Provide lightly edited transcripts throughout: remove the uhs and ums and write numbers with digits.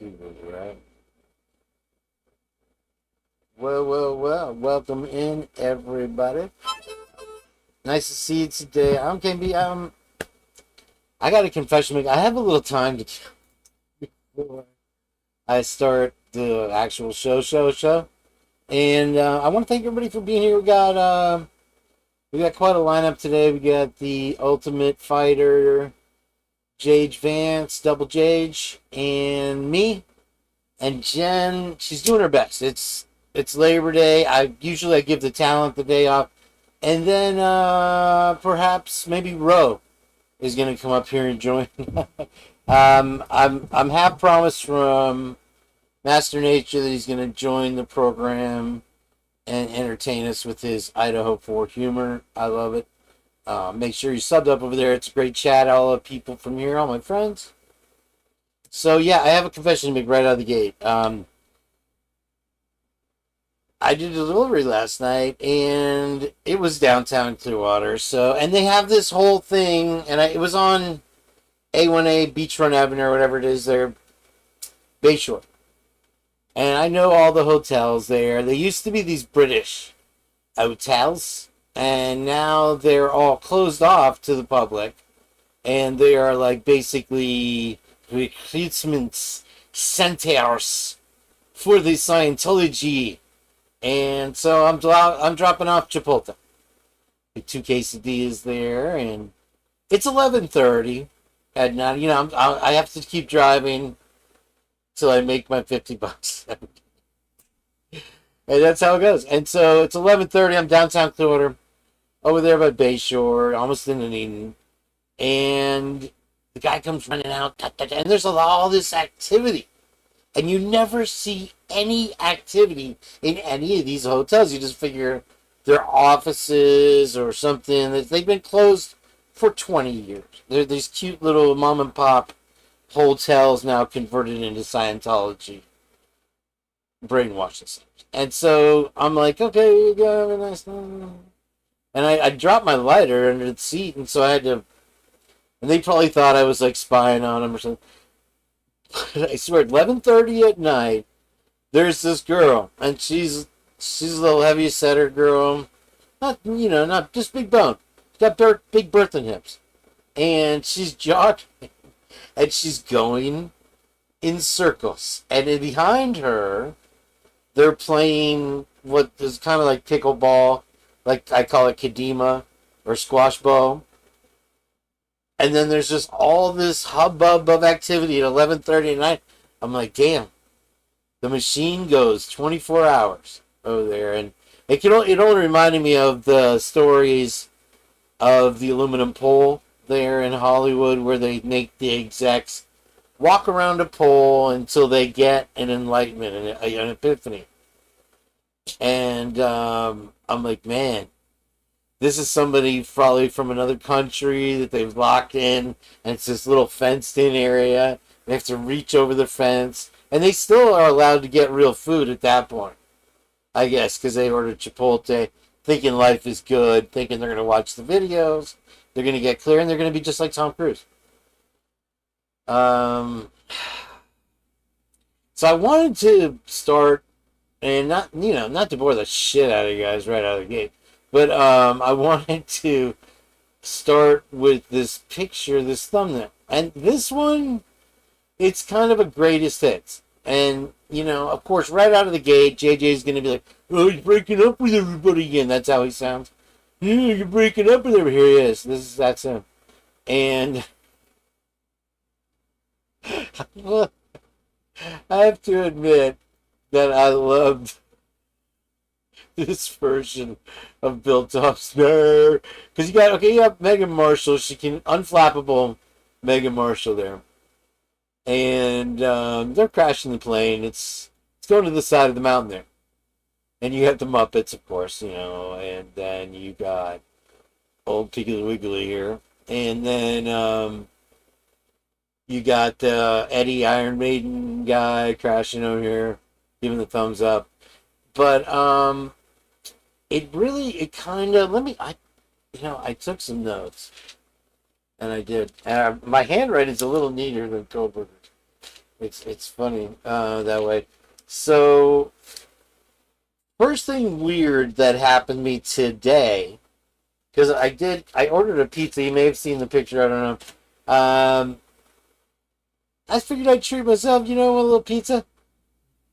Right. Well. Welcome in, everybody. Nice to see you today. I'm KB. I got a confession to make. I have a little time to before I start the actual show. And I want to thank everybody for being here. We got quite a lineup today. We got the Ultimate Fighter, Jage Vance, Double Jage, and me. And Jenn, she's doing her best. It's Labor Day. I usually give the talent the day off, and then perhaps maybe Ro is going to come up here and join. I'm half promised from Master Nature that he's going to join the program and entertain us with his Idaho4 humor. I love it. Make sure you subbed up over there. It's a great chat. All the people from here, all my friends. So yeah, I have a confession to make right out of the gate. I did a delivery last night, and it was downtown Clearwater. So, and they have this whole thing, and it was on A1A Beachfront Avenue or whatever it is there, Bayshore. And I know all the hotels there. They used to be these British hotels, and now they're all closed off to the public, and they are like basically recruitment centers for the Scientology. And so I'm dropping off Chipotle. The two quesadillas there, and it's 11:30 at night. You know, I have to keep driving till I make my $50. And that's how it goes. And so it's 11:30. I'm downtown Clearwater, over there by Bayshore, almost in Eden, and the guy comes running out, and there's all this activity. And you never see any activity in any of these hotels. You just figure they're offices or something. They've been closed for 20 years. They're these cute little mom and pop hotels now converted into Scientology brainwashing centers. And so I'm like, okay, you go, have a nice night. And I dropped my lighter under the seat, and so I had to. And they probably thought I was like spying on them or something. I swear, 11:30 at night, there's this girl, and she's a little heavy setter girl, not just big bone, got big birthing hips, and she's jogging, and she's going in circles, and behind her, they're playing what is kind of like pickleball, like I call it kadima or squash ball. And then there's just all this hubbub of activity at 11:30 at night. I'm like, damn, the machine goes 24 hours over there. And it only reminded me of the stories of the aluminum pole there in Hollywood, where they make the execs walk around a pole until they get an enlightenment, an epiphany. And I'm like, man, this is somebody probably from another country that they've locked in, and it's this little fenced-in area. They have to reach over the fence, and they still are allowed to get real food at that point, I guess, because they ordered Chipotle, thinking life is good, thinking they're going to watch the videos, they're going to get clear, and they're going to be just like Tom Cruise. So I wanted to start, and not to bore the shit out of you guys right out of the gate, but I wanted to start with this picture, this thumbnail. And this one, it's kind of a greatest hits. And, of course, right out of the gate, JJ's going to be like, oh, he's breaking up with everybody again. That's how he sounds. Yeah, you're breaking up with everybody. Here he is. That's him. And I have to admit that I loved this version of Bill Tubbs. Because you have Megan Marshall. She can unflappable Megan Marshall there, and they're crashing the plane. It's going to the side of the mountain there, and you have the Muppets, of course, and then you got old Piggly Wiggly here, and then you got Eddie Iron Maiden guy crashing over here, giving the thumbs up, but it kind of, I took some notes, and I did. My handwriting's a little neater than Goldberger's. It's funny that way. So first thing weird that happened to me today, because I ordered a pizza. You may have seen the picture. I don't know. I figured I'd treat myself. You know, a little pizza.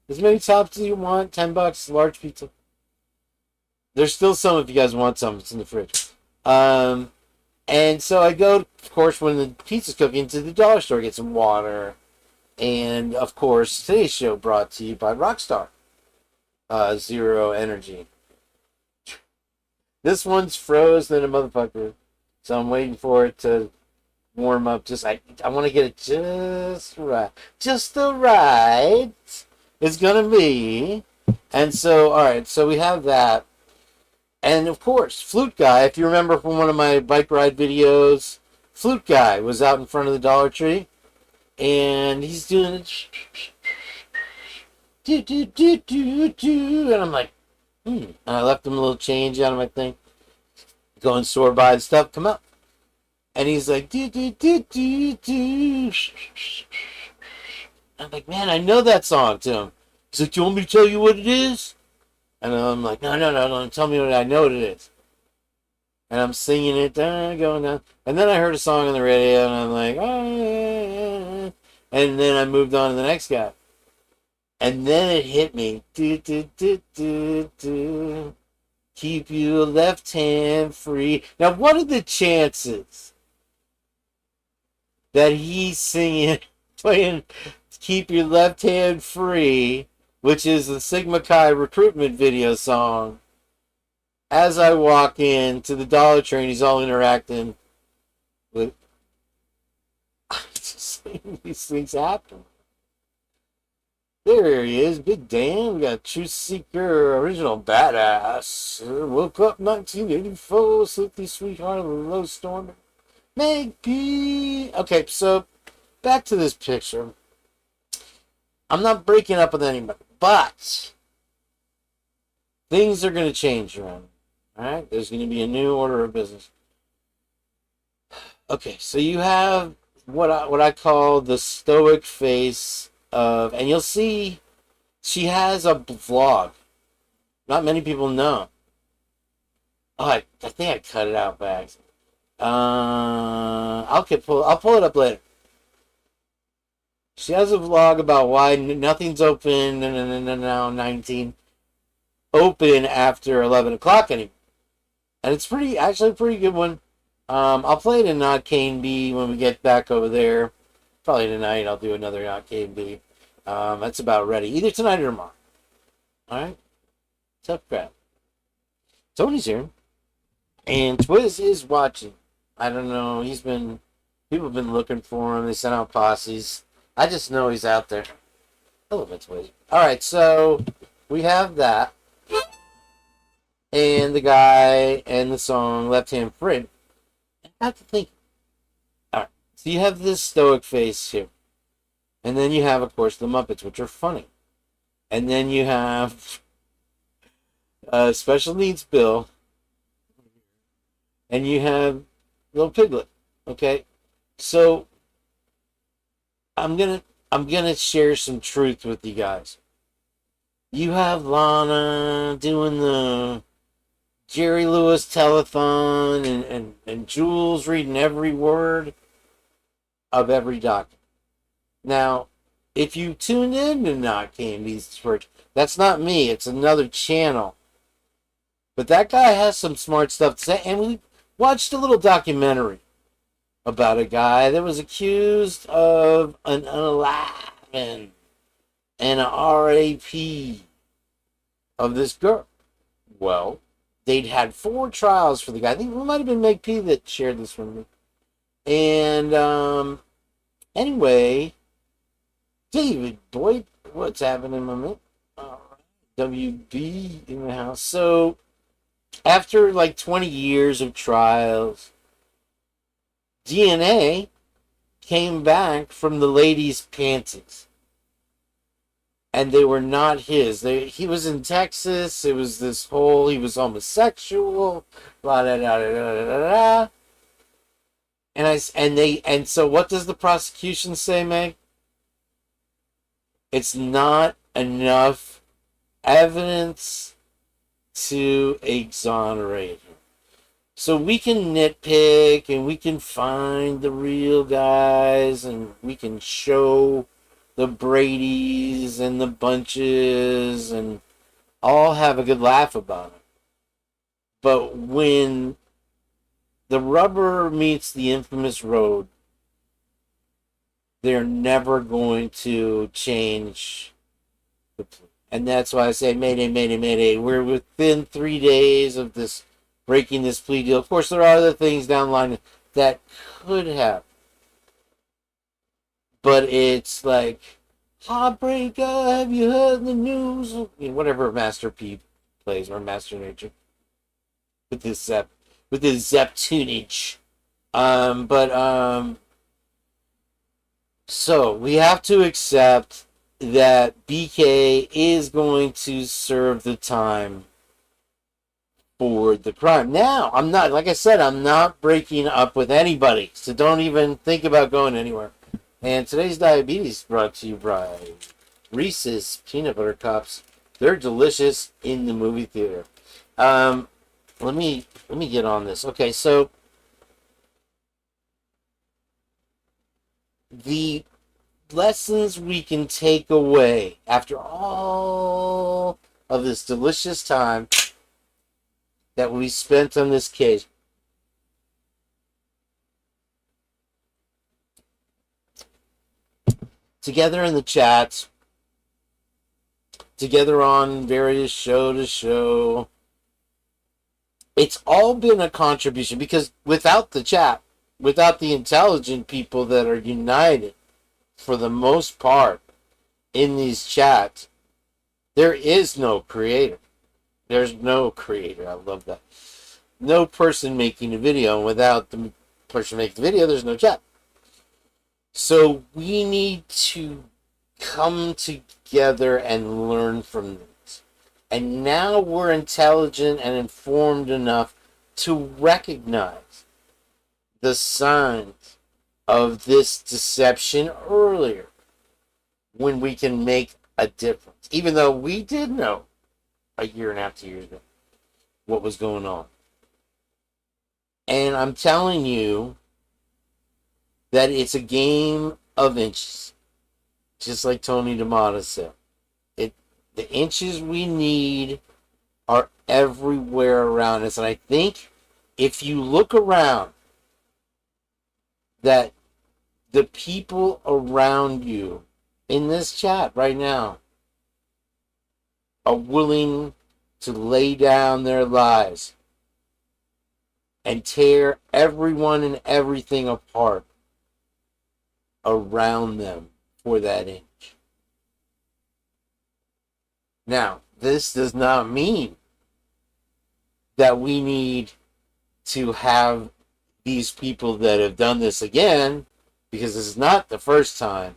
As many tops as you want. $10, large pizza. There's still some if you guys want some. It's in the fridge. And so I go, of course, when the pizza's cooking, to the dollar store, get some water. And, of course, today's show brought to you by Rockstar. Zero Energy. This one's frozen a motherfucker. So I'm waiting for it to warm up. I want to get it just right. Just the right. It's going to be. And so, alright, so we have that. And of course, Flute Guy, if you remember from one of my bike ride videos, Flute Guy was out in front of the Dollar Tree, and he's doing it, and I'm like, And I left him a little change out of my thing, going store buy the stuff, come up, and he's like, I'm like, man, I know that song to him. He's like, do you want me to tell you what it is? And I'm like, no, tell me what I know what it is. And I'm singing it, going down. And then I heard a song on the radio, and I'm like, oh, and then I moved on to the next guy. And then it hit me. Keep your left hand free. Now, what are the chances that he's singing, playing Keep Your Left Hand Free, which is the Sigma Chi recruitment video song, as I walk in to the Dollar Tree and he's all interacting with... These things happen. There he is, Big Dan. We got Truth Seeker, Original Badass. Woke up 1984, Sleepy Sweetheart, Low Storm. Meg P. Okay, so back to this picture. I'm not breaking up with anybody, but things are going to change around. All right, there's going to be a new order of business. Okay, so you have what I call the stoic face of, and you'll see she has a vlog. Not many people know. Oh, I think I cut it out by accident. I'll pull it up later. She has a vlog about why nothing's open now 19 open after 11 o'clock anymore. And it's actually a pretty good one. I'll play it in Not Kane B when we get back over there. Probably tonight I'll do another Not Kane B. That's about ready. Either tonight or tomorrow. Alright? Tough crap. Tony's here. And Twiz is watching. I don't know. People have been looking for him. They sent out posses. I just know he's out there. Hello, Twiz. Alright, so we have that. And the guy and the song Left Hand Free. I have to think. Alright, so you have this stoic face here. And then you have, of course, the Muppets, which are funny. And then you have Special Needs Bill. And you have Little Piglet. Okay? So I'm gonna share some truth with you guys. You have Lana doing the Jerry Lewis telethon and Jules reading every word of every document. Now, if you tune in to Not Candy's Church, that's not me. It's another channel. But that guy has some smart stuff to say. And we watched a little documentary about a guy that was accused of an unalive and a RAP of this girl. Well, they'd had 4 trials for the guy. I think it might have been Meg P that shared this with me. And anyway, David Boyd, what's happening, my man? WB in the house. So after like 20 years of trials, DNA came back from the lady's panties. And they were not his. He was in Texas. It was this whole, he was homosexual, blah, da, da, da, da, da, da. And so what does the prosecution say, Meg? It's not enough evidence to exonerate him. So we can nitpick and we can find the real guys and we can show the Bradys and the Bunches and all have a good laugh about it. But when the rubber meets the infamous road, they're never going to change the plea. And that's why I say Mayday, Mayday, Mayday. We're within 3 days of this breaking this plea deal. Of course, there are other things down the line that could happen. But it's like, heartbreaker, have you heard the news? Whatever Master P plays, or Master Nature. With his Zep tunage. So we have to accept that BK is going to serve the time for the crime. Now, I'm not, like I said, I'm not breaking up with anybody, so don't even think about going anywhere. And today's diabetes brought to you by Reese's Peanut Butter Cups. They're delicious in the movie theater. Let me get on this. Okay, so the lessons we can take away after all of this delicious time that we spent on this case. Together in the chats, together on various show to show. It's all been a contribution, because without the chat, without the intelligent people that are united for the most part in these chats, there is no creator. There's no creator. I love that. No person making a video, and without the person making the video, there's no chat. So we need to come together and learn from this. And now we're intelligent and informed enough to recognize the signs of this deception earlier, when we can make a difference. Even though we did know a year and a half, 2 years ago, what was going on. And I'm telling you that it's a game of inches. Just like Tony D'Amato said. The inches we need are everywhere around us. And I think if you look around, that the people around you in this chat right now are willing to lay down their lives and tear everyone and everything apart around them for that inch. Now, this does not mean that we need to have these people that have done this again, because this is not the first time,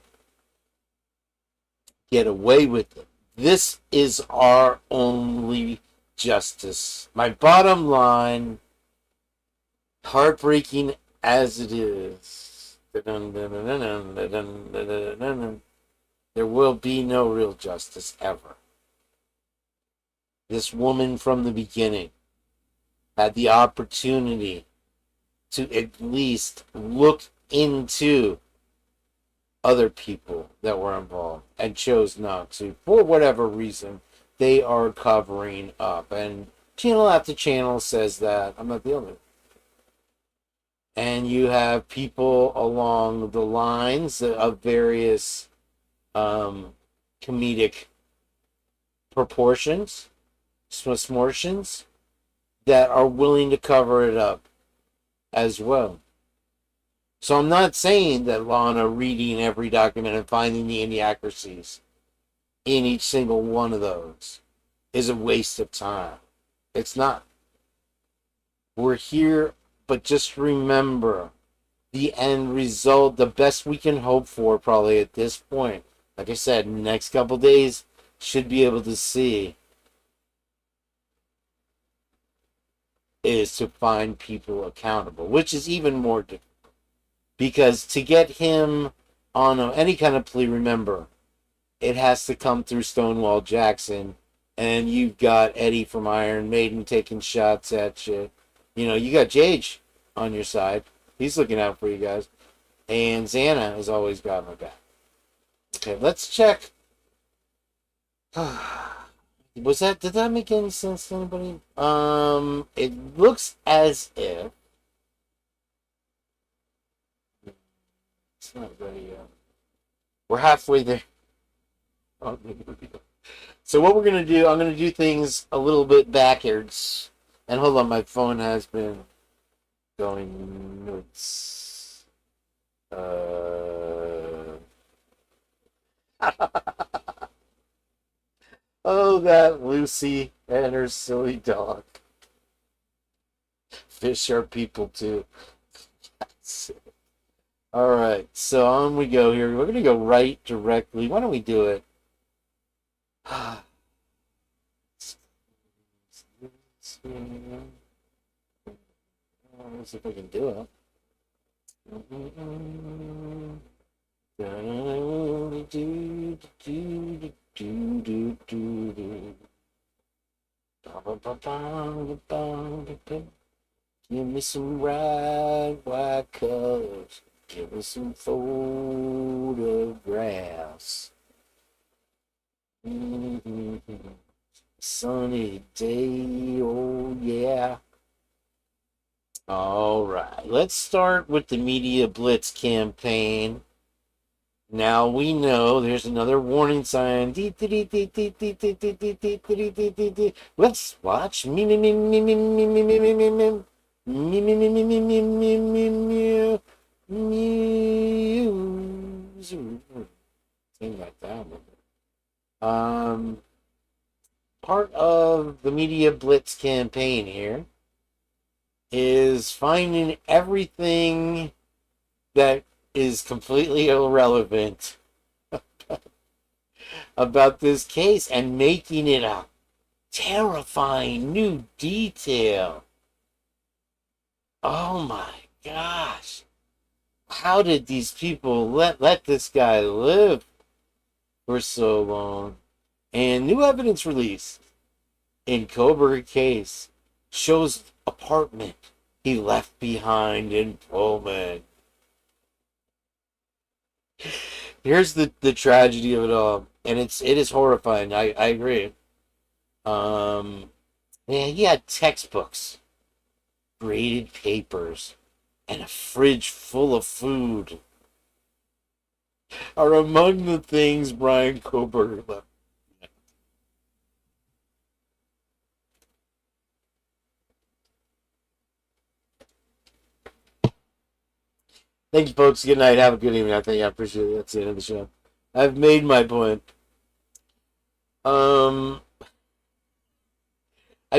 get away with it. This is our only justice. My bottom line, heartbreaking as it is, there will be no real justice ever. This woman from the beginning had the opportunity to at least look into other people that were involved and chose not to, for whatever reason. They are covering up, and channel after channel says that. I'm not the only one. And you have people along the lines of various comedic proportions, smortions, that are willing to cover it up as well. So I'm not saying that Lana reading every document and finding the inaccuracies in each single one of those is a waste of time. It's not. We're here, but just remember the end result, the best we can hope for probably at this point. Like I said, in the next couple days, should be able to see, is to find people accountable, which is even more difficult. Because to get him on any kind of plea, remember, it has to come through Stonewall Jackson, and you've got Eddie from Iron Maiden taking shots at you. You know, you got Jage on your side. He's looking out for you guys. And Xana has always got my back. Okay, let's check. Did that make any sense to anybody? It looks as if it's not ready yet. We're halfway there. So what we're gonna do, I'm gonna do things a little bit backwards. And hold on, my phone has been going nuts. Oh, that Lucy and her silly dog. Fish are people too. All right, so on we go here. We're gonna go right directly. Why don't we do it? Let's see if I can do it. Give me some bright white colors. Give me some photographs. Sunny day, oh yeah. All right, let's start with the Media Blitz campaign. Now we know there's another warning sign. Let's watch. Mews. Thing like that. Part of the Media Blitz campaign here is finding everything that is completely irrelevant about this case and making it a terrifying new detail. Oh my gosh. How did these people let this guy live for so long? And new evidence released in Cobra case shows apartment he left behind in Pullman. Here's the tragedy of it all, and it is horrifying. I agree. Yeah, he had textbooks, graded papers, and a fridge full of food are among the things Brian Koberger left. Thank you, folks. Good night. Have a good evening. I appreciate it. That's the end of the show. I've made my point. I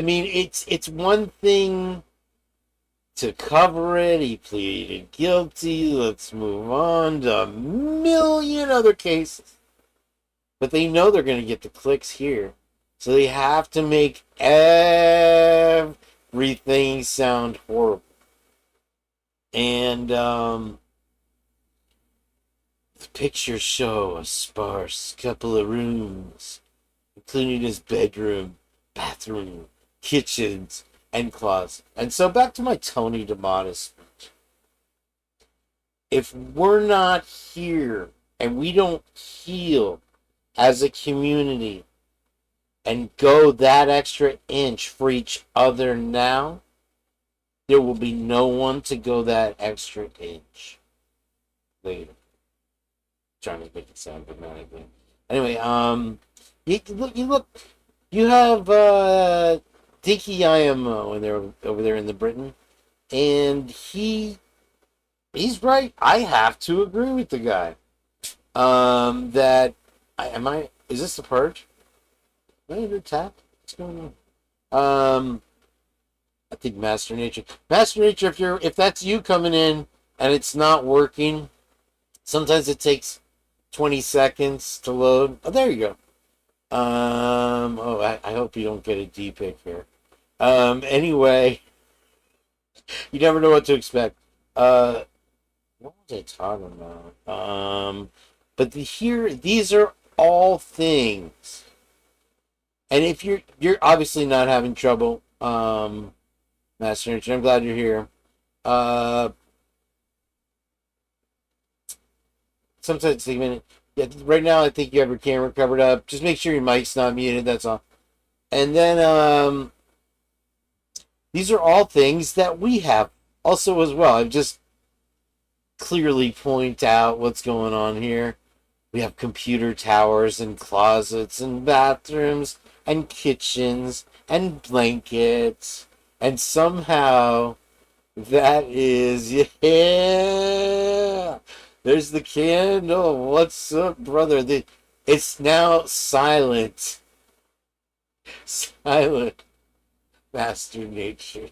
mean, it's one thing to cover it. He pleaded guilty. Let's move on to a million other cases. But they know they're going to get the clicks here. So they have to make everything sound horrible. And the pictures show a sparse couple of rooms, including his bedroom, bathroom, kitchens, and closet. And so back to my Tony DeMatteis speech. If we're not here and we don't heal as a community and go that extra inch for each other now, there will be no one to go that extra inch later. Trying to make it sound dramatic. Anyway, you have Dinky IMO and they're over there in the Britain, and he's right. I have to agree with the guy. Is this the purge? Am I under attack? What's going on? I think Master Nature, if that's you coming in and it's not working, sometimes it takes 20 seconds to load. Oh, there you go. I hope you don't get a D-pick here. Anyway, you never know what to expect. What was I talking about? But these are all things. And if you're obviously not having trouble, Master Ninja, I'm glad you're here. Sometimes it's a minute. Yeah, right now I think you have your camera covered up. Just make sure your mic's not muted. That's all. And then these are all things that we have also as well. I've just clearly point out what's going on here. We have computer towers and closets and bathrooms and kitchens and blankets. And somehow that is, yeah. There's the candle. What's up, brother? It's now silent. Silent. Master Nature.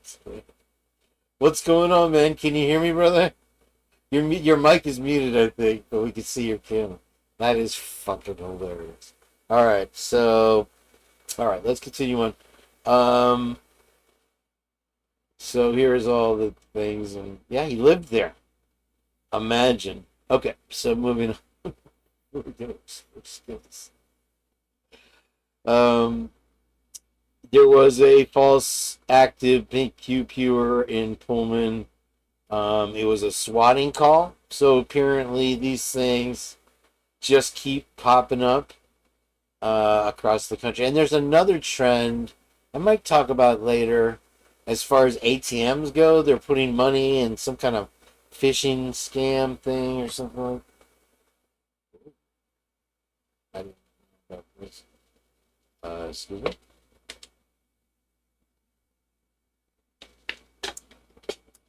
What's going on, man? Can you hear me, brother? Your mic is muted, I think, but we can see your camera. That is fucking hilarious. All right, let's continue on. So here's all the things, and yeah, he lived there. Imagine. Okay, so moving on. There was a false active pink Q in Pullman. It was a swatting call. So apparently these things just keep popping up across the country. And there's another trend I might talk about later. As far as ATMs go, they're putting money in some kind of phishing scam thing or something like that. I don't know about this. Excuse me.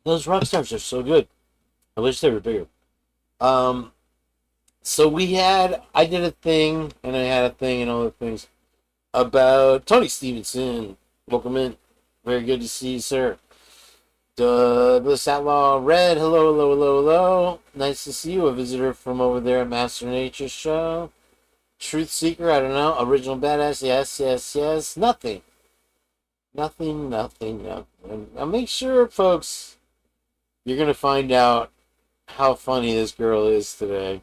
Those rock stars are so good. I wish they were bigger. So I did a thing, and I had a thing and all the things about Tony Stevenson. Welcome in. Very good to see you, sir. Bliss Outlaw Red. Hello, hello, hello, hello. Nice to see you. A visitor from over there at Master Nature Show. Truth Seeker. I don't know. Original Badass. Yes, yes, yes. Nothing. Nothing. Now make sure, folks, you're going to find out how funny this girl is today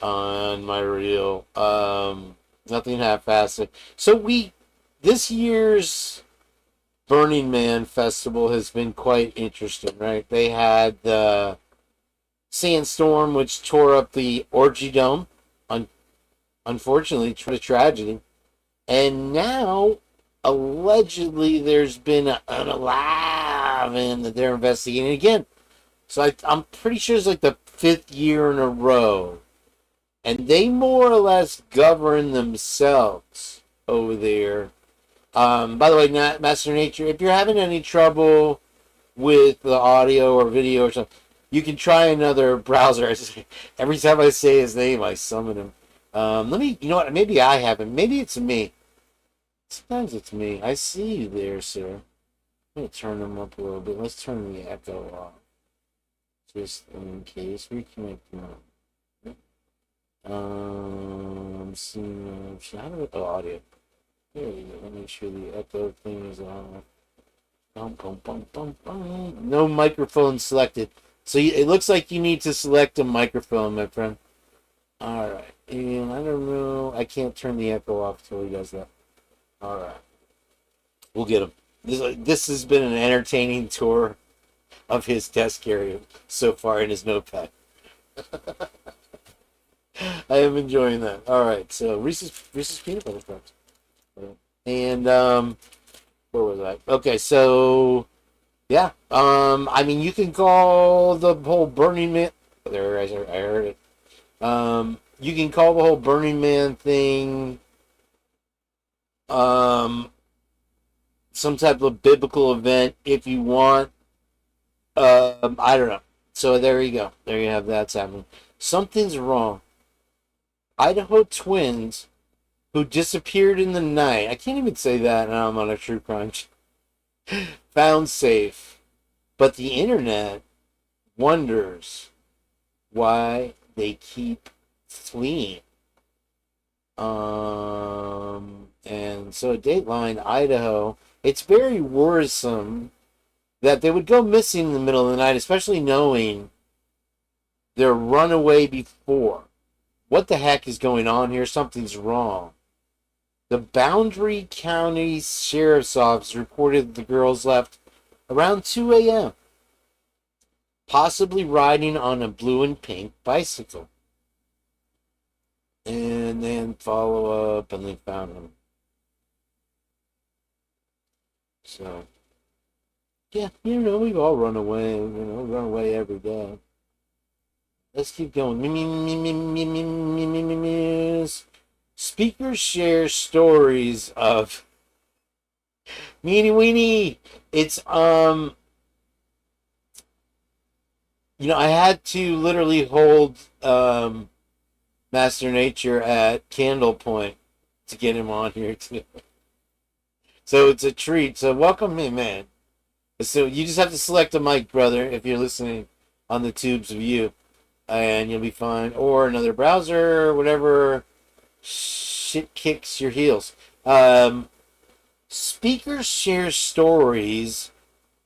on my reel. Nothing half-assed. So this year's Burning Man Festival has been quite interesting, right? They had the sandstorm, which tore up the Orgy Dome. Unfortunately, a tragedy. And now, allegedly, there's been an unalive that they're investigating again. So I'm pretty sure it's like the 5th year in a row. And they more or less govern themselves over there. By the way, Master Nature, if you're having any trouble with the audio or video or something, you can try another browser. Every time I say his name, I summon him. You know what? Maybe I haven't. Maybe it's me. Sometimes it's me. I see you there, sir. I'm going to turn them up a little bit. Let's turn the echo off. Just in case we can make them up. I'm seeing how do we audio? There we go. Let me make sure the echo thing is on. No microphone selected. So it looks like you need to select a microphone, my friend. Alright. And I don't know. I can't turn the echo off until he does that. Alright. We'll get him. This has been an entertaining tour of his desk area so far in his notepad. I am enjoying that. Alright. So Reese's Peanut Butter Cups. And where was I? Okay, so yeah. I mean, you can call the whole Burning Man. There, I heard it. You can call the whole Burning Man thing some type of biblical event if you want. I don't know. So there you go. There you have that's happening. Something's wrong. Idaho twins who disappeared in the night. I can't even say that now I'm on a true crime. Found safe. But the internet wonders why they keep fleeing. And so Dateline, Idaho, it's very worrisome that they would go missing in the middle of the night, especially knowing they're run away before. what the heck is going on here? Something's wrong. The Boundary County Sheriff's Office reported the girls left around 2 a.m., possibly riding on a blue and pink bicycle. And then follow up, and they found them. So, yeah, we've all run away. Run away every day. Let's keep going. Speakers share stories of meanie weenie. It's I had to literally hold Master Nature at candle point to get him on here too. So it's a treat. So welcome me, man. So you just have to select a mic, brother, if you're listening on the tubes of you, and you'll be fine. Or another browser, or whatever shit kicks your heels. Speakers share stories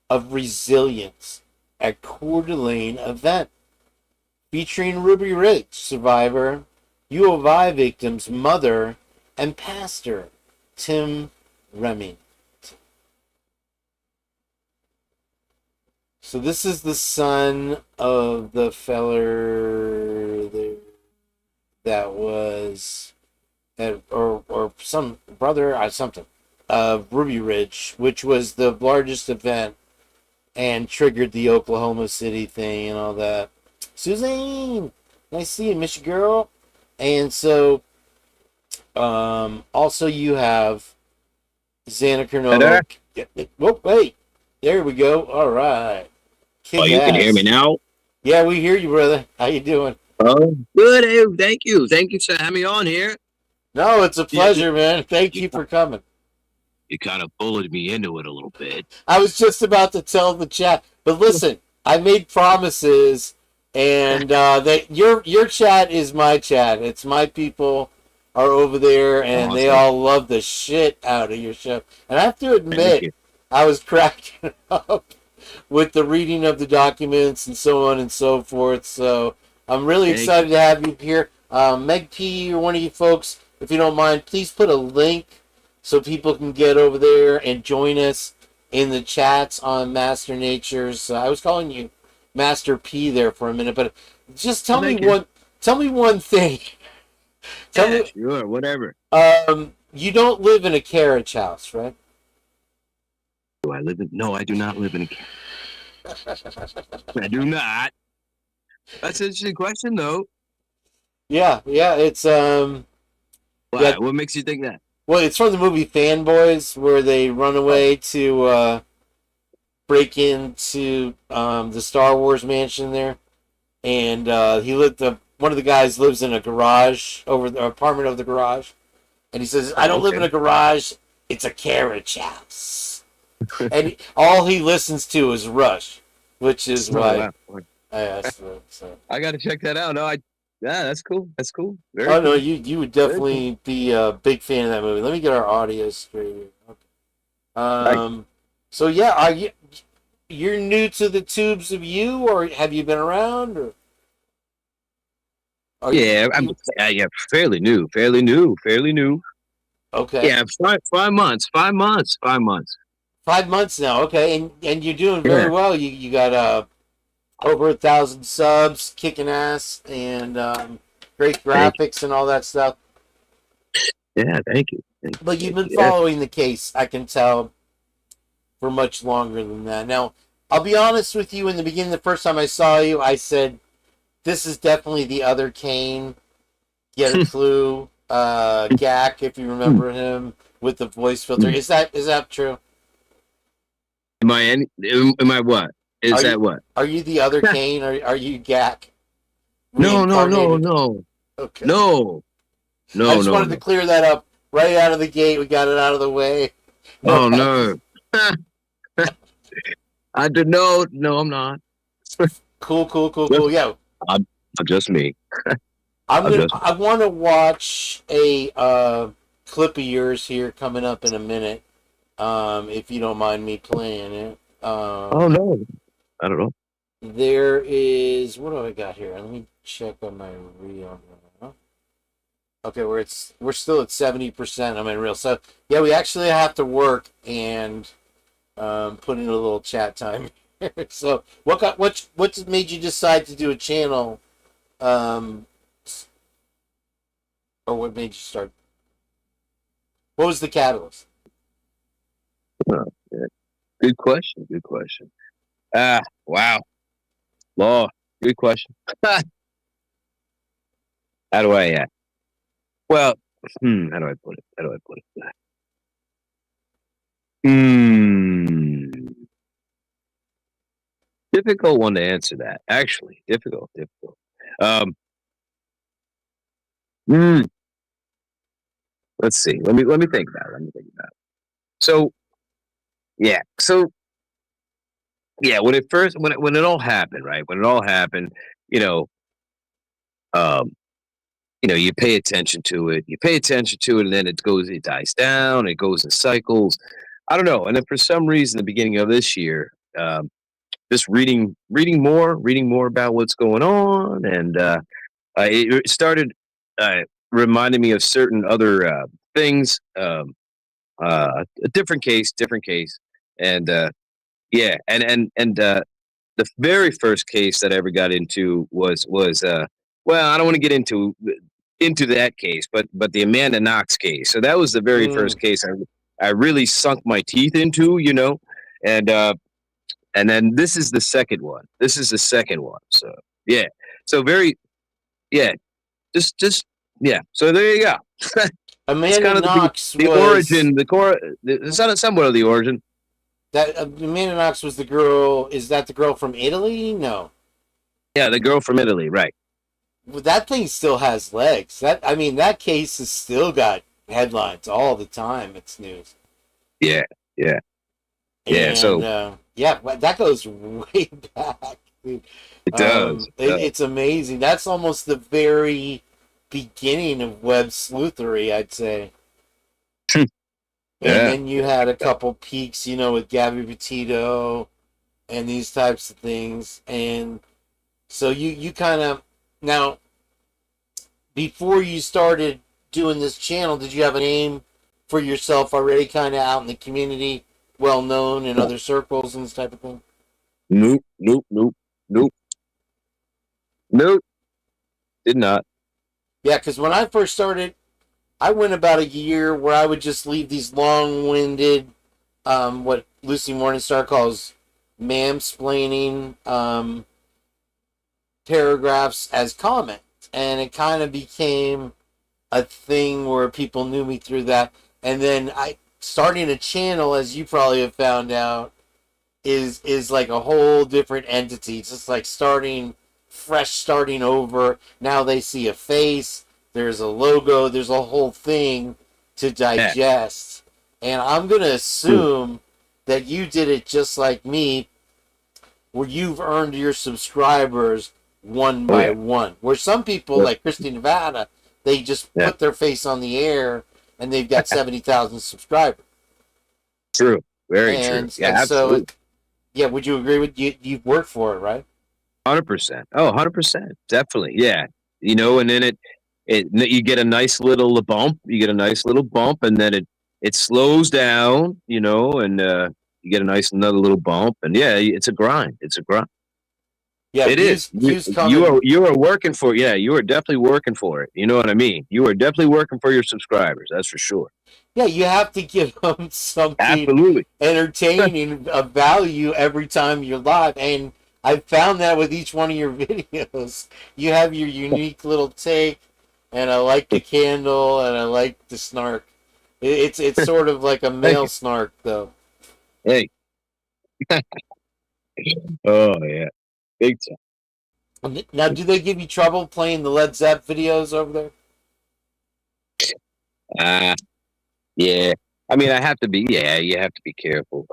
of resilience at Coeur d'Alene event featuring Ruby Ridge survivor, U of I victim's mother, and pastor Tim Remy. So this is the son of the feller that was, or some brother or something, of Ruby Ridge, which was the largest event and triggered the Oklahoma City thing and all that. Suzanne, nice to see you, miss you, girl. And so, also you have Xana Kernolo. Whoa, wait, there we go. All right. Oh, you can hear me now? Yeah, we hear you, brother. How you doing? Oh, good. Hey, thank you. Thank you for having me on here. No, it's a pleasure, man. Thank you for coming. You kind of bullied me into it a little bit. I was just about to tell the chat, but listen, I made promises, and your chat is my chat. It's my people are over there, and Awesome. they all love the shit out of your show. And I have to admit, I was cracking up with the reading of the documents and so on and so forth. So I'm really excited to have you here. Meg P, or one of you folks, if you don't mind, please put a link so people can get over there and join us in the chats on Master Nature's. I was calling you Master P there for a minute, but just tell me one thing. Sure, whatever. You don't live in a carriage house, right? Do I live in? No, I do not live in a carriage. I do not. That's an interesting question, though. Yeah, it's Why? Yeah. What makes you think that? Well, it's from the movie Fanboys, where they run away to break into the Star Wars mansion there, and one of the guys lives in a garage over the apartment of the garage, and he says, "I don't live in a garage; it's a carriage house." And all he listens to is Rush, which is why I asked him. So I got to check that out. No, yeah, that's cool. That's cool. Very cool. No, you would definitely be a big fan of that movie. Let me get our audio straight here. Okay. So yeah, you're new to the tubes of you, or have you been around? Or I'm fairly new. Okay. Yeah, 5 months. 5 months. 5 months. 5 months now. Okay, and you're doing very well. You got over 1,000 subs, kicking ass, and great graphics and all that stuff. Yeah, thank you. But you've been following the case, I can tell, for much longer than that. Now, I'll be honest with you, in the beginning, the first time I saw you, I said, this is definitely the other Kane. Get a clue. Gak, if you remember him, with the voice filter. Is that true? Am I what? What? Are you the other Kane, or are you Gak? No. Okay. No. I just wanted to clear that up right out of the gate. We got it out of the way. No. I did no, I'm not. Cool. Yeah. I'm just me. I want to watch a clip of yours here coming up in a minute. If you don't mind me playing it. Oh no, I don't know. There is, what do I got here? Let me check on my reel. Okay, we're still at 70%. I'm in real. So yeah, we actually have to work and put in a little chat time. So what made you decide to do a channel, um, or what made you start? What was the catalyst? Oh, yeah. Good question. Good question. Ah, wow. Law. Good question. How do I? Well, how do I put it? How do I put it? Hmm. Difficult one to answer that. Actually, difficult. Um. hmm, let's see. Let me think about it. Let me think about it. So yeah. So yeah. When it all happened, right? When it all happened, you know, um, you pay attention to it. You pay attention to it, and then it dies down. It goes in cycles. I don't know. And then for some reason, the beginning of this year, just reading more about what's going on, and it started reminding me of certain other things. A different case, and yeah, and the very first case that I ever got into was well, I don't want to get into that case, but the Amanda Knox case. So that was the very Mm. first case I really sunk my teeth into, and and then this is the second one. This is the second one. So yeah, so very yeah, just yeah. So there you go. It's Amanda kind of Knox the was origin, the core. It's not somewhat of the origin. that Amanda Knox was the girl. Is that the girl from Italy? No. Yeah, the girl from Italy, right? Well, that thing still has legs. That case has still got headlines all the time. It's news, Yeah, yeah, yeah. and So yeah, that goes way back. Dude. it does. It's amazing. That's almost the very beginning of web sleuthery, I'd say. And Yeah, then you had a couple peaks, with Gabby Petito and these types of things, and so you kind of now before you started doing this channel, did you have a name for yourself already, kind of out in the community, well known in other circles and this type of thing? nope, nope, nope, nope, nope. Did not. Yeah, because when I first started, I went about a year where I would just leave these long-winded, what Lucy Morningstar calls mansplaining paragraphs as comments, and it kind of became a thing where people knew me through that. And then I starting a channel, as you probably have found out, is like a whole different entity. It's just like starting over. Now they see a face, there's a logo, there's a whole thing to Yeah. digest. And I'm gonna assume that you did it just like me, where you've earned your subscribers one Oh by yeah. one. Where some people, Yep. like Christy Nevada, they just Yeah. put their face on the air and they've got 70,000 subscribers. True. Very true. And Yeah, and so, absolutely. yeah, would you agree with you? You've worked for it, right? 100%. Oh, 100%. Definitely. Yeah. And then you get a nice little bump. You get a nice little bump, and then it slows down. And you get another little bump, and yeah, it's a grind. It's a grind. Yeah, It is. views come You are in. you are working for. Yeah, you are definitely working for it. You know what I mean? You are definitely working for your subscribers. That's for sure. Yeah, you have to give them something Absolutely. entertaining of value every time you're live. And I've found that with each one of your videos. You have your unique little take, and I like the candle, and I like the snark. It's sort of like a Thank male you. snark, though. Hey. Oh yeah. Big Now, do they give you trouble playing the Led Zepp videos over there? time. Yeah. I mean, I have to be. Yeah, you have to be careful.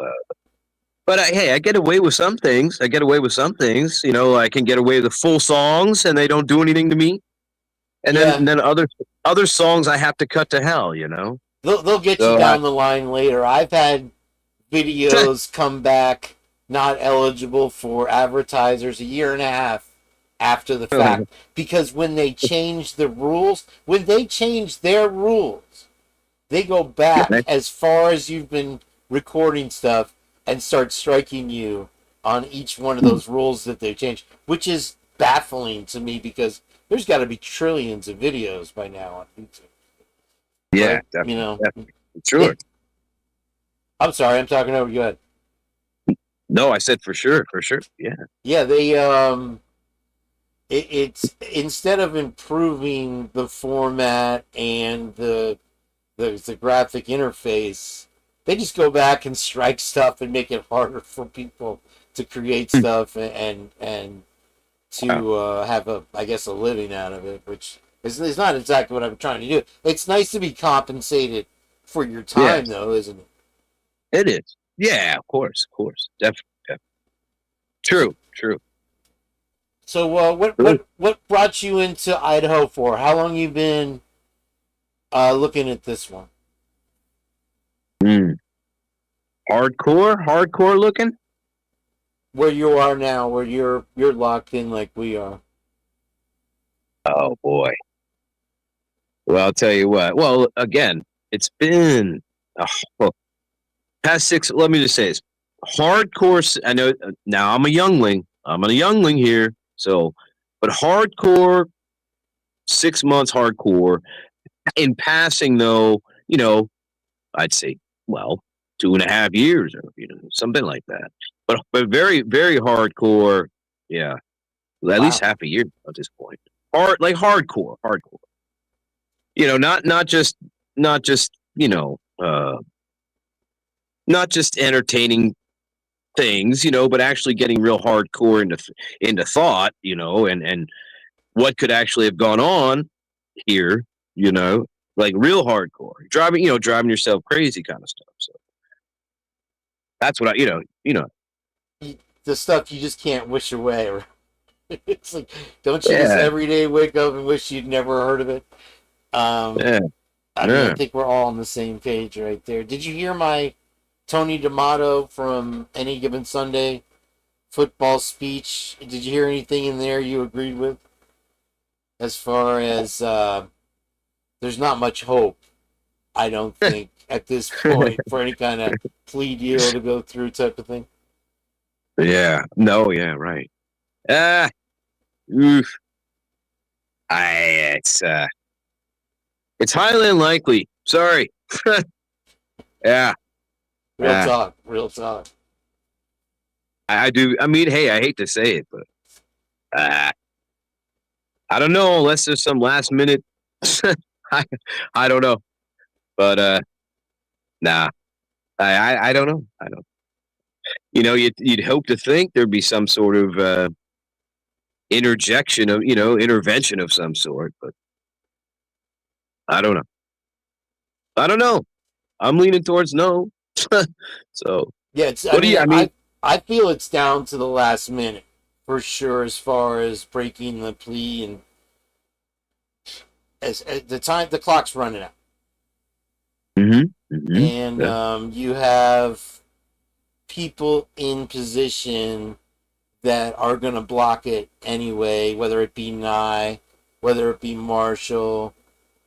But hey, I get away with some things. I get away with some things. I can get away with the full songs, and they don't do anything to me. And then, Yeah, and then other songs I have to cut to hell. they'll get you So down the line later. I've had videos come back not eligible for advertisers a year and a half after the fact, because when they change the rules, when they change their rules, they go back as far as you've been recording stuff and start striking you on each one of those rules that they changed, which is baffling to me because there's got to be trillions of videos by now on YouTube. Yeah, But, definitely. Sure. I'm sorry, I'm talking over you. Go ahead. No, I said for sure. Yeah. Yeah, they it's instead of improving the format and the graphic interface, they just go back and strike stuff and make it harder for people to create stuff and to have I guess a living out of it, which is not exactly what I'm trying to do. It's nice to be compensated for your time, though, isn't it? It is. Yeah, of course, definitely. True. So, what brought you into Idaho4? How long you been looking at this one? Hardcore looking. Where you are now, where you're locked in like we are. Oh boy. Well, I'll tell you what. Well, again, it's been past 6. Let me just say this: hardcore. I know now. I'm a youngling. Here. So, but hardcore. 6 months hardcore. In passing, though, I'd say, well, 2.5 years, or something like that. But very, very hardcore. Yeah, at least half a year at this point. Hardcore. Not just not just entertaining things, but actually getting real hardcore into thought, and what could actually have gone on here, like real hardcore, driving yourself crazy kind of stuff. So that's what the stuff you just can't wish away. It's like, don't you just every day wake up and wish you'd never heard of it? I think we're all on the same page right there. Did you hear my Tony D'Amato from Any Given Sunday football speech? Did you hear anything in there you agreed with? As far as there's not much hope, I don't think, at this point for any kind of plea deal to go through type of thing. Yeah. No. Yeah. Right. Oof. It's highly unlikely. Sorry. Yeah. Real talk. I do. I mean, hey, I hate to say it, but I don't know unless there's some last minute. I don't know, but nah. I don't know. I don't. You'd hope to think there'd be some sort of interjection of intervention of some sort, but I don't know. I'm leaning towards no. So yeah, I feel it's down to the last minute for sure as far as breaking the plea, and as the clock's running out. And you have people in position that are going to block it anyway, whether it be Nye, whether it be Marshall,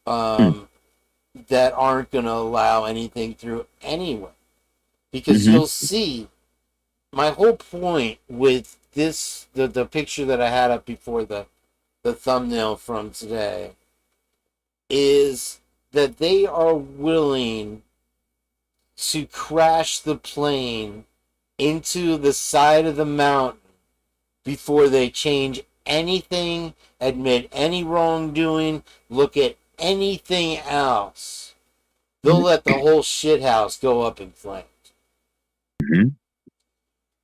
that aren't going to allow anything through anyway. Because you'll see, my whole point with this, the picture that I had up before the thumbnail from today, is that they are willing to crash the plane into the side of the mountain before they change anything, admit any wrongdoing, look at anything else. They'll let the whole shithouse go up in flames.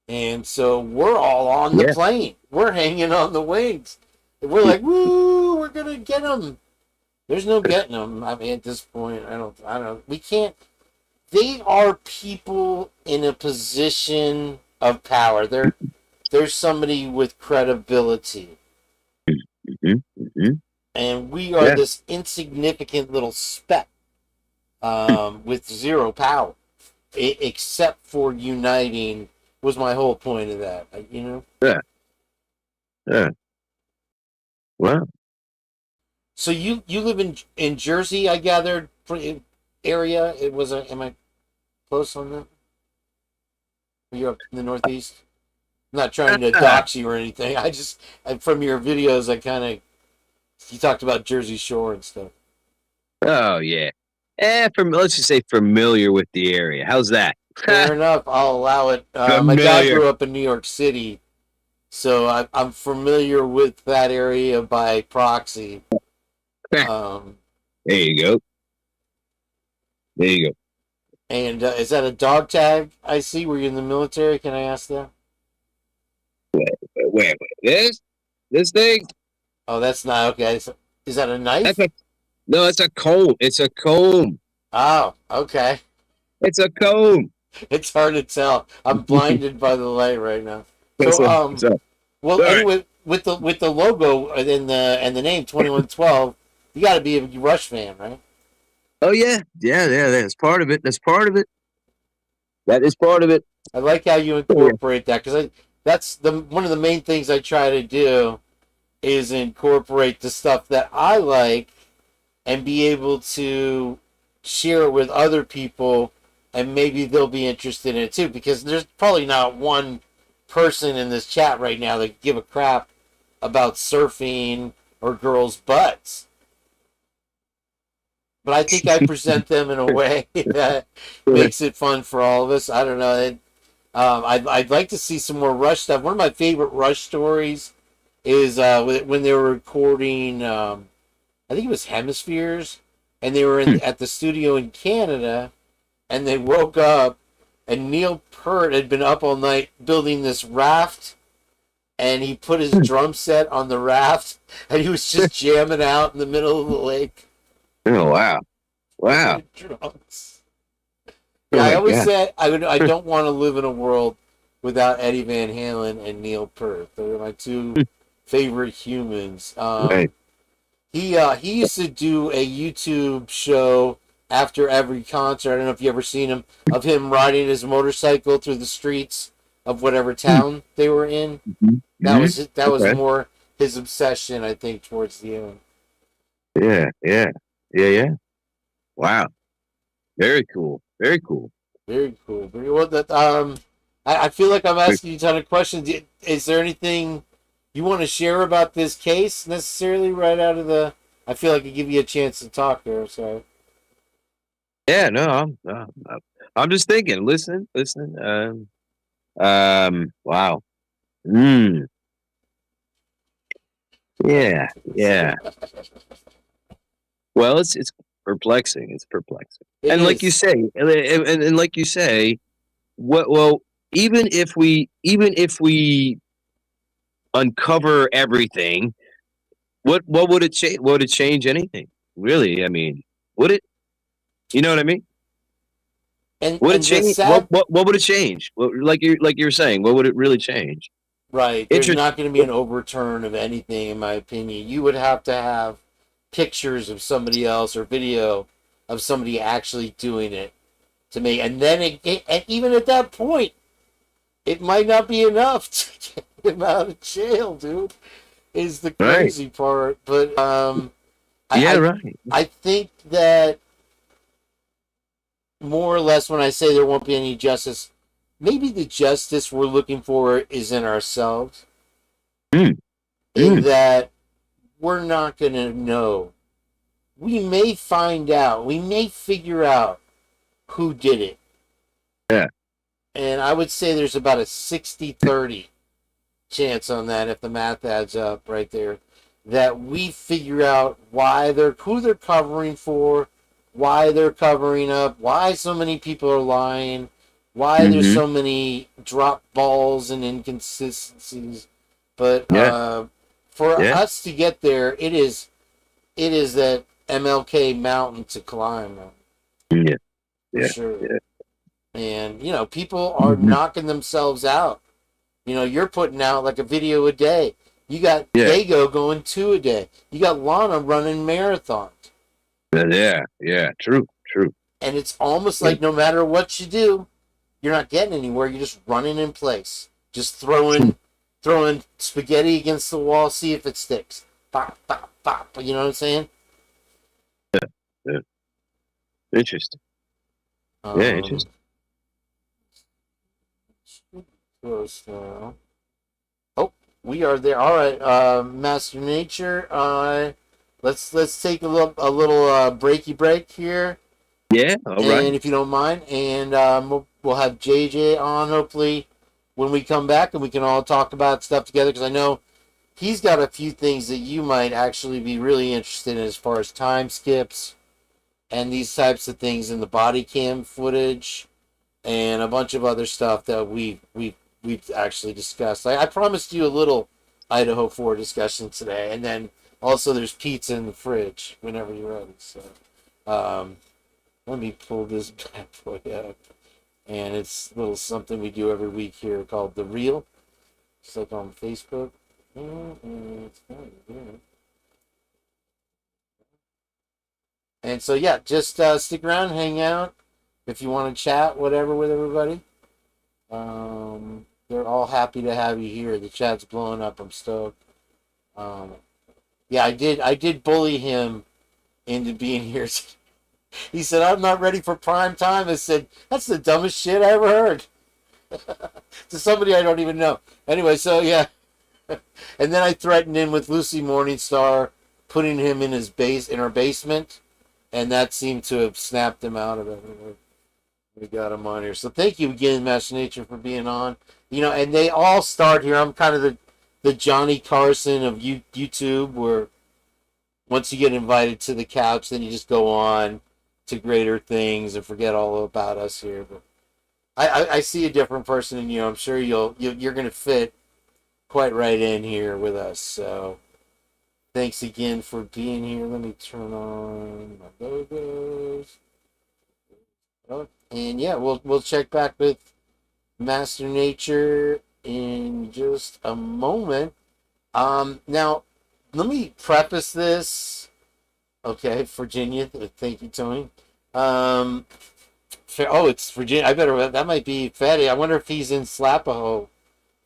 And so we're all on the plane. We're hanging on the wings. And we're like, woo, we're going to get them. There's no getting them. I mean, at this point, I don't, we can't. They are people in a position of power. There's somebody with credibility. And we are this insignificant little speck with zero power, except for uniting, was my whole point of that, Yeah. Wow. So you live in Jersey, I gathered, area. It was a. Am I close on that? You're up in the Northeast. I'm not trying to Ah, dox you or anything. From your videos, I kind of you talked about Jersey Shore and stuff. oh yeah. Let's just say familiar with the area. How's that? Fair enough. I'll allow it. My dad Familiar. grew up in New York City, so I'm familiar with that area by proxy. There Um, you go. There you go. and is that a dog tag I see? Were you in the military? Can I ask that? Wait. This thing? Oh, that's not okay. Is that a That's knife? a no. It's a comb. It's a comb. Oh, okay. It's a comb. It's hard to tell. I'm blinded by the light right now. So, So, well, all right. anyway, with the logo and the name 2112, you got to be a Rush fan, right? Oh yeah. That's part of it. That's part of it. That is part of it. I like how you Yeah. incorporate that because that's the one of the main things I try to do is incorporate the stuff that I like and be able to share it with other people, and maybe they'll be interested in it too, because there's probably not one person in this chat right now that give a crap about surfing or girls' butts. But I think I present them in a way that makes it fun for all of us. I don't know. I'd like to see some more Rush stuff. One of my favorite Rush stories is when they were recording, I think it was Hemispheres, and they were at the studio in Canada, and they woke up, and Neil Peart had been up all night building this raft, and he put his drum set on the raft, and he was just jamming out in the middle of the lake. Oh wow. Wow. Drums. Oh Yeah, I my always God. say I don't want to live in a world without Eddie Van Halen and Neil Peart. They're my two favorite humans. Right. He used to do a YouTube show after every concert. I don't know if you ever seen him of him riding his motorcycle through the streets of whatever town they were in. That was Okay. more his obsession, I think, towards the end. Yeah. Wow. Very cool. Very cool. Very cool. Very well. I feel like I'm asking you a ton of questions. Is there anything you want to share about this case necessarily right out of the? I feel like I give you a chance to talk there. So Yeah. No. I'm just thinking. Listen. Wow. Mm. Yeah. Well, it's perplexing. It's perplexing. it And like you is. say, and like you say, what? Well, even if we uncover everything, what would it change? Would it change anything? Really? I mean, would it? You know what I mean? Would it And the change? What sad what what would it change? Like you're saying, what would it really change? right, there's Interest. not going to be an overturn of anything, in my opinion. You would have to have pictures of somebody else or video of somebody actually doing it to make, and then and even at that point, it might not be enough to get him out of jail, dude. Is the Right. crazy part. But Yeah. I Right. I think that more or less when I say there won't be any justice, maybe the justice we're looking for is in ourselves. Mm, In mm, that we're not gonna know. We may find out. We may figure out who did it. yeah. And I would say there's about a 60-30 chance on that if the math adds up right there. That we figure out who they're covering for, why they're covering up, why so many people are lying, why there's Mm-hmm. so many drop balls and inconsistencies. But Yeah. for Yeah. us to get there, it is that MLK mountain to climb, Yeah. for Yeah. sure. Yeah. And people are Mhm. knocking themselves out. You're putting out like a video a day. You got Yeah. Dago going 2 a day. You got Lana running marathons. Yeah. True. And it's almost Yeah. like no matter what you do, you're not getting anywhere. You're just running in place. Just throwing spaghetti against the wall, see if it sticks. bop, bop, bop. You know what I'm saying? Yeah. Interesting. Yeah, Um, interesting. close now. Oh, we are there. All right, Master Nature. Let's take a little breaky break here, Yeah, all right. and if you don't mind, and we'll have JJ on hopefully when we come back, and we can all talk about stuff together because I know he's got a few things that you might actually be really interested in as far as time skips and these types of things in the body cam footage and a bunch of other stuff that we've actually discussed. I promised you a little Idaho 4 discussion today, and then also there's pizza in the fridge whenever you're ready. So let me pull this bad boy up, and it's a little something we do every week here called the Reel. Just like on Facebook. It's not here. And so yeah, just stick around, hang out if you want to chat, whatever, with everybody. They're all happy to have you here. The chat's blowing up. I'm stoked. Yeah, I did bully him into being here. He said, "I'm not ready for prime time." I said, "That's the dumbest shit I ever heard." To somebody I don't even know. Anyway, so yeah. And then I threatened him with Lucy Morningstar putting him in her basement, and that seemed to have snapped him out of it. We got him on here. So thank you again, Master Nature, for being on. And they all start here. I'm kind of the Johnny Carson of YouTube, where once you get invited to the couch, then you just go on to greater things and forget all about us here. But I see a different person in you. I'm sure you're going to fit quite right in here with us. So thanks again for being here. Let me turn on my logos. Oh, and yeah, we'll check back with Master Nature in just a moment. Now let me preface this. Okay, Virginia. Thank you, Tony. It's Virginia. That might be Fatty. I wonder if he's in Slapahoe,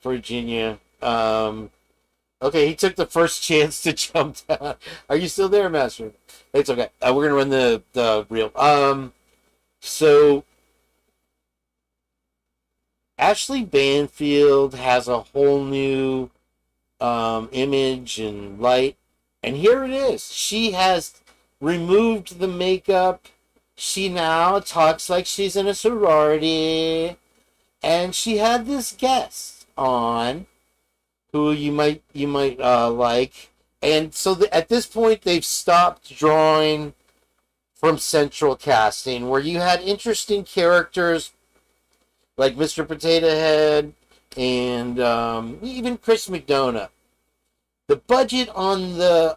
Virginia. Okay, he took the first chance to jump down. Are you still there, Master? It's okay. We're gonna run the reel. So Ashley Banfield has a whole new image and light, and here it is. She has removed the makeup. She now talks like she's in a sorority, and she had this guest on who you might like. And so at this point, they've stopped drawing from central casting, where you had interesting characters like Mr. Potato Head and even Chris McDonough. The budget on the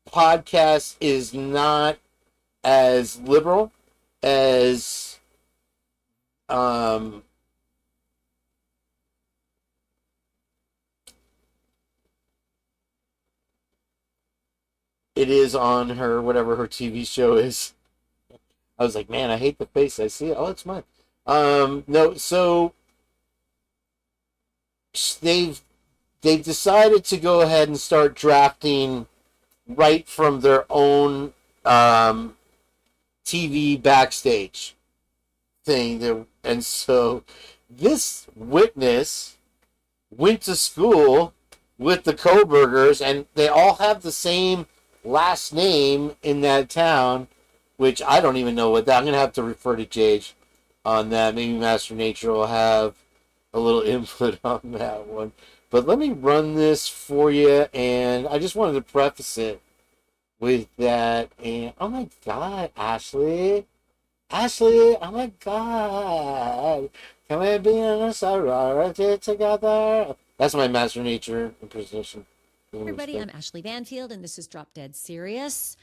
podcast is not as liberal as it is on her, whatever her TV show is. I was like, man, I hate the face. I see it. Oh, it's mine. No, so they've decided to go ahead and start drafting right from their own TV backstage thing. And so this witness went to school with the Kobergers, and they all have the same last name in that town, which I don't even know what that. I'm gonna have to refer to Jage on that. Maybe Master Nature will have a little input on that one. But let me run this for you, and I just wanted to preface it with that. And oh my God, Ashley, oh my God, can we be in a sorority together? That's my Master Nature impersonation. Hey everybody, I'm Ashley Banfield, and this is Drop Dead Serious.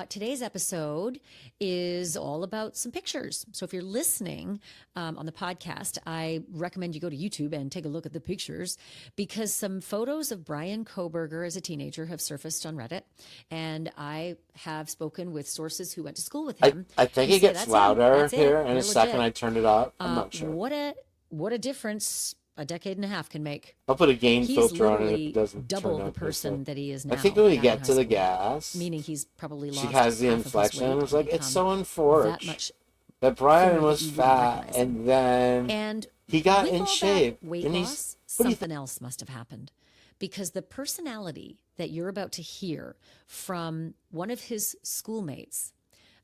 Today's episode is all about some pictures. So if you're listening on the podcast, I recommend you go to YouTube and take a look at the pictures, because some photos of Brian Koberger as a teenager have surfaced on Reddit, and I have spoken with sources who went to school with him. I think it gets louder here in a second. I turned it up. I'm not sure. What a difference a decade and a half can make. I'll put a gain He's filter on it if literally it doesn't double turn the out this person way. that he is I now. think when we back in get high to the school. gas, Meaning he's probably lost she has the half of his inflection. weight It was like, it's become so unfortunate that much that Brian thinner was that you wouldn't fat, recognize him. and then And he got with in all shape. that weight And loss, what do you something else must have happened, because the personality that you're about to hear from one of his schoolmates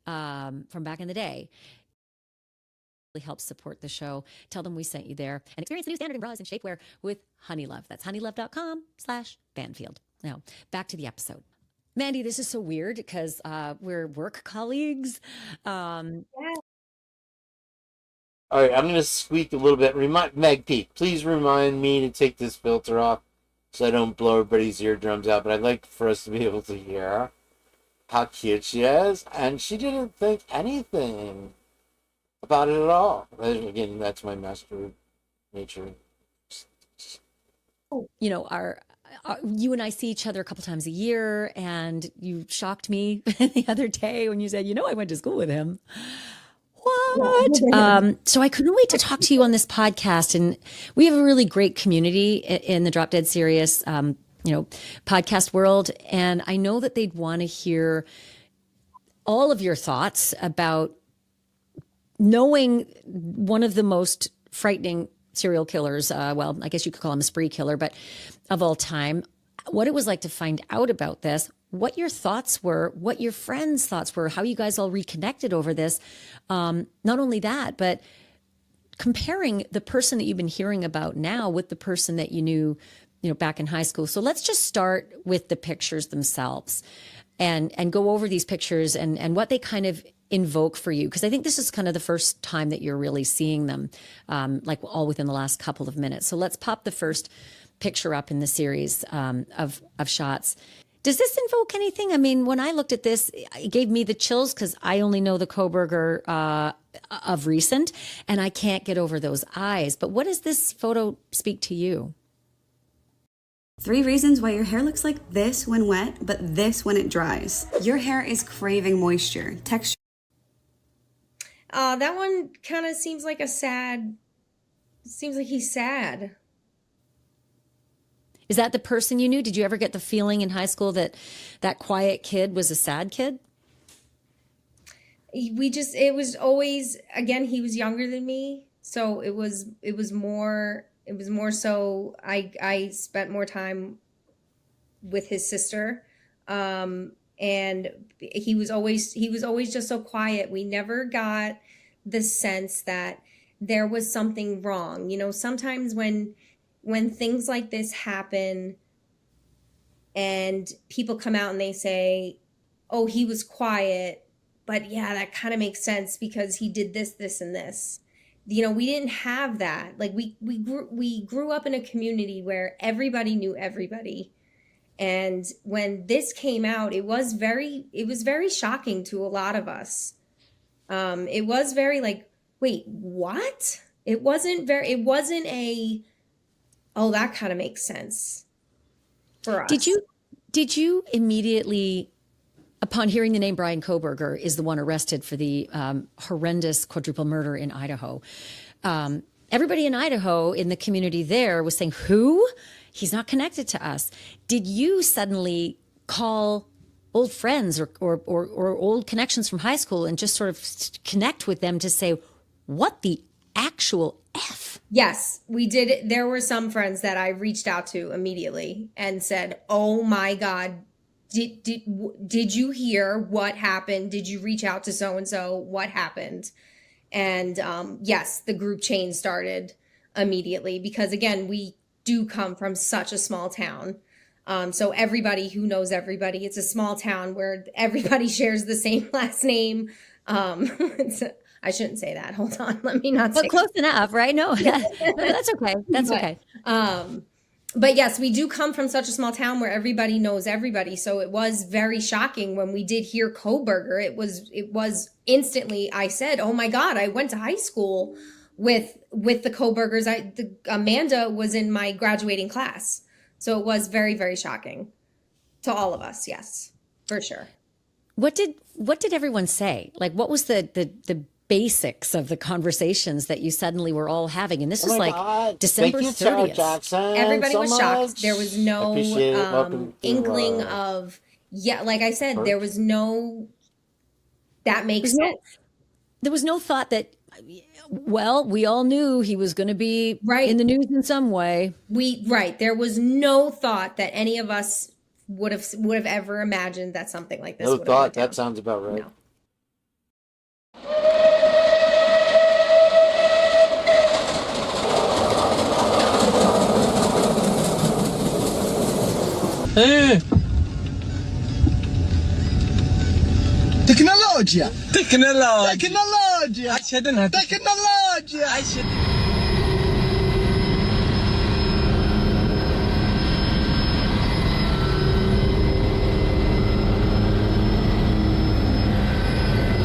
from back in the day really helps support the show. Tell them we sent you there and experience the new standard in bras and shapewear with Honeylove. That's honeylove.com/Banfield. Now, back to the episode. Mandy, this is so weird because we're work colleagues. All right, I'm gonna squeak a little bit. Meg P, please remind me to take this filter off so I don't blow everybody's eardrums out. But I'd like for us to be able to hear how cute she is, and she didn't think anything about it at all. Again, that's my master nature. You know, you and I see each other a couple times a year, and you shocked me the other day when you said, you know, I went to school with him. What? So I couldn't wait to talk to you on this podcast, and we have a really great community in the Drop Dead Serious, podcast world, and I know that they'd want to hear all of your thoughts about knowing one of the most frightening serial killers. Well, I guess you could call him a spree killer, but of all time, what it was like to find out about this, what your thoughts were, what your friends' thoughts were, how you guys all reconnected over this. Not only that, but comparing the person that you've been hearing about now with the person that you knew, back in high school. So let's just start with the pictures themselves and go over these pictures and what they kind of invoke for you. Because I think this is kind of the first time that you're really seeing them, like all within the last couple of minutes. So let's pop the first picture up in the series of shots. Does this invoke anything? I mean, when I looked at this, it gave me the chills because I only know the Koberger of recent, and I can't get over those eyes. But what does this photo speak to you? 3 reasons why your hair looks like this when wet, but this when it dries. Your hair is craving moisture, texture. That one kind of seems like he's sad. Is that the person you knew? Did you ever get the feeling in high school that that quiet kid was a sad kid? It was always, again, he was younger than me. So it was more so I spent more time with his sister. And he was always just so quiet. We never got the sense that there was something wrong. Sometimes when things like this happen and people come out and they say, oh, he was quiet, but yeah, that kind of makes sense because he did this, this, and this. We didn't have that. Like we grew up in a community where everybody knew everybody. And when this came out, it was very shocking to a lot of us. It was very like, wait, what? It wasn't oh, that kind of makes sense for us. Did you immediately, upon hearing the name Brian Koberger is the one arrested for the horrendous quadruple murder in Idaho, everybody in Idaho in the community there was saying, who? He's not connected to us. Did you suddenly call old friends or old connections from high school and just sort of connect with them to say, what the actual F? Yes, we did. There were some friends that I reached out to immediately and said, oh my God, did you hear what happened? Did you reach out to so-and-so? What happened? And yes, the group chain started immediately because, again, we do come from such a small town. So everybody who knows everybody, it's a small town where everybody shares the same last name. I shouldn't say that. Hold on. Let me not say But close enough, right? No, that's okay. That's okay. But yes, we do come from such a small town where everybody knows everybody. So it was very shocking when we did hear Koberger. It was instantly, I said, oh my God, I went to high school with the Kobergers. Amanda was in my graduating class. So it was very, very shocking to all of us. Yes, for sure. What did everyone say? Like, what was the basics of the conversations that you suddenly were all having. And this was like God. December Thank you, Sarah 30th. Jackson, Everybody so was much. shocked. There was no Appreciate it. Welcome to, inkling of, like I said, Perch. there was no, that makes sense. There was no thought that, well, we all knew he was going to be in the news in some way. There was no thought that any of us would have ever imagined that something like this. No would thought. Have That sounds about right. No. Tecnologia! Tecnologia! Tecnologia!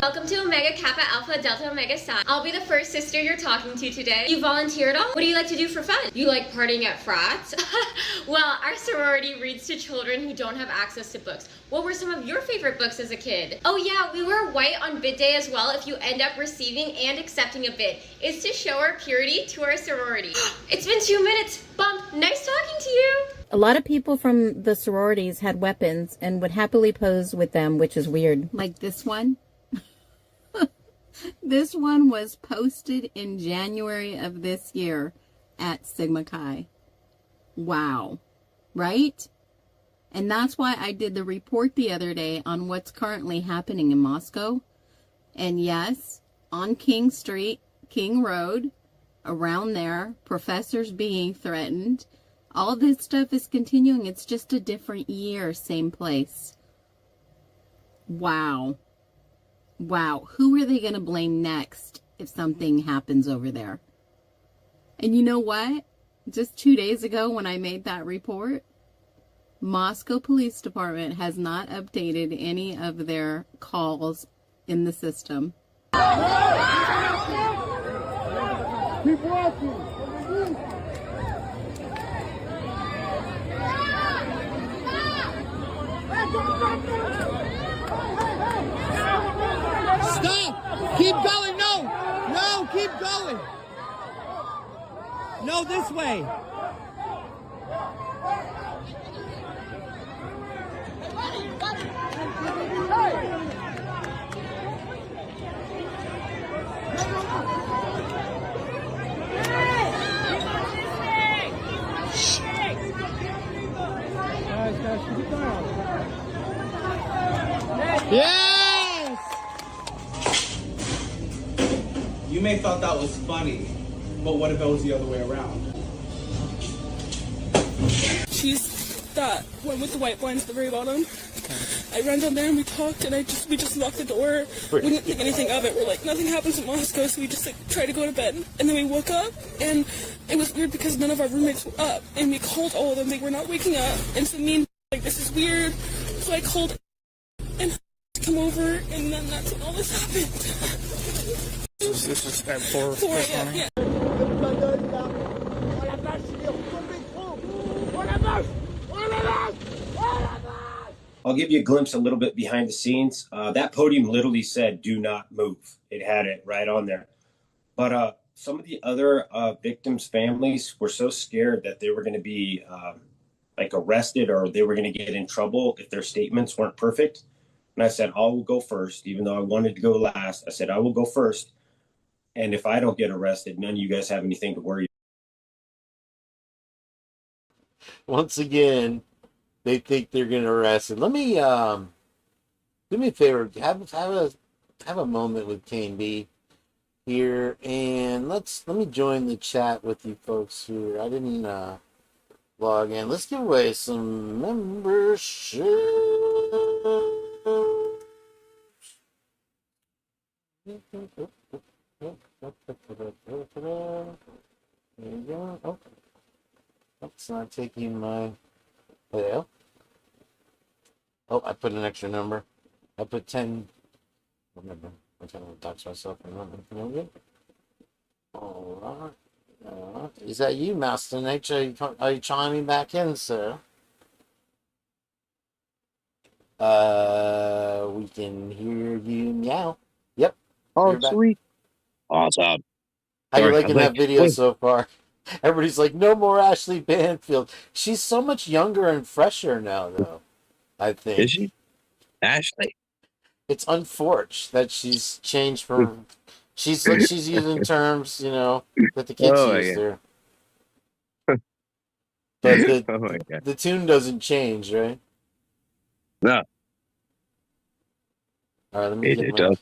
Welcome to Omega Kappa Alpha Delta Omega Psi. I'll be the first sister you're talking to today. You volunteer at all? What do you like to do for fun? You like partying at frats? Well, our sorority reads to children who don't have access to books. What were some of your favorite books as a kid? Oh yeah, we wear white on bid day as well if you end up receiving and accepting a bid. It's to show our purity to our sorority. It's been 2 minutes. Bump, nice talking to you. A lot of people from the sororities had weapons and would happily pose with them, which is weird. Like this one. This one was posted in January of this year at Sigma Chi. Wow. Right? And that's why I did the report the other day on what's currently happening in Moscow. And yes, on King Street, King Road, around there, professors being threatened. All this stuff is continuing. It's just a different year, same place. Wow. Wow, who are they going to blame next if something happens over there? And you know what? Just 2 days ago when I made that report, Moscow Police Department has not updated any of their calls in the system. Keep walking! Stop! Keep going! No! No! Keep going! No, this way! Yes! You may thought that was funny, but what if it was the other way around? She's that one with the white blinds at the very bottom. I ran down there and we talked and we just locked the door. We didn't think anything of it. We're like, nothing happens in Moscow, so we just like tried to go to bed. And then we woke up and it was weird because none of our roommates were up. And we called all of them, they were not waking up. And so me and like, this is weird. So I called and to come over and then that's when all this happened. This is at 4 this morning? Yeah. I'll give you a glimpse a little bit behind the scenes. That podium literally said, "Do not move." It had it right on there. But some of the other victims' families were so scared that they were going to be like arrested or they were going to get in trouble if their statements weren't perfect. And I said, I will go first, even though I wanted to go last. I said, I will go first. And if I don't get arrested, none of you guys have anything to worry about. Once again, they think they're going to arrest him. Let me do me a favor. Have a moment with Kane B here, and let me join the chat with you folks here. I didn't log in. Let's give away some membership. There you go. Oh, it's not taking my. There. Oh, I put an extra number. I put 10. Remember, I'm trying to talk to myself. All right. Is that you, Master Nature? Are you chiming back in, sir? We can hear you meow. Yep. Oh, sweet. Awesome. How you Sorry, liking I'm like, that video wait. so far? Everybody's like, no more Ashley Banfield. She's so much younger and fresher now, though. I think. Is she? Ashley? It's unfortunate that she's changed from. She's using terms, that the kids Oh, use yeah. there. But Oh, my God. the tune doesn't change, right? No, All right, let me get my.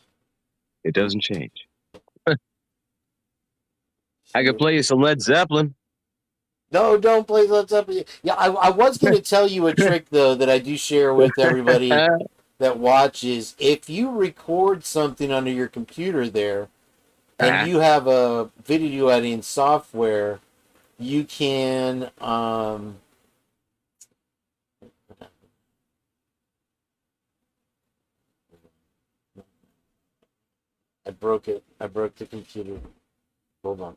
it doesn't change. I could play you some Led Zeppelin. No, don't play Led Zeppelin. Yeah, I was going to tell you a trick, though, that I do share with everybody that watches. If you record something under your computer there, and you have a video editing software, you can I broke it. I broke the computer. Hold on.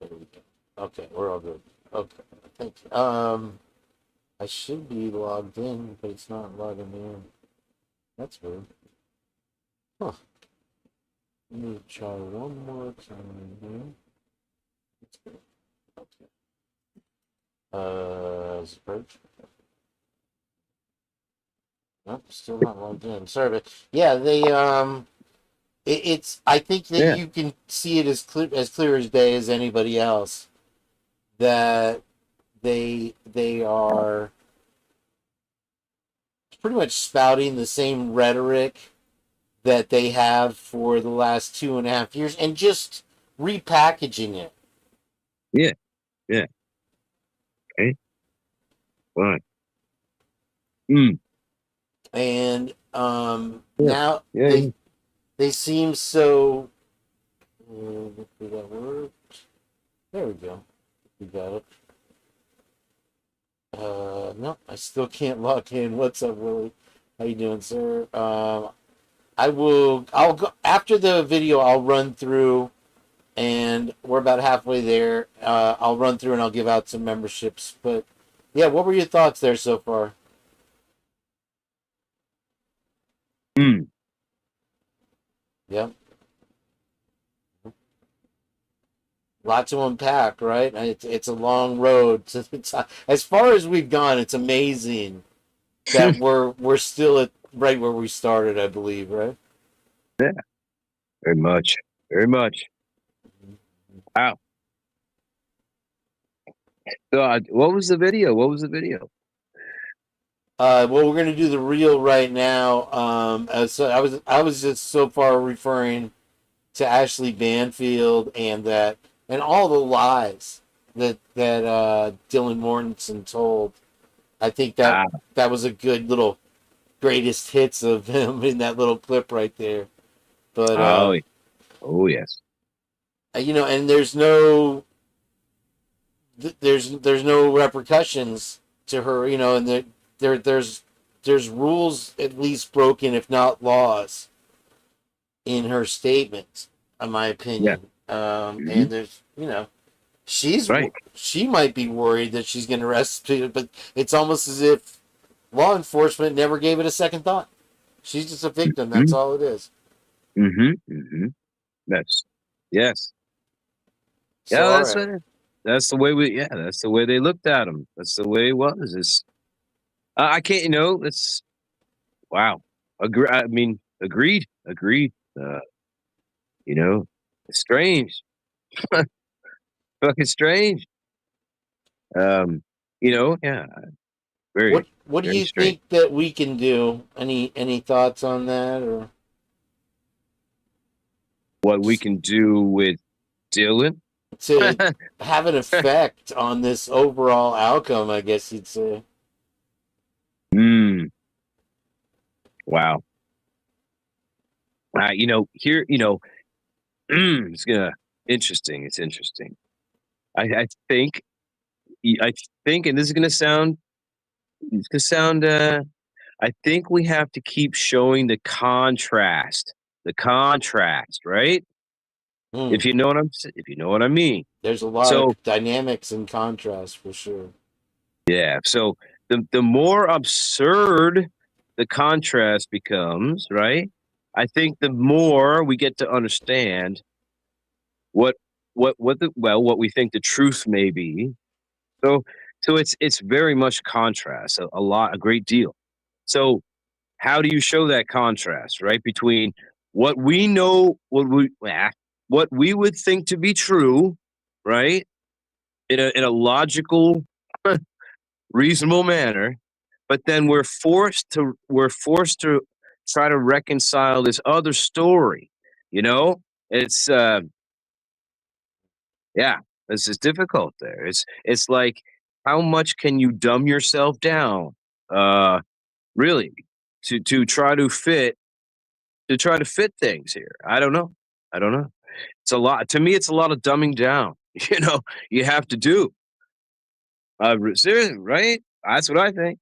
There we go. Okay, we're all good. Okay, thank you. I should be logged in, but it's not logging me in. That's weird. Huh. Let me try one more time here. That's good. Okay. Search. Nope, still not logged in. Sorry, but yeah, they it's. I think that you can see it as clear as day as anybody else. That they are pretty much spouting the same rhetoric that they have for the last 2.5 years, and just repackaging it. Yeah. Okay. Fine. And now they seem so. Did that work? There we go. We got it. No, I still can't log in. What's up, Willie? How you doing, sir? I'll go after the video. I'll run through, and we're about halfway there. I'll run through and I'll give out some memberships. But yeah, what were your thoughts there so far? Yep. Lot to unpack, right? It's a long road. As far as we've gone, it's amazing that we're still at right where we started, I believe, right? Yeah. Very much. Very much. Wow. So, what was the video? Well, we're gonna do the reel right now. So I was just so far referring to Ashley Banfield and all the lies that Dylan Mortensen told. I think that was a good little greatest hits of him in that little clip right there. But oh yes, and there's no repercussions to her, and there's rules at least broken, if not laws, in her statements, in my opinion. And there's, she might be worried that she's going to arrest people, but it's almost as if law enforcement never gave it a second thought. She's just a victim. That's all it is. Yes. Yes. So, that's the way that's the way they looked at him. That's the way it was. It's, I can't, it's, wow. Agreed. It's strange. Fucking strange. Yeah. Very. What do you think that we can do? Any thoughts on that, or what we can do with Dylan to have an effect on this overall outcome? I guess you'd say. Wow. Here, it's interesting. It's interesting. I think, and this is gonna sound. I think we have to keep showing the contrast, right? If you know what I mean. There's a lot of dynamics and contrast for sure. Yeah. So the more absurd the contrast becomes, right? I think the more we get to understand what we think the truth may be. So it's very much contrast, a great deal. So how do you show that contrast, right? Between what we know, what we would think to be true, right? In a logical, reasonable manner, but then we're forced to try to reconcile this other story. You know, it's yeah, this is difficult there. It's like, how much can you dumb yourself down, really, to try to fit things here? I don't know. It's a lot to me. It's a lot of dumbing down. You know, you have to do. Seriously, right? That's what I think.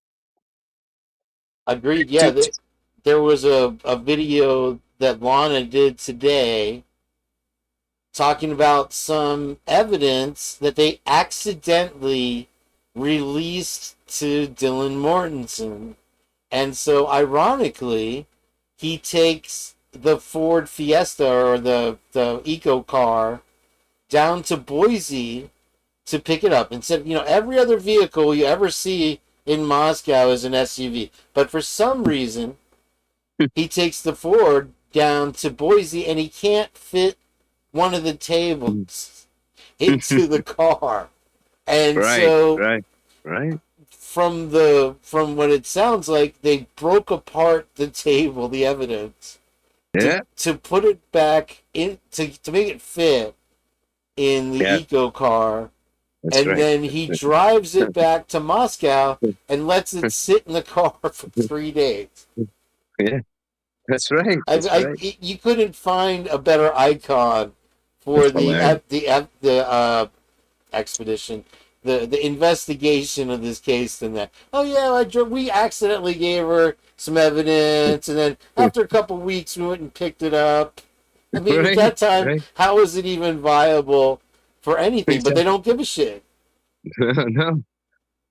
Agreed. Yeah, there was a video that Lana did today talking about some evidence that they accidentally released to Dylan Mortensen. And so, ironically, he takes the Ford Fiesta or the Eco car down to Boise to pick it up. Instead, every other vehicle you ever see in Moscow is an SUV. But for some reason, he takes the Ford down to Boise and he can't fit one of the tables into the car. And right. From what it sounds like, they broke apart the table, the evidence, to put it back in to make it fit in the Eco car. Then he drives it back to Moscow and lets it sit in the car for 3 days. Yeah, that's right. You couldn't find a better icon for the expedition, the investigation of this case than that. Oh yeah, we accidentally gave her some evidence, and then after a couple weeks, we went and picked it up. I mean, at that time, how is it even viable for anything? But they don't give a shit. No,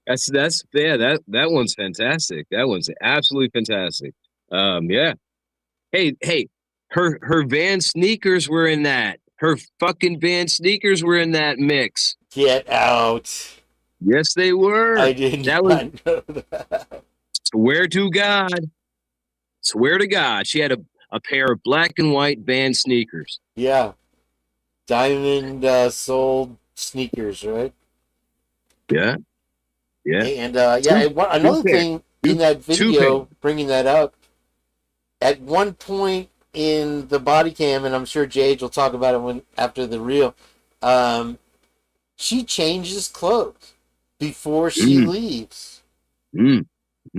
that one's fantastic. That one's absolutely fantastic. Yeah. Hey, her Van sneakers were in that. Her fucking Van sneakers were in that mix. Get out. Yes, they were. I did not know that. Swear to God, she had a pair of black and white Van sneakers. Yeah, diamond soled sneakers, right? Yeah. And another thing in that video, bringing that up, at one point in the body cam, and I'm sure Jage will talk about it after the reel, she changes clothes before she leaves.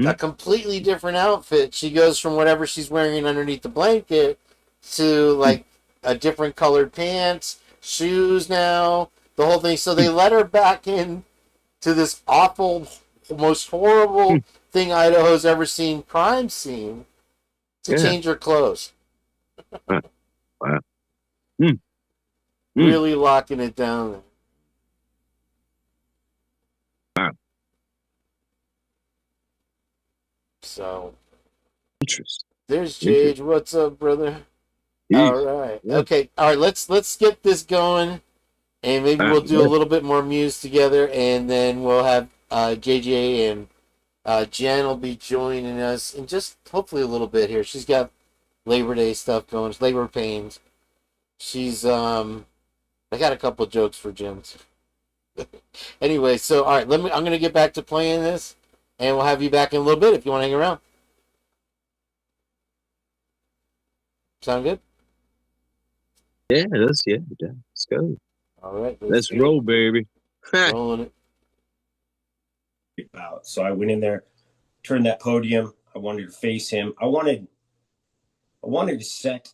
A completely different outfit. She goes from whatever she's wearing underneath the blanket to like a different colored pants, shoes now, the whole thing. So they let her back in to this awful, most horrible thing Idaho's ever seen, crime scene, to change her clothes. Wow. Really locking it down there. Wow. So, interesting. There's Jage. What's up, brother? All right. Okay. All right. Let's get this going, and maybe we'll do a little bit more Mews together, and then we'll have JJ and Jenn will be joining us in just hopefully a little bit here. She's got Labor Day stuff going. It's labor pains. She's I got a couple of jokes for Jenn. Anyway, so all right, I'm gonna get back to playing this, and we'll have you back in a little bit if you want to hang around. Sound good? Yeah, let's go. All right, let's roll, baby. Rolling it. So I went in there, turned that podium. I wanted to face him. I wanted to set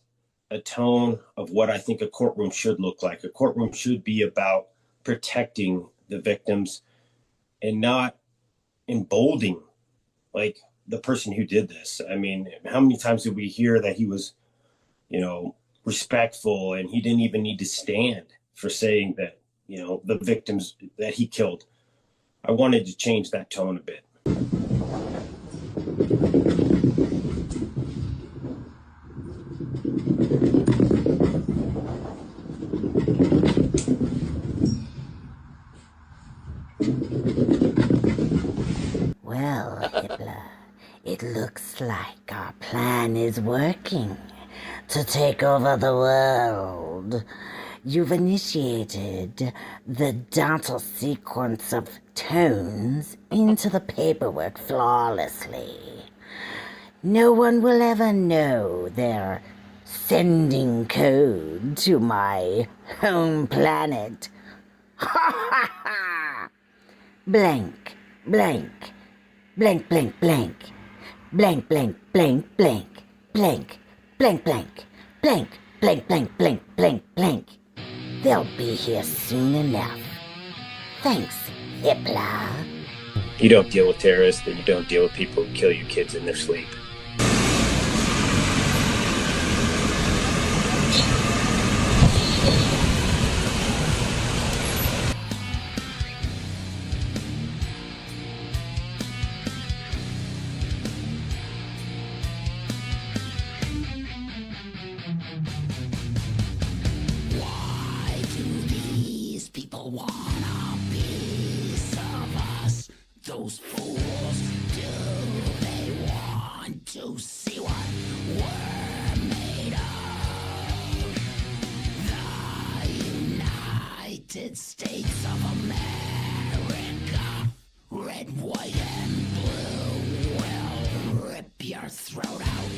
a tone of what I think a courtroom should look like. A courtroom should be about protecting the victims and not emboldening like the person who did this. I mean, how many times did we hear that he was, respectful and he didn't even need to stand for saying that, the victims that he killed. I wanted to change that tone a bit. like our plan is working to take over the world. You've initiated the data sequence of tones into the paperwork flawlessly. No one will ever know they're sending code to my home planet. Ha ha ha! Blank, blank, blank, blank, blank, blank, blank, blank, blank, blank, blank, blank, blank, blank, blank, blank, blank, blank. They'll be here soon enough. Thanks, Hippla. You don't deal with terrorists, and you don't deal with people who kill your kids in their sleep. Those fools, do they want to see what we're made of? The United States of America, red, white, and blue, will rip your throat out,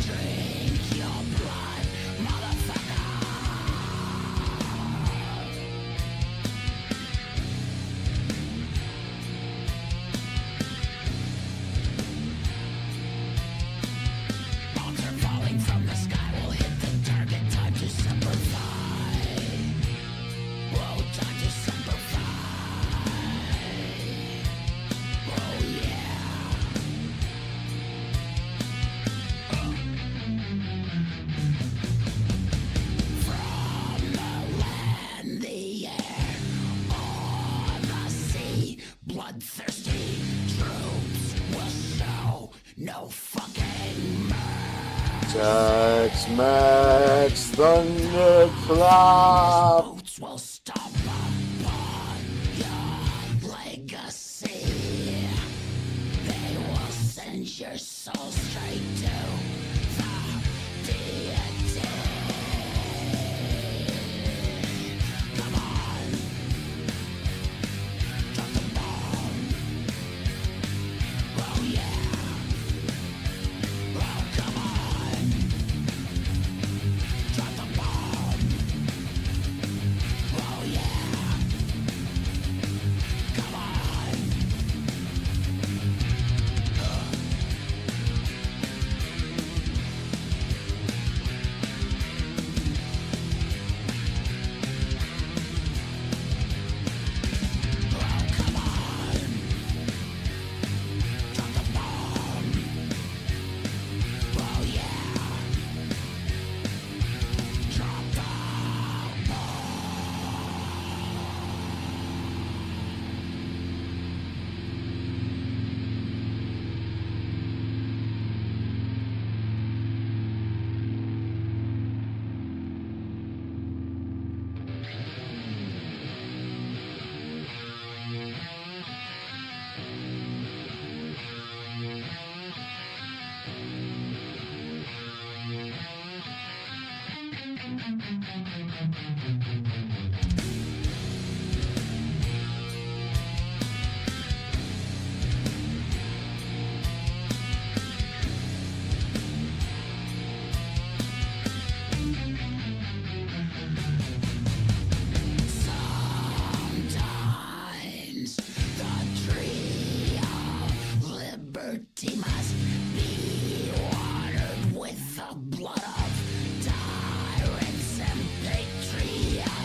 drink your blood, motherfucker. From the sky will hit the target. Time to simplify. Whoa, time to simplify. Oh yeah. From the land, the air, on the sea, bloodthirsty troops will show no fucking mercy. Tex Mex Thunderclap. Boats will stomp upon your legacy. They will send your soul straight to the deity. Come on, drop the bomb. Oh yeah. Oh come on. Drop the bomb. Oh yeah. Come on. Sometimes the tree of liberty must be watered with the blood of tyrants and patriots.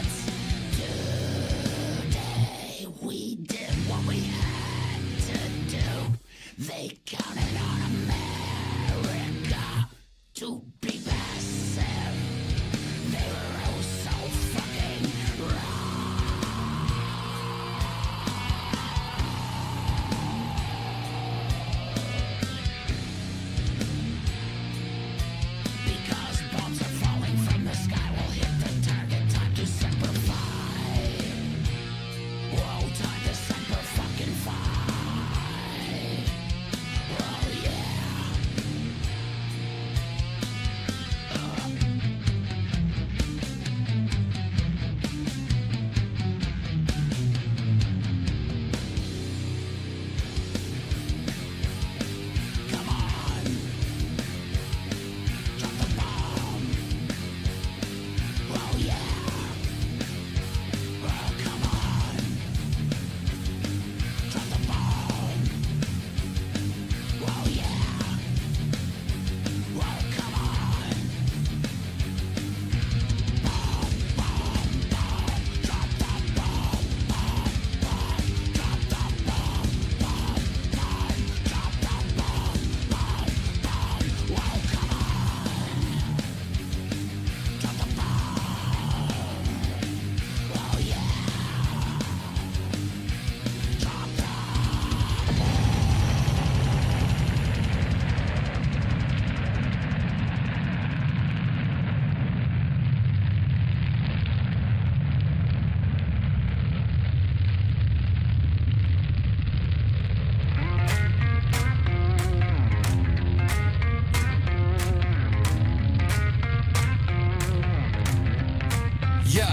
Yo,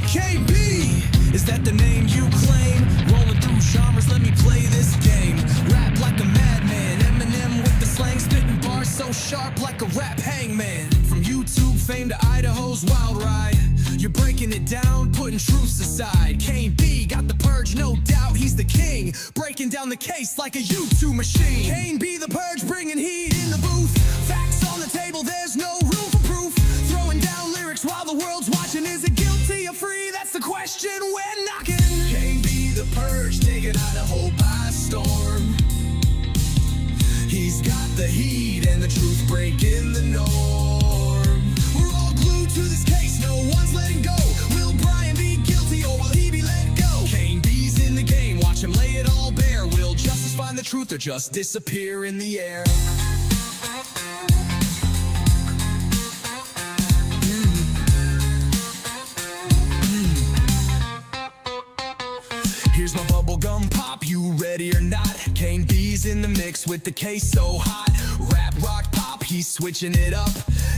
KB, is that the name you claim? Rolling through genres, let me play this game. Rap like a madman, Eminem with the slang, spitting bars so sharp like a rap hangman. From YouTube fame to Idaho's wild ride, you're breaking it down, putting truths aside. Kane B got the purge, no doubt he's the king, breaking down the case like a YouTube machine. Kane B the purge, bringing heat in the booth. Facts on the table, there's no room for proof. Throwing down lyrics while the world's watching. Is it guilty or free? That's the question we're knocking. Kane B the purge, taking Idaho by storm. He's got the heat and the truth breaking the norm. We're all glued to this case, no one's letting go. Will Brian be guilty or will he be let go? Kane B's in the game, watch him lay it all bare. Will justice find the truth or just disappear in the air? Here's my bubblegum pop, you ready or not? Kane B's in the mix with the case so hot. Rap, rock, pop, he's switching it up.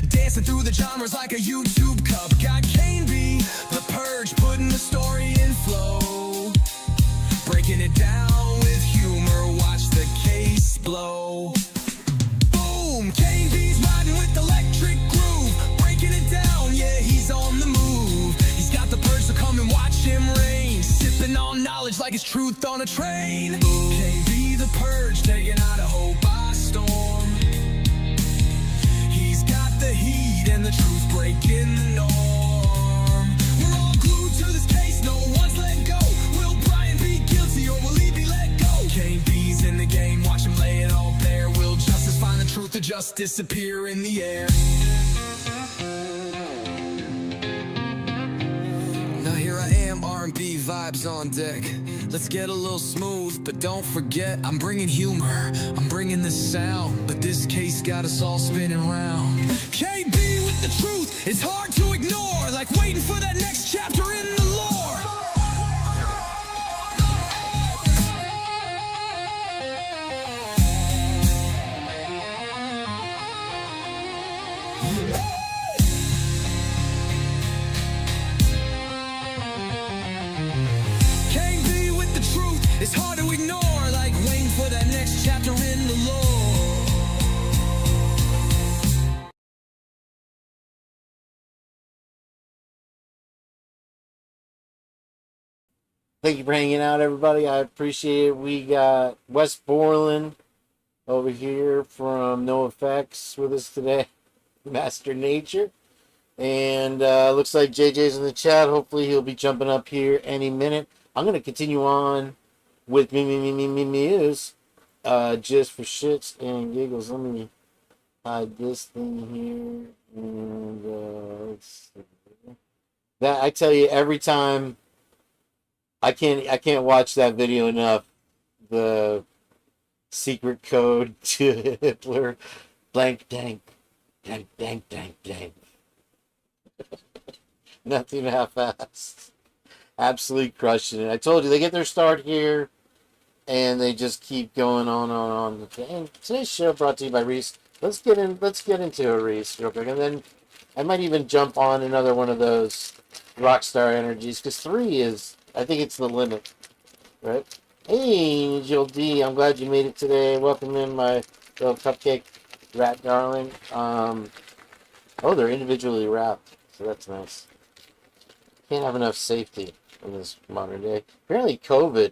Dancing through the genres like a YouTube cup. Got Kane B, the purge, putting the story in flow. Breaking it down with humor, watch the case blow. Boom, Kane B's riding with electric groove. Breaking it down, yeah, he's on the move. He's got the purge, so come and watch him reign. Sipping on knowledge like it's truth on a train. Kane B the purge, taking Idaho by storm. He's got the heat and the truth breaking the norm. We're all glued to this case, no one's let go. Will Brian be guilty or will he be let go? Kane B's in the game, watch him lay it all bare. Will justice find the truth or just disappear in the air? Now here I am, R&B vibes on deck. Let's get a little smooth, but don't forget, I'm bringing humor, I'm bringing the sound. But this case got us all spinning round. KB with the truth, it's hard to ignore. Like waiting for that next chapter in the lore. It's hard to ignore, like waiting for that next chapter in the lore. Thank you for hanging out, everybody. I appreciate it. We got West Borland over here from No Effects with us today. Master Nature. And looks like JJ's in the chat. Hopefully he'll be jumping up here any minute. I'm going to continue on with Mews, just for shits and giggles. Let me hide this thing here, and let's see. That I tell you, every time I can't watch that video enough. The secret code to Hitler, blank dank, dank dank dank dank. Nothing half-assed. Absolutely crushing it. I told you, they get their start here, and they just keep going on. And today's show brought to you by Reese. Let's get into a Reese real quick, and then I might even jump on another one of those Rockstar Energies, because 3 is, I think it's the limit, right? Hey, Angel D, I'm glad you made it today. Welcome in, my little cupcake rat darling. Oh, they're individually wrapped, so that's nice. Can't have enough safety in this modern day. Apparently COVID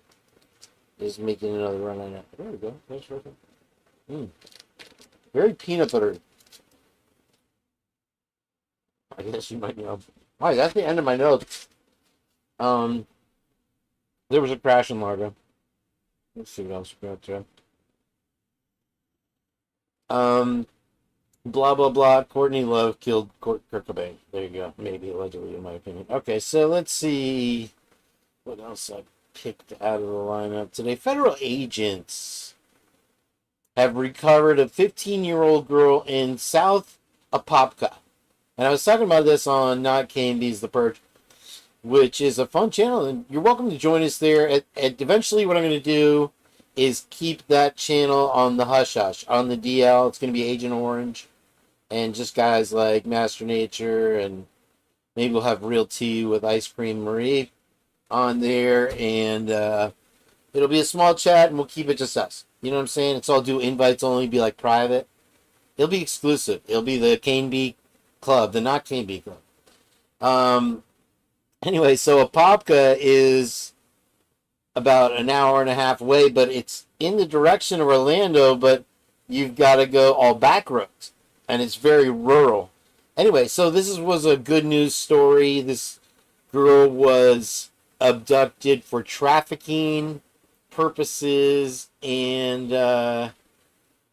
is making another run on it. There we go. Nice working. Very peanut buttery. I guess you might know. Alright, that's the end of my notes. There was a crash in Largo. Let's see what else we got to. Blah blah blah. Courtney Love killed Kurt Cobain. There you go. Maybe allegedly, in my opinion. Okay, so let's see what else I picked out of the lineup today. Federal agents have recovered a 15-year-old girl in South Apopka, and I was talking about this on Not Kane B's The Purge, which is a fun channel, and you're welcome to join us there. Eventually, what I'm going to do is keep that channel on the Hush Hush, on the DL. It's going to be Agent Orange, and just guys like Master Nature and Maybe we'll have Real Tea with Ice Cream Marie on there, and it'll be a small chat, and we'll keep it just us. You know what I'm saying? It's all do invites only, be like private. It'll be exclusive. It'll be the Kane Bee Club, the not Kane Bee Club. Anyway, so Apopka is about an hour and a half away, but it's in the direction of Orlando, but you've got to go all back roads, and it's very rural. Anyway, so this was a good news story. This girl was abducted for trafficking purposes, and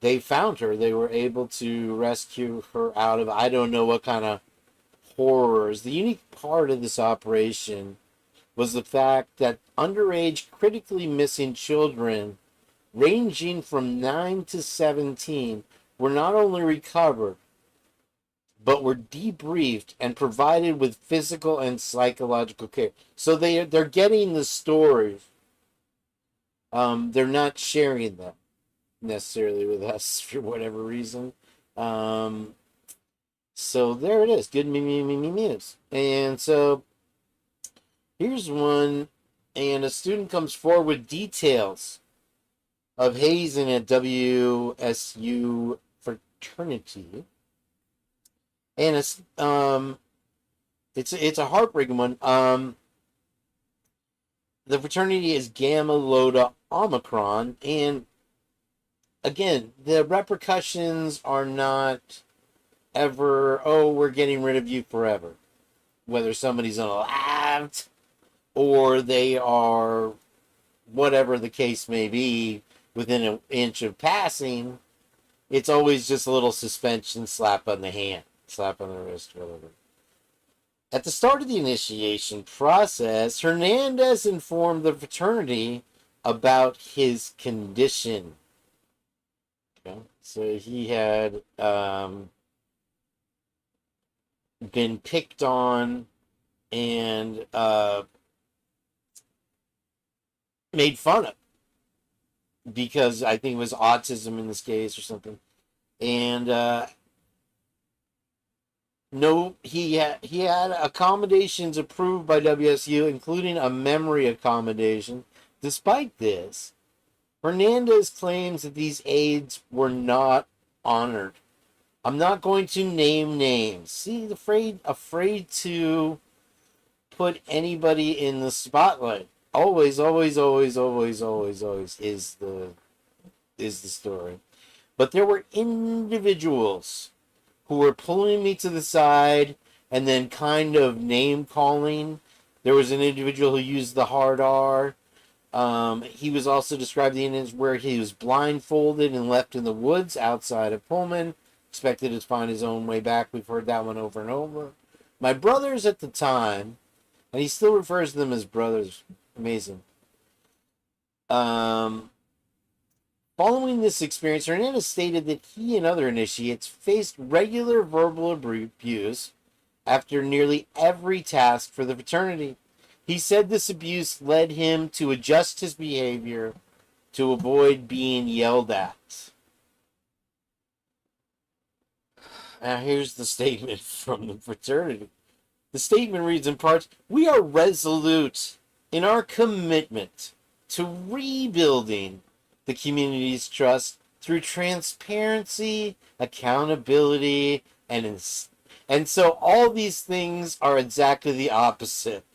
they found her. They were able to rescue her out of, I don't know what kind of horrors. The unique part of this operation was the fact that underage critically missing children ranging from 9 to 17 were not only recovered, but were debriefed and provided with physical and psychological care. So they're getting the stories. They're not sharing them necessarily with us for whatever reason. So there it is. Good news. And so here's one. And a student comes forward with details of hazing at WSU fraternity. And it's a heartbreaking one. The fraternity is Gamma Lambda Omicron, and again, the repercussions are not ever, oh, we're getting rid of you forever. Whether somebody's unalived or they are, whatever the case may be, within an inch of passing, it's always just a little suspension, slap on the hand, slap on the wrist, whatever. At the start of the initiation process, Hernandez informed the fraternity about his condition. Okay. So he had been picked on and made fun of because I think it was autism in this case or something. And no, he had accommodations approved by WSU, including a memory accommodation. Despite this, Hernandez claims that these aids were not honored. I'm not going to name names. See, afraid to put anybody in the spotlight. Always is the story. But there were individuals who were pulling me to the side and then kind of name calling. There was an individual who used the hard R. He was also described the incidents where he was blindfolded and left in the woods outside of Pullman, expected to find his own way back. We've heard that one over and over. My brothers at the time, and he still refers to them as brothers. Amazing. Following this experience, Hernandez stated that he and other initiates faced regular verbal abuse after nearly every task for the fraternity. He said this abuse led him to adjust his behavior to avoid being yelled at. Now here's the statement from the fraternity. The statement reads in parts, "We are resolute in our commitment to rebuilding the community's trust through transparency, accountability, and so all these things are exactly the opposite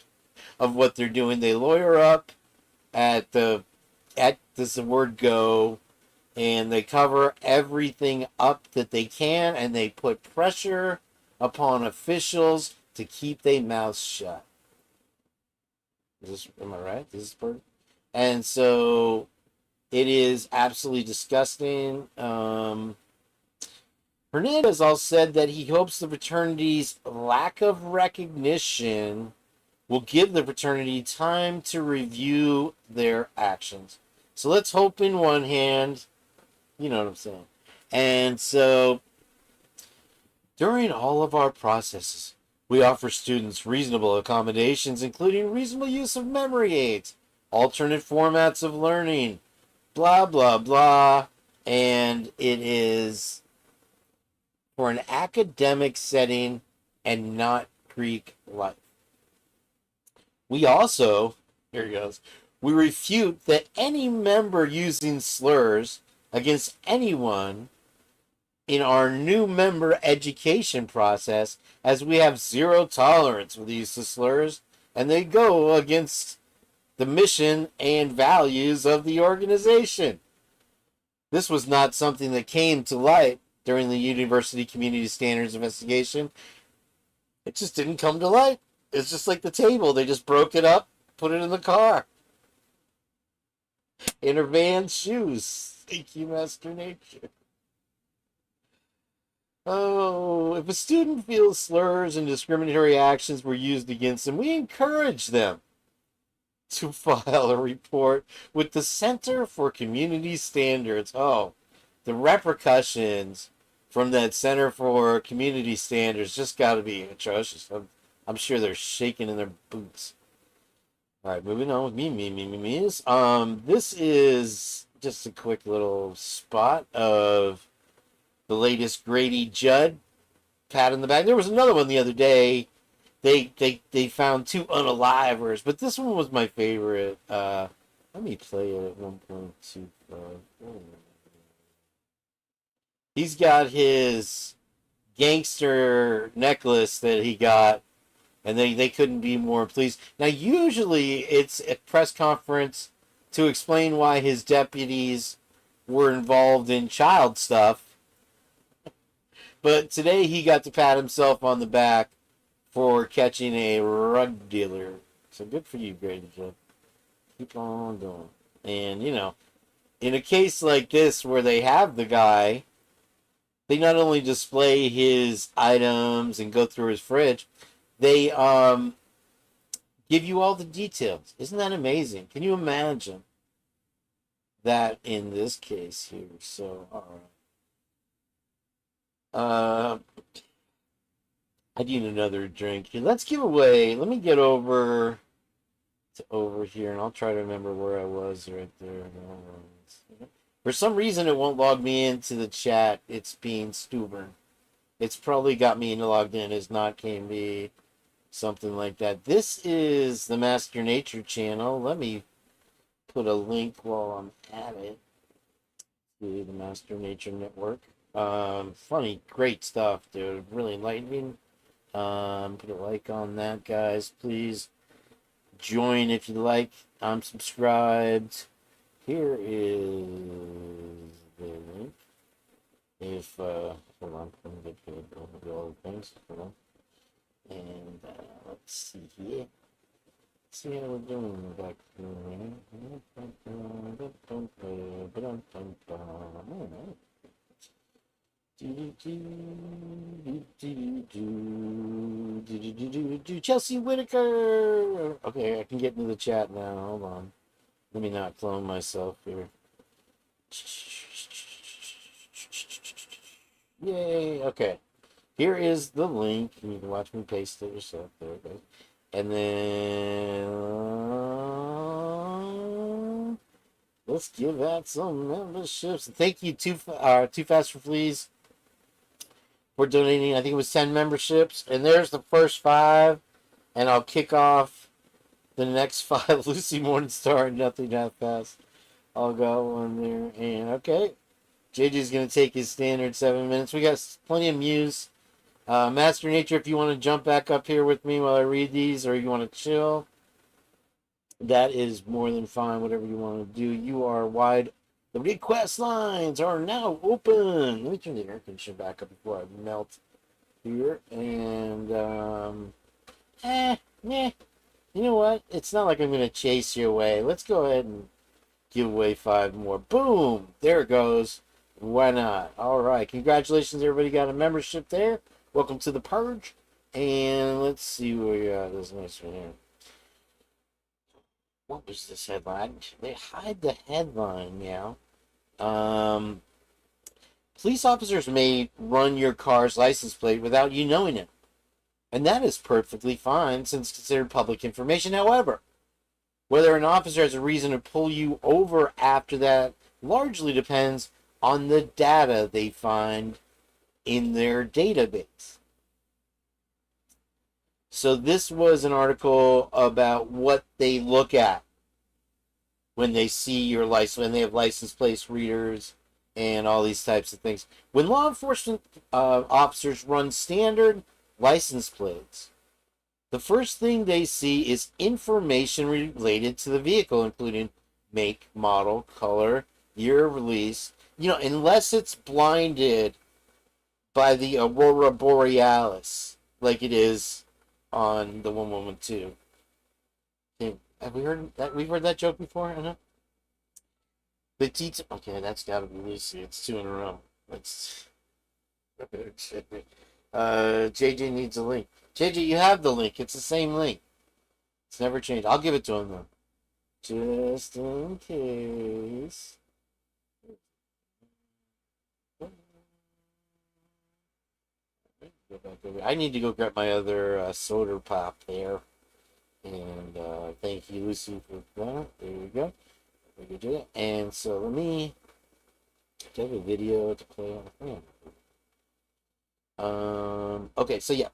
of what they're doing. They lawyer up at does the word go, and they cover everything up that they can, and they put pressure upon officials to keep their mouths shut. Am I right? This is part. And so it is absolutely disgusting. Hernandez also said that he hopes the fraternity's lack of recognition will give the fraternity time to review their actions. So let's hope in one hand, you know what I'm saying. And so during all of our processes, we offer students reasonable accommodations, including reasonable use of memory aids, alternate formats of learning, blah, blah, blah. And it is for an academic setting and not Creek life. We also, here he goes, we refute that any member using slurs against anyone in our new member education process, as we have zero tolerance for the use of slurs, and they go against the mission and values of the organization. This was not something that came to light during the University Community Standards investigation. It just didn't come to light. It's just like the table. They just broke it up, put it in the car. In her Van's shoes. Thank you, Master Nature. Oh, if a student feels slurs and discriminatory actions were used against them, we encourage them to file a report with the Center for Community Standards. Oh, the repercussions from that Center for Community Standards just got to be atrocious. I'm sure they're shaking in their boots. All right, moving on with Mews. This is just a quick little spot of the latest Grady Judd pat in the back. There was another one the other day. They found 2 unalivers, but this one was my favorite. Let me play it at 1.25. He's got his gangster necklace that he got, and they couldn't be more pleased. Now, usually it's a press conference to explain why his deputies were involved in child stuff. But today he got to pat himself on the back for catching a drug dealer. So good for you, Grady Judd. Keep on going. And, in a case like this where they have the guy, they not only display his items and go through his fridge, they give you all the details. Isn't that amazing? Can you imagine that in this case here? So, all right. I need another drink here. Let's give away. Let me get over here, and I'll try to remember where I was right there. For some reason, it won't log me into the chat. It's being stubborn. It's probably got me logged in as not KB, something like that. This is the Master Nature channel. Let me put a link while I'm at it to the Master Nature Network. Funny, great stuff, dude. Really enlightening. Put a like on that, guys. Please join if you like. I'm subscribed. Here is the link. If hold on, let me get all the things. Hold on. And let's see here. Let's see how we're doing back here. Chelsea Whitaker. Okay, I can get into the chat now. Hold on. Let me not clone myself here. Yay. Okay. Here is the link. You can watch me paste it yourself. There it goes. And then let's give out some memberships. Thank you, Too Fast for Fleas, for donating. I think it was 10 memberships. And there's the first 5. And I'll kick off the next 5. Lucy Morningstar, Nothing That Fast. I'll go on there. And okay. Jage is going to take his standard 7 minutes. We got plenty of Mews. Master Nature, if you want to jump back up here with me while I read these, or you want to chill, that is more than fine. Whatever you want to do. You are wide. The request lines are now open. Let me turn the air conditioner back up before I melt here. And, you know what? It's not like I'm going to chase you away. Let's go ahead and give away 5 more. Boom! There it goes. Why not? All right. Congratulations, everybody got a membership there. Welcome to the Purge. And let's see where we got this next one here. What was this headline? They hide the headline now. Police officers may run your car's license plate without you knowing it. And that is perfectly fine since it's considered public information. However, whether an officer has a reason to pull you over after that largely depends on the data they find in their database. So this was an article about what they look at when they see your license, when they have license plate readers and all these types of things. When law enforcement officers run standard license plates, the first thing they see is information related to the vehicle, including make, model, color, year of release. You know, unless it's blinded by the Aurora Borealis, like it is on the 112. Have we heard that? We've heard that joke before, I know. The detail. Okay, that's got to be Lucy. It's 2 in a row. Let's. JJ needs a link. JJ, you have the link. It's the same link. It's never changed. I'll give it to him though, just in case. Go back over. I need to go grab my other soda pop there. And thank you, Lucy, for that. There we go. We can do it. And so let me have a video to play on. Okay, so yeah.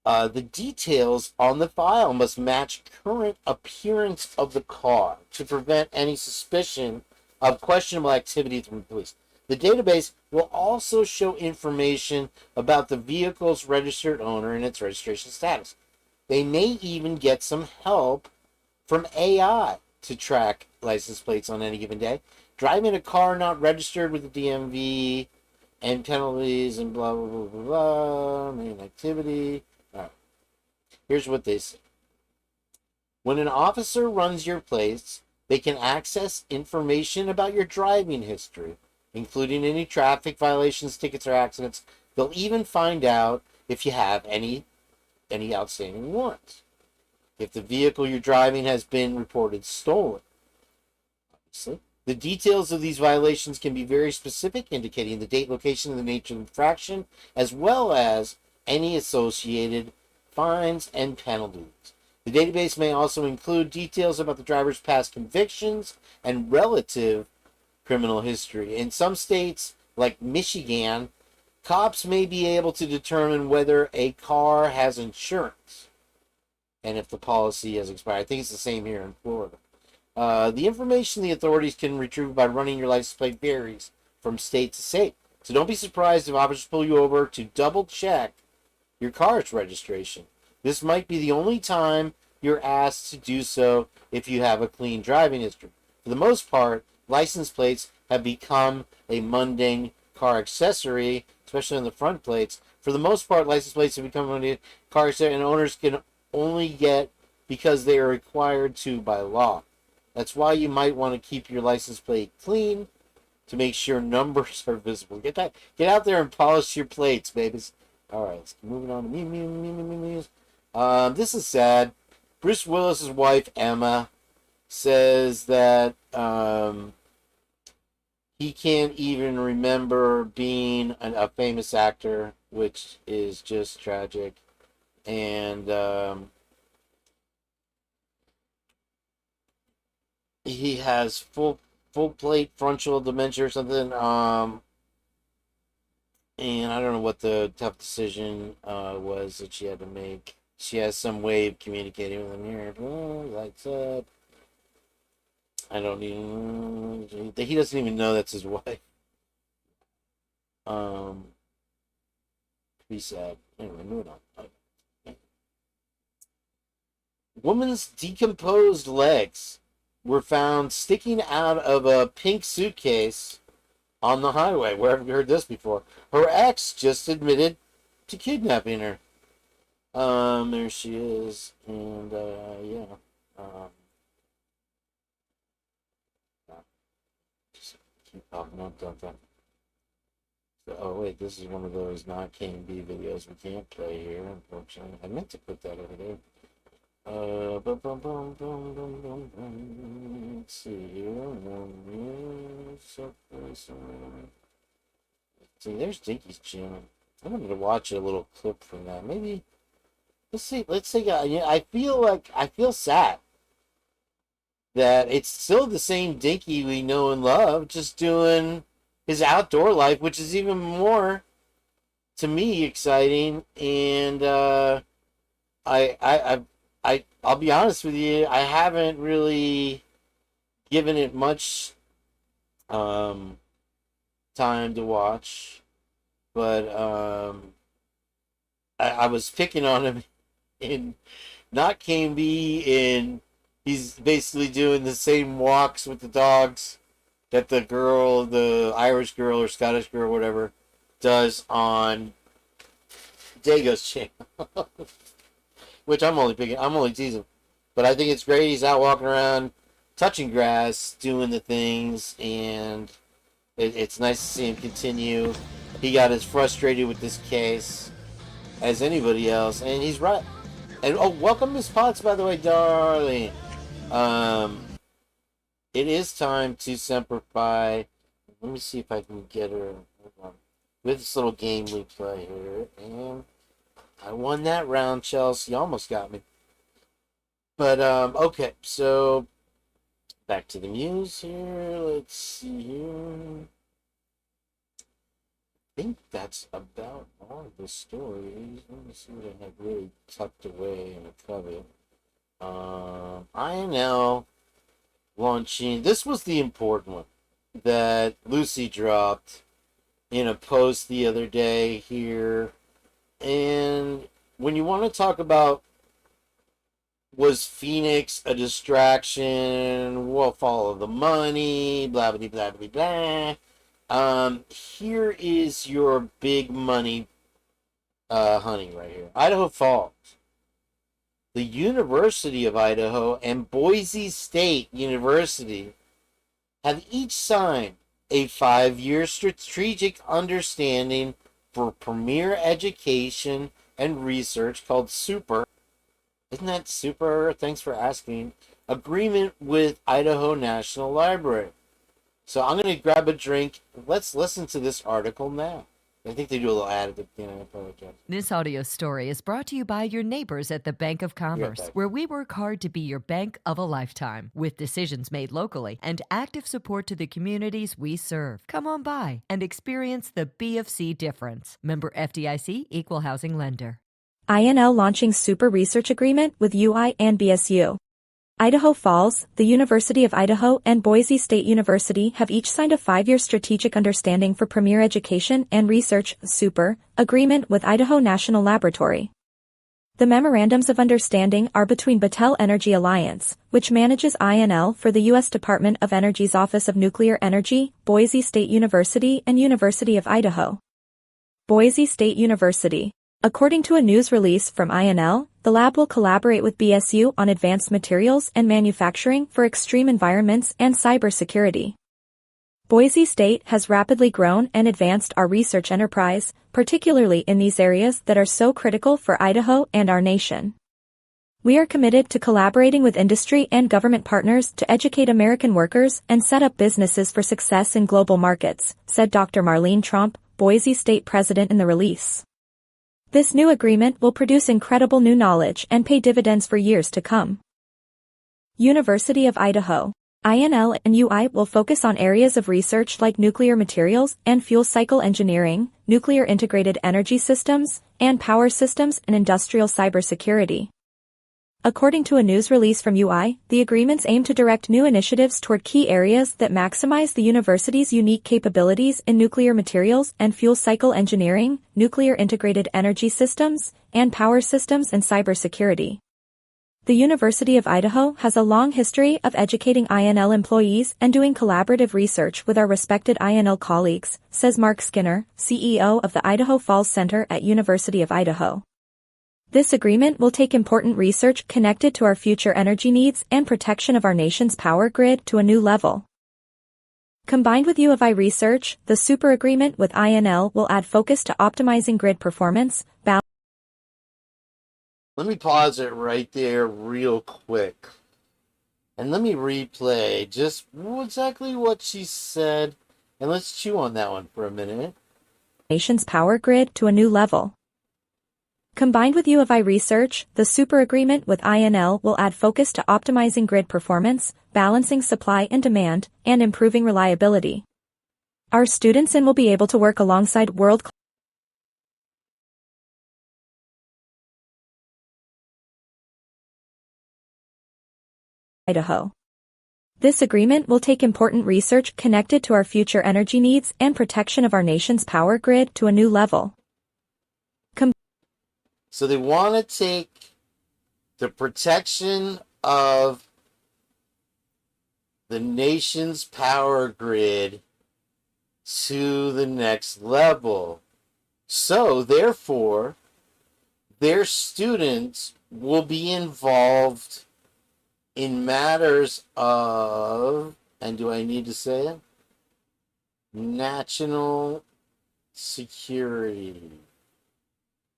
The details on the file must match current appearance of the car to prevent any suspicion of questionable activity from the police. The database will also show information about the vehicle's registered owner and its registration status. They may even get some help from AI to track license plates on any given day. Driving a car not registered with the DMV and penalties and blah, blah, blah, blah, blah, main activity. All right. Here's what they say. When an officer runs your plates, they can access information about your driving history, including any traffic violations, tickets, or accidents. They'll even find out if you have any outstanding warrants. If the vehicle you're driving has been reported stolen. Obviously. The details of these violations can be very specific, indicating the date, location, and the nature of the infraction, as well as any associated fines and penalties. The database may also include details about the driver's past convictions and relative criminal history. In some states, like Michigan, cops may be able to determine whether a car has insurance and if the policy has expired. I think it's the same here in Florida. The information the authorities can retrieve by running your license plate varies from state to state. So don't be surprised if officers pull you over to double check your car's registration. This might be the only time you're asked to do so if you have a clean driving history. For the most part, license plates have become a mundane car accessory, especially on the front plates. For the most part, license plates have become a mundane car accessory, and owners can only get because they are required to by law. That's why you might want to keep your license plate clean to make sure numbers are visible. Get out there and polish your plates, babies. All right, let's keep moving on to Mews. This is sad. Bruce Willis's wife Emma says that he can't even remember being a famous actor, which is just tragic. And he has full plate frontal dementia or something. And I don't know what the tough decision was that she had to make. She has some way of communicating with him here. Lights up. I don't even. He doesn't even know that's his wife. Pretty sad. Anyway, moving on. Okay. Woman's decomposed legs were found sticking out of a pink suitcase on the highway. Where have you heard this before? Her ex just admitted to kidnapping her. There she is, and yeah. Just keep popping up, don't they? So, oh wait, this is one of those not Kane B videos we can't play here, unfortunately. I meant to put that over there. Let's see here. See, there's Dinky's channel. I wanted to watch a little clip from that. Maybe. Let's see. I feel sad that it's still the same Dinky we know and love, just doing his outdoor life, which is even more, to me, exciting. And I'll be honest with you. I haven't really given it much time to watch, but I was picking on him in not Kane in he's basically doing the same walks with the dogs that the girl, the Irish girl or Scottish girl, whatever, does on Dago's channel. Which I'm only teasing. But I think it's great. He's out walking around, touching grass, doing the things, and it's nice to see him continue. He got as frustrated with this case as anybody else, and he's right. And welcome Miss Potts, by the way, darling. It is time to Semper Fi. Let me see if I can get her with this little game we play here. And I won that round, Chelsea. You almost got me. But, okay. So, back to the Mews here. Let's see here. I think that's about all of the stories. Let me see what I have really tucked away in a cupboard. INL launching. This was the important one that Lucy dropped in a post the other day here. And when you want to talk about was Phoenix a distraction, well, follow the money, blah, blah, blah, blah, blah. Here is your big money honey right here. Idaho Falls. The University of Idaho and Boise State University have each signed a 5-year strategic understanding for premier education and research called SUPER. Isn't that super? Thanks for asking. Agreement with Idaho National Library. So I'm going to grab a drink. Let's listen to this article now. I think they do a little ad at the beginning. I apologize. This audio story is brought to you by your neighbors at the Bank of Commerce, where we work hard to be your bank of a lifetime, with decisions made locally and active support to the communities we serve. Come on by and experience the BFC difference. Member FDIC, Equal Housing Lender. INL launching super research agreement with UI and BSU. Idaho Falls, the University of Idaho, and Boise State University have each signed a 5-year strategic understanding for premier education and research (SUPER) agreement with Idaho National Laboratory. The memorandums of understanding are between Battelle Energy Alliance, which manages INL for the U.S. Department of Energy's Office of Nuclear Energy, Boise State University, and University of Idaho. Boise State University. According to a news release from INL, the lab will collaborate with BSU on advanced materials and manufacturing for extreme environments and cybersecurity. Boise State has rapidly grown and advanced our research enterprise, particularly in these areas that are so critical for Idaho and our nation. We are committed to collaborating with industry and government partners to educate American workers and set up businesses for success in global markets, said Dr. Marlene Trump, Boise State president in the release. This new agreement will produce incredible new knowledge and pay dividends for years to come. University of Idaho. INL and UI will focus on areas of research like nuclear materials and fuel cycle engineering, nuclear integrated energy systems, and power systems and industrial cybersecurity. According to a news release from UI, the agreements aim to direct new initiatives toward key areas that maximize the university's unique capabilities in nuclear materials and fuel cycle engineering, nuclear integrated energy systems, and power systems and cybersecurity. The University of Idaho has a long history of educating INL employees and doing collaborative research with our respected INL colleagues, says Mark Skinner, CEO of the Idaho Falls Center at University of Idaho. This agreement will take important research connected to our future energy needs and protection of our nation's power grid to a new level. Combined with U of I research, the SUPER agreement with INL will add focus to optimizing grid performance, balance. Let me pause it right there real quick. And let me replay just exactly what she said. And let's chew on that one for a minute. Nation's power grid to a new level. Combined with U of I research, the SUPER agreement with INL will add focus to optimizing grid performance, balancing supply and demand, and improving reliability. Our students will be able to work alongside world-class Idaho. This agreement will take important research connected to our future energy needs and protection of our nation's power grid to a new level. So they want to take the protection of the nation's power grid to the next level. So, therefore, their students will be involved in matters of, and do I need to say it? National security.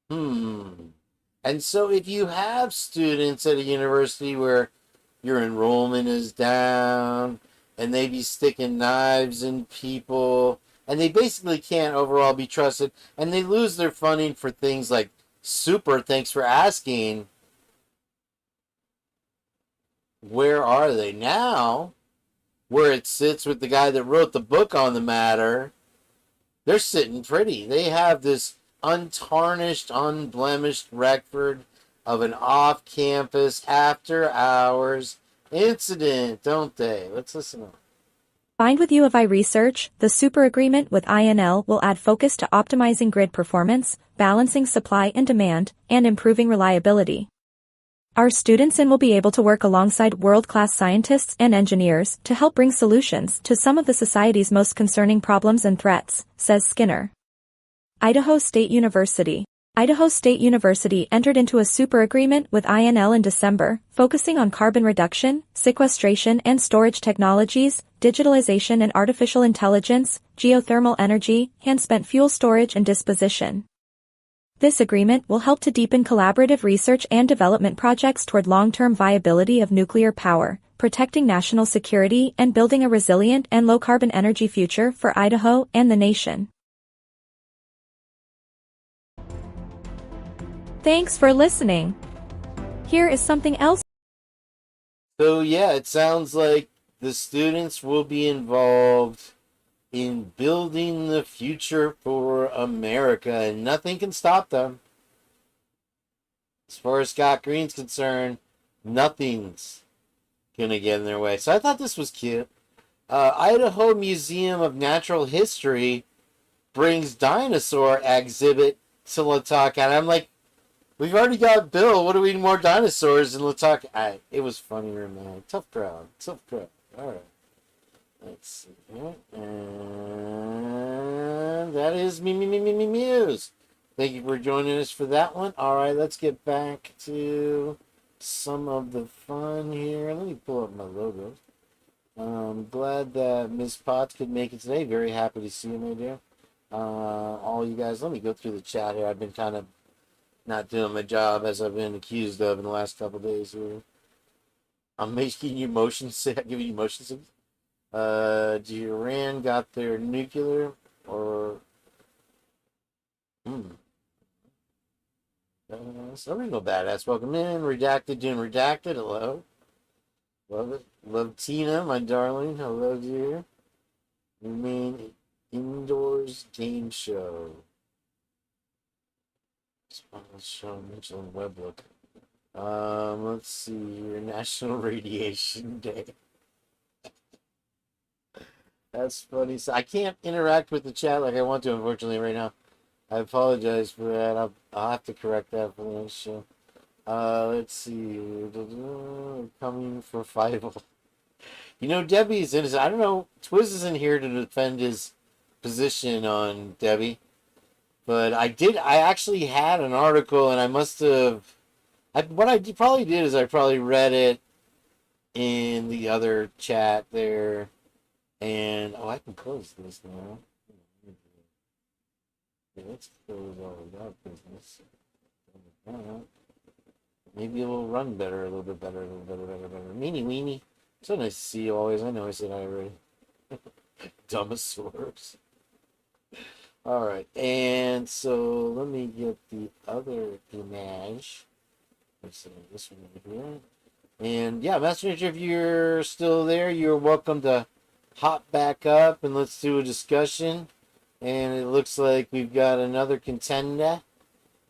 And so if you have students at a university where your enrollment is down and they be sticking knives in people and they basically can't overall be trusted and they lose their funding for things like super, thanks for asking, where are they now? Where it sits with the guy that wrote the book on the matter, they're sitting pretty. They have this untarnished, unblemished record of an off-campus, after-hours incident, don't they? Let's listen up. Combined with U of I research, the super agreement with INL will add focus to optimizing grid performance, balancing supply and demand, and improving reliability. Our students will be able to work alongside world-class scientists and engineers to help bring solutions to some of the society's most concerning problems and threats, says Skinner. Idaho State University. Idaho State University entered into a super agreement with INL in December, focusing on carbon reduction, sequestration and storage technologies, digitalization and artificial intelligence, geothermal energy, and spent fuel storage and disposition. This agreement will help to deepen collaborative research and development projects toward long-term viability of nuclear power, protecting national security and building a resilient and low-carbon energy future for Idaho and the nation. Thanks for listening. Here is something else. So yeah, it sounds like the students will be involved in building the future for America, and nothing can stop them. As far as Scott Green's concerned, nothing's gonna get in their way. So I thought this was cute. Idaho Museum of Natural History brings dinosaur exhibit to Lataka, and I'm like, we've already got Bill. What do we need more dinosaurs in Lataka? It was funnier, man. Tough crowd. All right. Let's see here. And that is Mews. Thank you for joining us for that one. All right, let's get back to some of the fun here. Let me pull up my logos. I'm glad that Ms. Potts could make it today. Very happy to see you, my dear. All you guys, let me go through the chat here. I've been kind of not doing my job as I've been accused of in the last couple of days here. I'm making you motion sick, giving you motion sick. Iran got their nuclear or somebody no badass. Welcome in. Redacted doing redacted. Hello. Love it. Love Tina, my darling. Hello, dear. Remain indoors game show. Show Mitchell and Web look. Let's see here. National Radiation Day. That's funny. So I can't interact with the chat like I want to, unfortunately, right now. I apologize for that. I'll have to correct that for the next show. Let's see. Coming for Fievel. You know, Debbie's innocent. I don't know. Twiz isn't here to defend his position on Debbie. But I actually had an article, and I must have... what I probably did is I probably read it in the other chat there. And, I can close this now. Okay, let's close all of that business. Maybe it will run better, a little bit better. Meanie weenie. So nice to see you always. I know I said hi already. Dumbosaurus. All right, and so let me get the other image. Let's see, this one over here. And yeah, Messenger, if you're still there, you're welcome to hop back up and let's do a discussion. And it looks like we've got another contender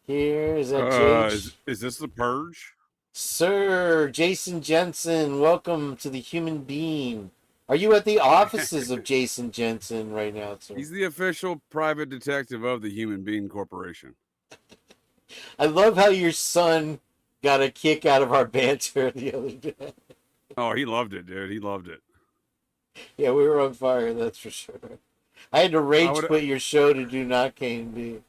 here. Is that Jage? Is this the Purge? Sir Jason Jensen, welcome to the Human Being. Are you at the offices of Jason Jensen right now, sir? He's the official private detective of the Human Being Corporation. I love how your son got a kick out of our banter the other day. Oh, he loved it, dude. He loved it. Yeah, we were on fire, that's for sure. I had to rage quit your show to do not Kane B.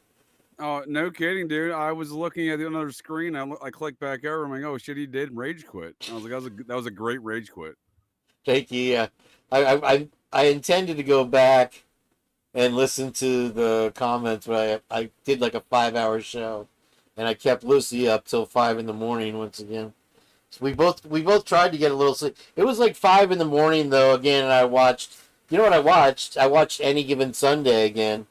Oh, no kidding, dude. I was looking at another screen. I clicked back over. I'm like, oh shit, he did rage quit. I was like, that was a great rage quit. Thank you. Yeah, I intended to go back and listen to the comments, but I did like a 5-hour show, and I kept Lucy up till 5 in the morning once again. So we both tried to get a little sleep. It was like 5 in the morning though again, and I watched. You know what I watched? I watched Any Given Sunday again,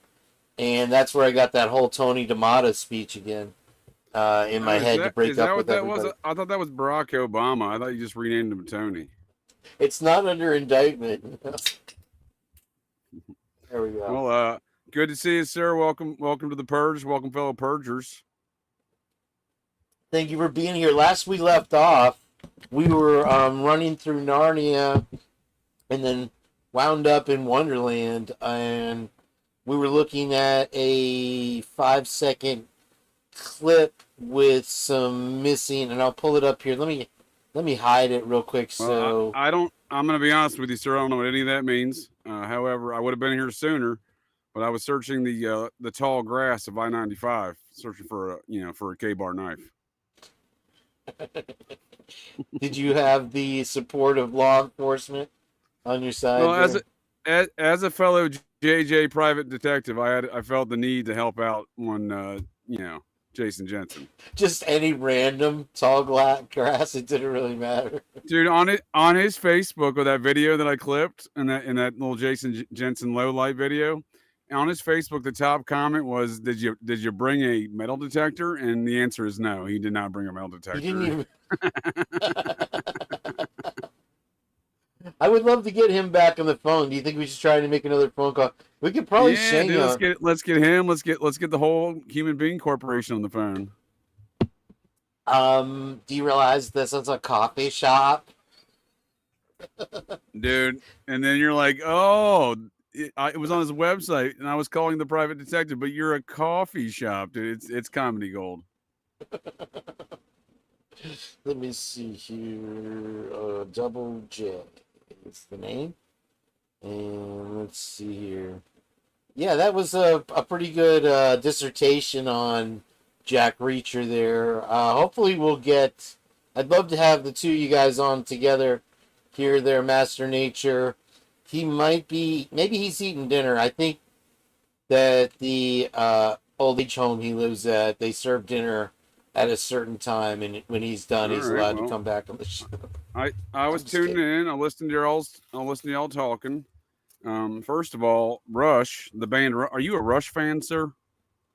and that's where I got that whole Tony D'Amato speech again in my head to break up with everybody. I thought that was Barack Obama. I thought you just renamed him Tony. It's not under indictment. There we go. Well, good to see you, sir. Welcome to the Purge. Welcome, fellow Purgers. Thank you for being here. Last we left off, we were running through Narnia, and then wound up in Wonderland, and we were looking at a 5-second clip with some missing, and I'll pull it up here. Let me hide it real quick. So well, I'm going to be honest with you, sir. I don't know what any of that means. However, I would have been here sooner, but I was searching the tall grass of I-95, searching for a K-bar knife. Did you have the support of law enforcement on your side? Well, as a fellow JJ private detective, I felt the need to help out on Jason Jensen. Just any random tall grass, it didn't really matter. Dude, on his Facebook with that video that I clipped and that little Jason Jensen low light video, on his Facebook, the top comment was, "Did you bring a metal detector?" And the answer is no. He did not bring a metal detector. He didn't even. I would love to get him back on the phone. Do you think we should try to make another phone call? We could probably sing. Dude, let's get him. Let's get the whole Human Being Corporation on the phone. Do you realize this is a coffee shop? Dude, and then you're like, oh, it was on his website, and I was calling the private detective, but you're a coffee shop, dude. It's comedy gold. Let me see here. Double J is the name. And let's see here. Yeah, that was a pretty good dissertation on Jack Reacher there. Hopefully we'll get... I'd love to have the two of you guys on together here, there, Master Nature. He might be... Maybe he's eating dinner. I think that the old age home he lives at, they serve dinner at a certain time, and when he's done, he's allowed to come back on the show. I was tuning in. I listened to y'all talking. First of all, Rush, the band. Are you a Rush fan, sir?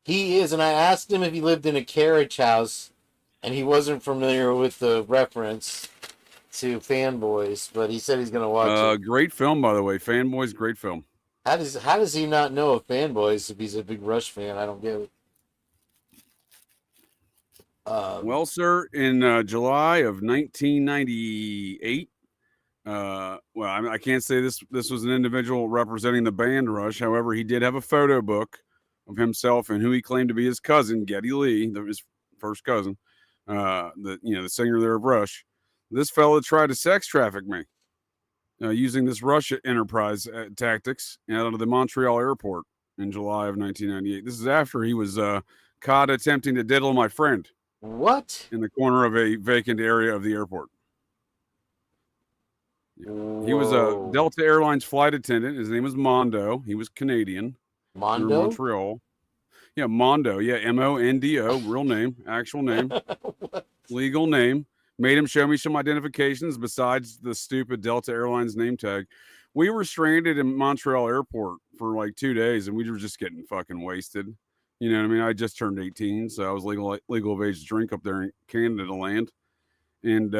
He is, and I asked him if he lived in a carriage house, and he wasn't familiar with the reference to Fanboys, but he said he's going to watch it. Great film, by the way. Fanboys, great film. How does he not know of Fanboys if he's a big Rush fan? I don't get it. Well, sir, in July of 1998, I can't say this was an individual representing the band Rush. However, he did have a photo book of himself and who he claimed to be his cousin, Geddy Lee, his first cousin, the singer there of Rush. This fellow tried to sex traffic me using this Rush enterprise tactics out of the Montreal airport in July of 1998. This is after he was caught attempting to diddle my friend. What? In the corner of a vacant area of the airport. Whoa. He was a Delta Airlines flight attendant. His name was Mondo. He was Canadian. Mondo? Montreal. Yeah, Mondo. Yeah, Mondo. Real name. Actual name. Legal name. Made him show me some identifications besides the stupid Delta Airlines name tag. We were stranded in Montreal airport for like 2 days, and we were just getting fucking wasted. You know what I mean? I just turned 18, so I was legal of age to drink up there in Canada land. And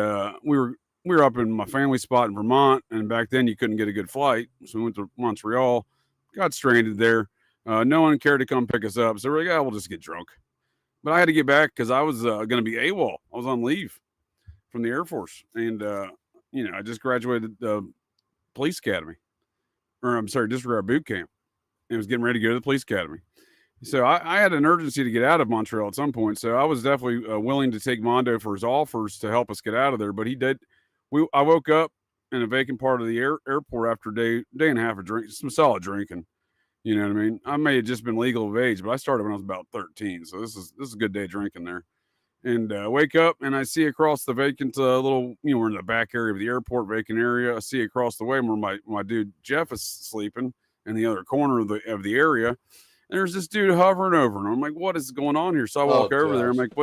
we were up in my family spot in Vermont, and back then you couldn't get a good flight. So we went to Montreal, got stranded there. No one cared to come pick us up. So we're like, we'll just get drunk. But I had to get back because I was going to be AWOL. I was on leave. from the Air Force, and I just graduated the police academy, or I'm sorry, disregard boot camp, and was getting ready to go to the police academy. So I had an urgency to get out of Montreal at some point. So I was definitely willing to take Mondo for his offers to help us get out of there. But he did. I woke up in a vacant part of the airport after a day and a half of drink, some solid drinking. You know what I mean? I may have just been legal of age, but I started when I was about 13. So this is a good day drinking there. And wake up and I see across the vacant little, we're in the back area of the airport, vacant area. I see across the way where my dude Jeff is sleeping in the other corner of the area. And there's this dude hovering over, and I'm like, "What is going on here?" So I walk over there. I'm like,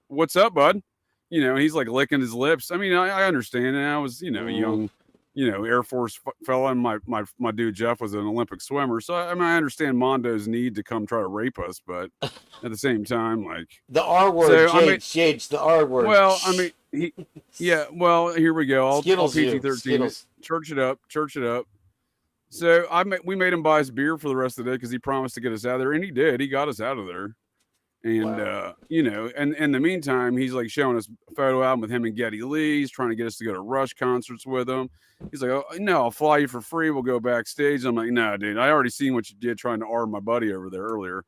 "What's up, bud?" He's like licking his lips. I mean, I understand, and I was, a young, Air Force fella, and my dude Jeff was an Olympic swimmer. So I mean, I understand Mondo's need to come try to rape us, but at the same time, like the R word, Jage, the R word. Well, I mean, well, here we go. I'll PG-13. Church it up. So we made him buy us beer for the rest of the day because he promised to get us out of there, and he did. He got us out of there. And wow. And in the meantime, he's like showing us a photo album with him and Geddy Lee. He's trying to get us to go to Rush concerts with him. He's like, "Oh no, I'll fly you for free. We'll go backstage." I'm like, "No, dude, I already seen what you did trying to arm my buddy over there earlier."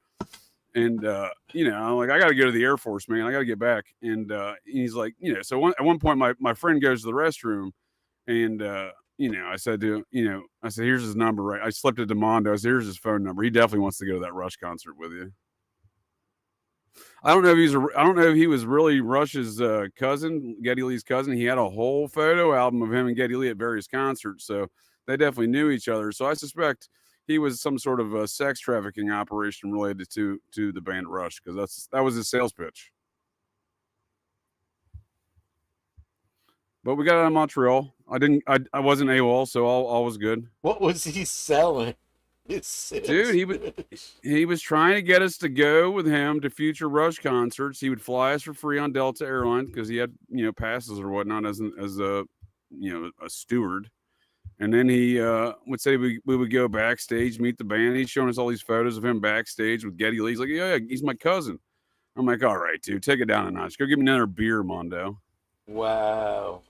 And I'm like, "I got to go to the Air Force, man. I got to get back." And he's like, So at one point, my friend goes to the restroom, and I said to "Here's his number." Right, I slipped it to Mondo. I said, "Here's his phone number. He definitely wants to go to that Rush concert with you." I don't know if he was really Rush's cousin, Geddy Lee's cousin. He had a whole photo album of him and Geddy Lee at various concerts, so they definitely knew each other. So I suspect he was some sort of a sex trafficking operation related to the band Rush, because that was his sales pitch. But we got out of Montreal. I wasn't AWOL, so all was good. What was he selling? Dude, he was trying to get us to go with him to future Rush concerts. He would fly us for free on Delta Airlines because he had passes or whatnot as a steward. And then he would say we would go backstage, meet the band. He's showing us all these photos of him backstage with Geddy Lee. He's like, "Yeah, he's my cousin." I'm like, "All right, dude, take it down a notch. Go give me another beer, Mondo." Wow.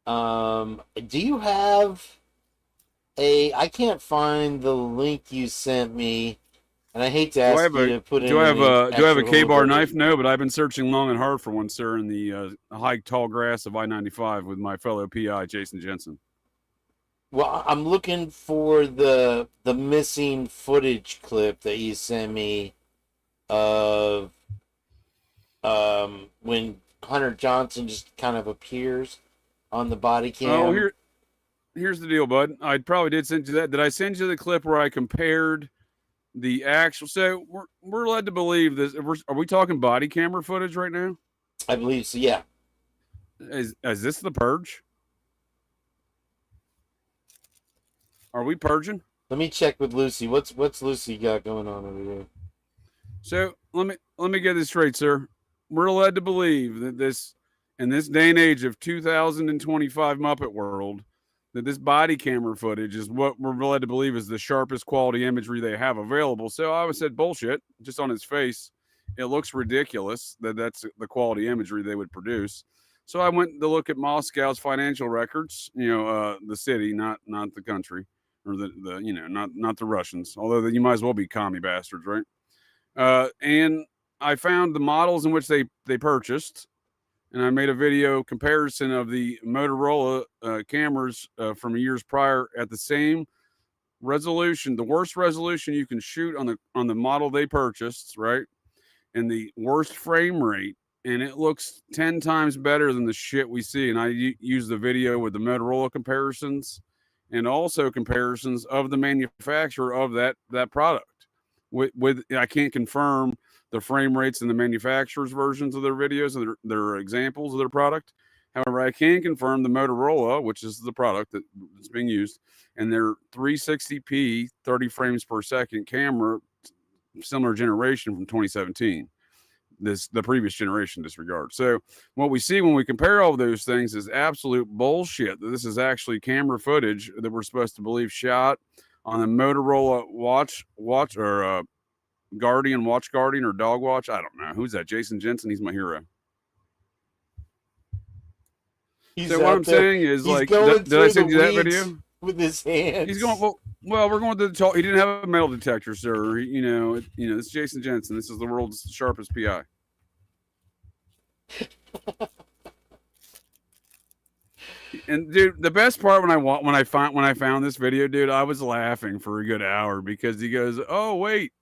Do you have I can't find the link you sent me, and I hate to ask you to put in. Do I have a K-bar knife? No, but I've been searching long and hard for one, sir, in the high tall grass of I-95 with my fellow PI, Jason Jensen. Well, I'm looking for the missing footage clip that you sent me of when Hunter Johnson just kind of appears on the body cam. Oh, here's the deal, bud. I probably did send you that. Did I send you the clip where I compared the actual? So we're led to believe this. Are we talking body camera footage right now? I believe so. Yeah. Is this the purge? Are we purging? Let me check with Lucy. What's Lucy got going on over here? So let me get this straight, sir. We're led to believe that in this day and age of 2025 Muppet World, that this body camera footage is what we're led to believe is the sharpest quality imagery they have available. So I said bullshit just on its face. It looks ridiculous that that's the quality imagery they would produce. So I went to look at Moscow's financial records, the city, not the country, or not the Russians, although you might as well be commie bastards, right? And I found the models in which they purchased, and I made a video comparison of the Motorola cameras from years prior at the same resolution, the worst resolution you can shoot on the model they purchased, right? And the worst frame rate, and it looks 10 times better than the shit we see. And I use the video with the Motorola comparisons and also comparisons of the manufacturer of that product. With I can't confirm the frame rates in the manufacturer's versions of their videos, or their examples of their product. However, I can confirm the Motorola, which is the product that's being used, and their 360p 30 frames per second camera, similar generation from 2017. The previous generation disregard. So what we see when we compare all of those things is absolute bullshit. That this is actually camera footage that we're supposed to believe shot on a Motorola watch or watch guardian or dog watch. I don't know. Who's that? Jason Jensen. He's my hero. He's So what out I'm there. saying is, He's like, going did I through send the you that weeds video? with his hands. He's going. Well, we're going to the talk. He didn't have a metal detector, sir. It's Jason Jensen. This is the world's sharpest PI. And dude, the best part when I found this video, dude, I was laughing for a good hour because he goes, "Oh wait,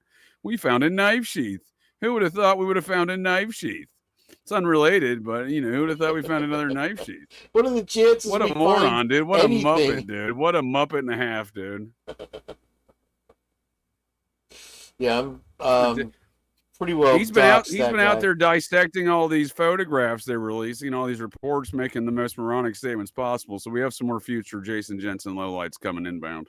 we found a knife sheath. Who would have thought we would have found a knife sheath?" It's unrelated, but who would have thought we found another knife sheath? What are the chances? What a we moron, find dude! What anything? a muppet, dude! What a muppet and a half, dude! Yeah, I'm pretty well. He's been out there dissecting all these photographs they're releasing, all these reports, making the most moronic statements possible. So we have some more future Jason Jensen lowlights coming inbound.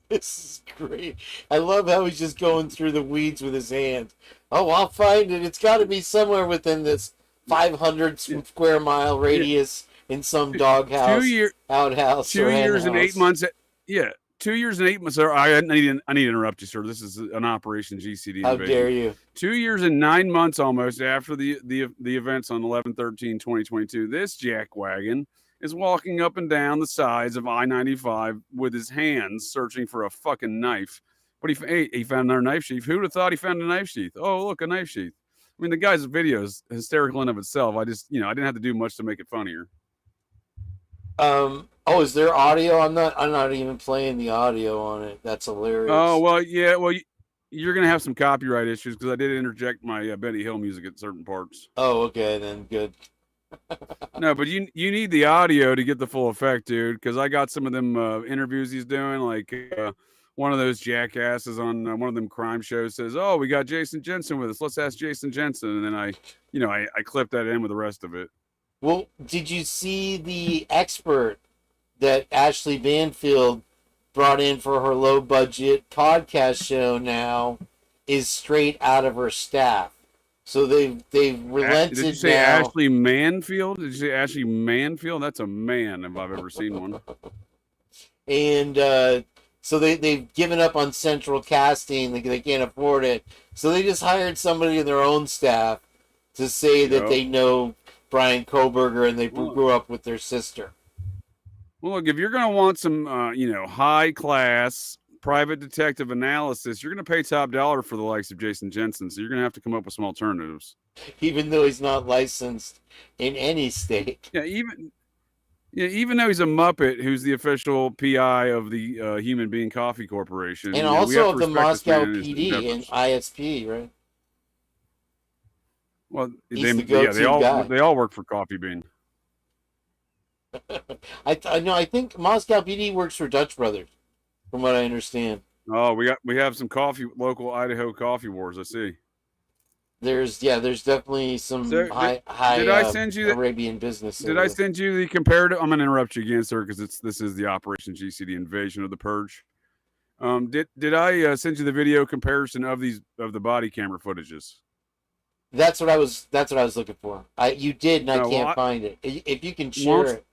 This is great. I love how he's just going through the weeds with his hands. Oh, I'll find it. It's got to be somewhere within this 500 square mile radius in some doghouse, outhouse, 2 years and 8 months. Yeah, 2 years and 8 months. Sir, I need to interrupt you, sir. This is an Operation GCD How invasion. dare you? 2 years and 9 months almost after the events on 11/13/2022. This jackwagon is walking up and down the sides of I-95 with his hands searching for a fucking knife. But he found another knife sheath. Who would have thought he found a knife sheath? Oh, look, a knife sheath. I mean, the guy's video is hysterical in of itself. I just, I didn't have to do much to make it funnier. Oh, is there audio? I'm not even playing the audio on it. That's hilarious. Oh, well, yeah. Well, you're going to have some copyright issues because I did interject my Benny Hill music at certain parts. Oh, okay, then good. No, but you need the audio to get the full effect, dude, because I got some of them interviews he's doing, like one of those jackasses on one of them crime shows says, "Oh, we got Jason Jensen with us. Let's ask Jason Jensen." And then I clipped that in with the rest of it. Well, did you see the expert that Ashley Banfield brought in for her low budget podcast show now is straight out of her staff? So they've relented. Did you say now. Ashley Manfield? Did you say Ashley Manfield? That's a man if I've ever seen one. And so they've given up on central casting. They can't afford it. So they just hired somebody in their own staff to say that they know Brian Koberger and they grew up with their sister. Well, look, if you're going to want some, high class private detective analysis, you're going to pay top dollar for the likes of Jason Jensen. So you're going to have to come up with some alternatives. Even though he's not licensed in any state. Yeah, even though he's a Muppet who's the official PI of the Human Being Coffee Corporation. And also of the Moscow PD and ISP, right? Well, they all work for Coffee Bean. I think Moscow PD works for Dutch Brothers, from what I understand. Oh, we have some local Idaho coffee wars. I see. There's definitely some high did I send you Arabian business. Did I send you the comparative? I'm gonna interrupt you again, sir, because this is the Operation GCD invasion of the Purge. Did I send you the video comparison of the body camera footages? That's what I was looking for. You did, and I can't find it. If you can share it.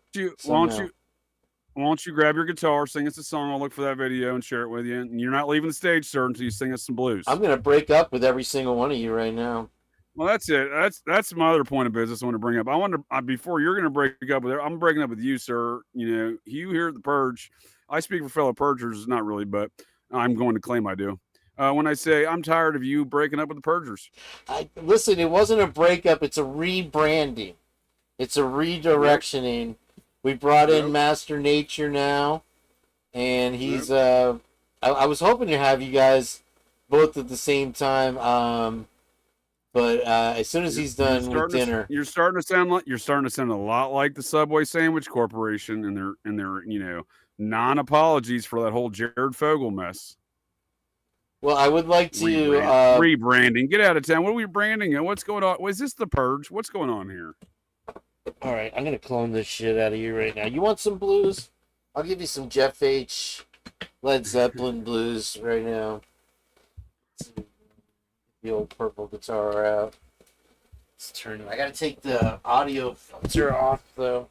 Won't you grab your guitar, sing us a song? I'll look for that video and share it with you. And you're not leaving the stage, sir, until you sing us some blues. I'm gonna break up with every single one of you right now. Well, that's it. That's my other point of business I want to bring up. I want to before you're going to break up with her, I'm breaking up with you, sir. You here at the Purge. I speak for fellow Purgers, not really, but I'm going to claim I do. When I say I'm tired of you breaking up with the Purgers. Listen, it wasn't a breakup. It's a rebranding. It's a redirectioning. Yep. We brought in Master Nature now, and he's. I was hoping to have you guys both at the same time. But as soon as he's done with dinner, you're starting to sound a lot like the Subway Sandwich Corporation and their non-apologies for that whole Jared Fogle mess. Well, I would like to rebranding. Get out of town. What are we branding? What's going on? Was this the Purge? What's going on here? All right, I'm gonna clone this shit out of you right now. You want some blues? I'll give you some Jeff H. Led Zeppelin blues right now. The old purple guitar out. Let's turn it. I gotta take the audio filter off though.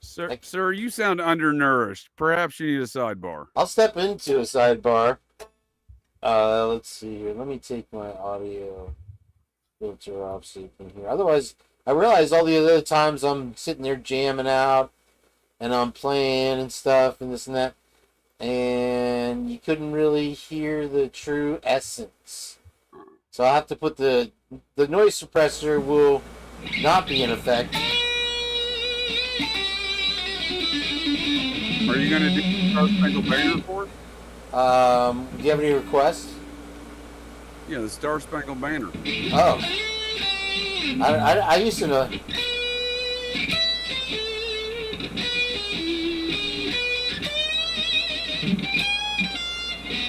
Sir, you sound undernourished. Perhaps you need a sidebar. I'll step into a sidebar. Let's see here. Let me take my audio filter off so you can hear. Otherwise, I realized all the other times I'm sitting there jamming out and I'm playing and stuff and this and that, and you couldn't really hear the true essence. So I have to put the noise suppressor will not be in effect. Are you going to do Star Spangled Banner for it? Do you have any requests? Yeah, the Star Spangled Banner. Oh. I used to know.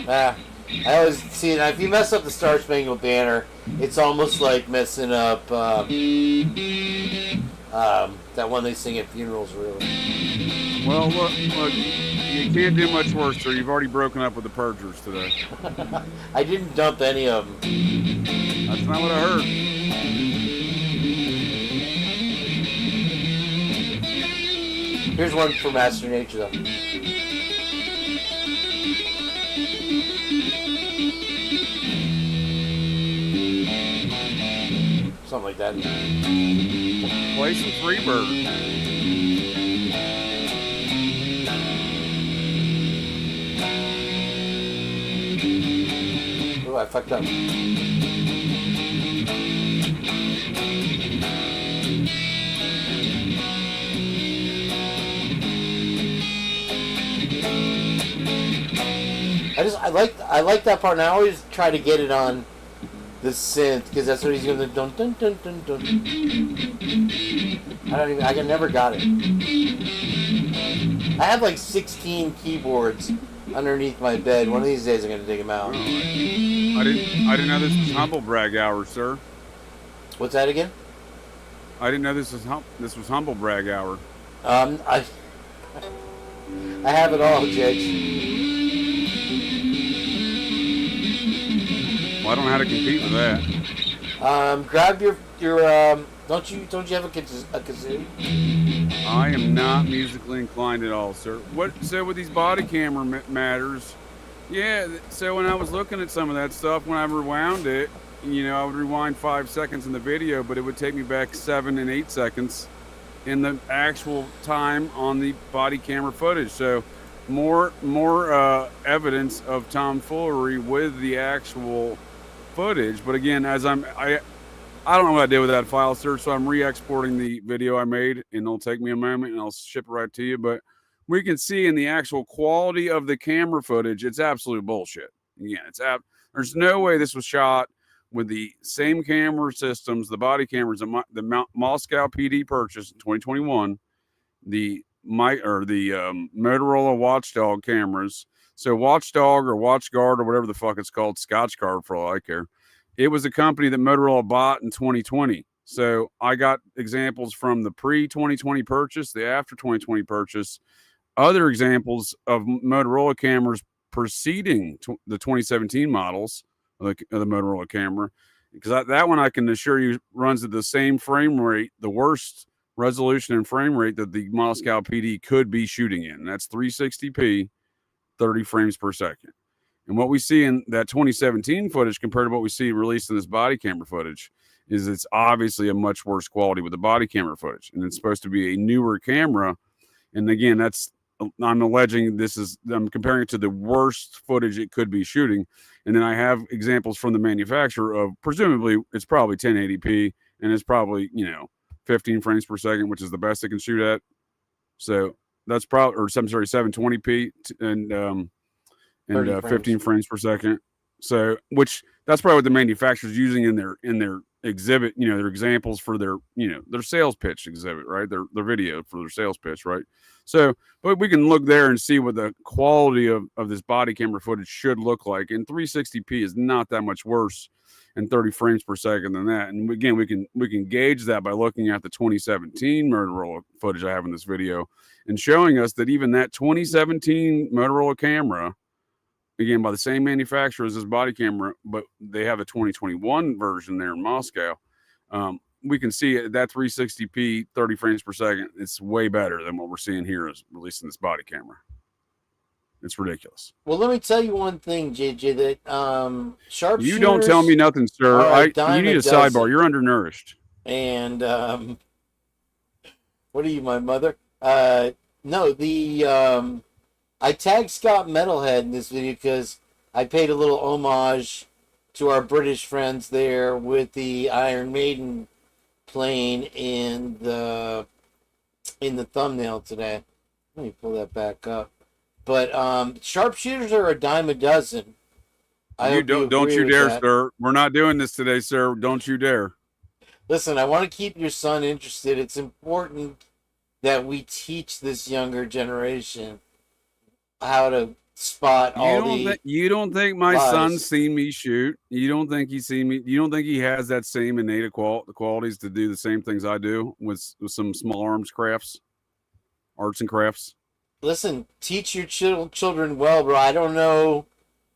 I always see it. If you mess up the Star Spangled Banner, it's almost like messing up that one they sing at funerals, really. Well, look, you can't do much worse, sir. You've already broken up with the Purgers today. I didn't dump any of them. That's not what I heard. Here's one for Master Nature, though. Something like that. Play some Freebird. Oh, I fucked up. I like that part, and I always try to get it on the synth because that's what he's gonna dun dun dun dun dun. I never got it. I have like 16 keyboards underneath my bed. One of these days I'm gonna dig them out. I didn't know this was humble brag hour, sir. What's that again? I didn't know this was humble brag hour. I have it all, Jage. Well, I don't know how to compete with that. Grab your don't you have a kazoo? I am not musically inclined at all, sir. So with these body camera matters, yeah. So when I was looking at some of that stuff, when I rewound it, I would rewind 5 seconds in the video, but it would take me back 7 and 8 seconds in the actual time on the body camera footage. So more evidence of tomfoolery with the actual footage. But again, I don't know what I did with that file, sir, so I'm re-exporting the video I made, and it'll take me a moment, and I'll ship it right to you. But we can see in the actual quality of the camera footage, it's absolute bullshit. Again, there's no way this was shot with the same camera systems, the body cameras the Moscow PD purchased in 2021, the Motorola Watchdog cameras. So Watchdog or WatchGuard or whatever the fuck it's called, Scotchguard for all I care. It was a company that Motorola bought in 2020. So I got examples from the pre-2020 purchase, the after 2020 purchase, other examples of Motorola cameras preceding the 2017 models of the Motorola camera. Because that one I can assure you runs at the same frame rate, the worst resolution and frame rate that the Moscow PD could be shooting in. That's 360p, 30 frames per second. And what we see in that 2017 footage compared to what we see released in this body camera footage is it's obviously a much worse quality with the body camera footage. And it's supposed to be a newer camera. And again, I'm alleging I'm comparing it to the worst footage it could be shooting. And then I have examples from the manufacturer of presumably it's probably 1080p and it's probably, 15 frames per second, which is the best it can shoot at. So that's probably, or 720p and 15 frames per second. So, which that's probably what the manufacturer's using in their exhibit, their examples for their sales pitch exhibit, right? Their video for their sales pitch, right? So, but we can look there and see what the quality of this body camera footage should look like. And 360p is not that much worse and 30 frames per second than that. And again, we can gauge that by looking at the 2017 Motorola footage I have in this video and showing us that even that 2017 Motorola camera, again, by the same manufacturer as this body camera, but they have a 2021 version there in Moscow. We can see that 360p, 30 frames per second. It's way better than what we're seeing here as released in this body camera. It's ridiculous. Well, let me tell you one thing, JJ, that sharpshooters... You don't tell me nothing, sir. Right, you need a sidebar. You're undernourished. And what are you, my mother? No, I tagged Scott Metalhead in this video because I paid a little homage to our British friends there with the Iron Maiden playing in the thumbnail today. Let me pull that back up. But sharpshooters are a dime a dozen. Don't you dare, sir. We're not doing this today, sir. Don't you dare. Listen, I want to keep your son interested. It's important that we teach this younger generation how to spot You don't think my lies. son's seen me shoot? You don't think he's seen me? You don't think he has that same innate qualities to do the same things I do with some small arms arts and crafts? Listen, teach your children well, bro. I don't know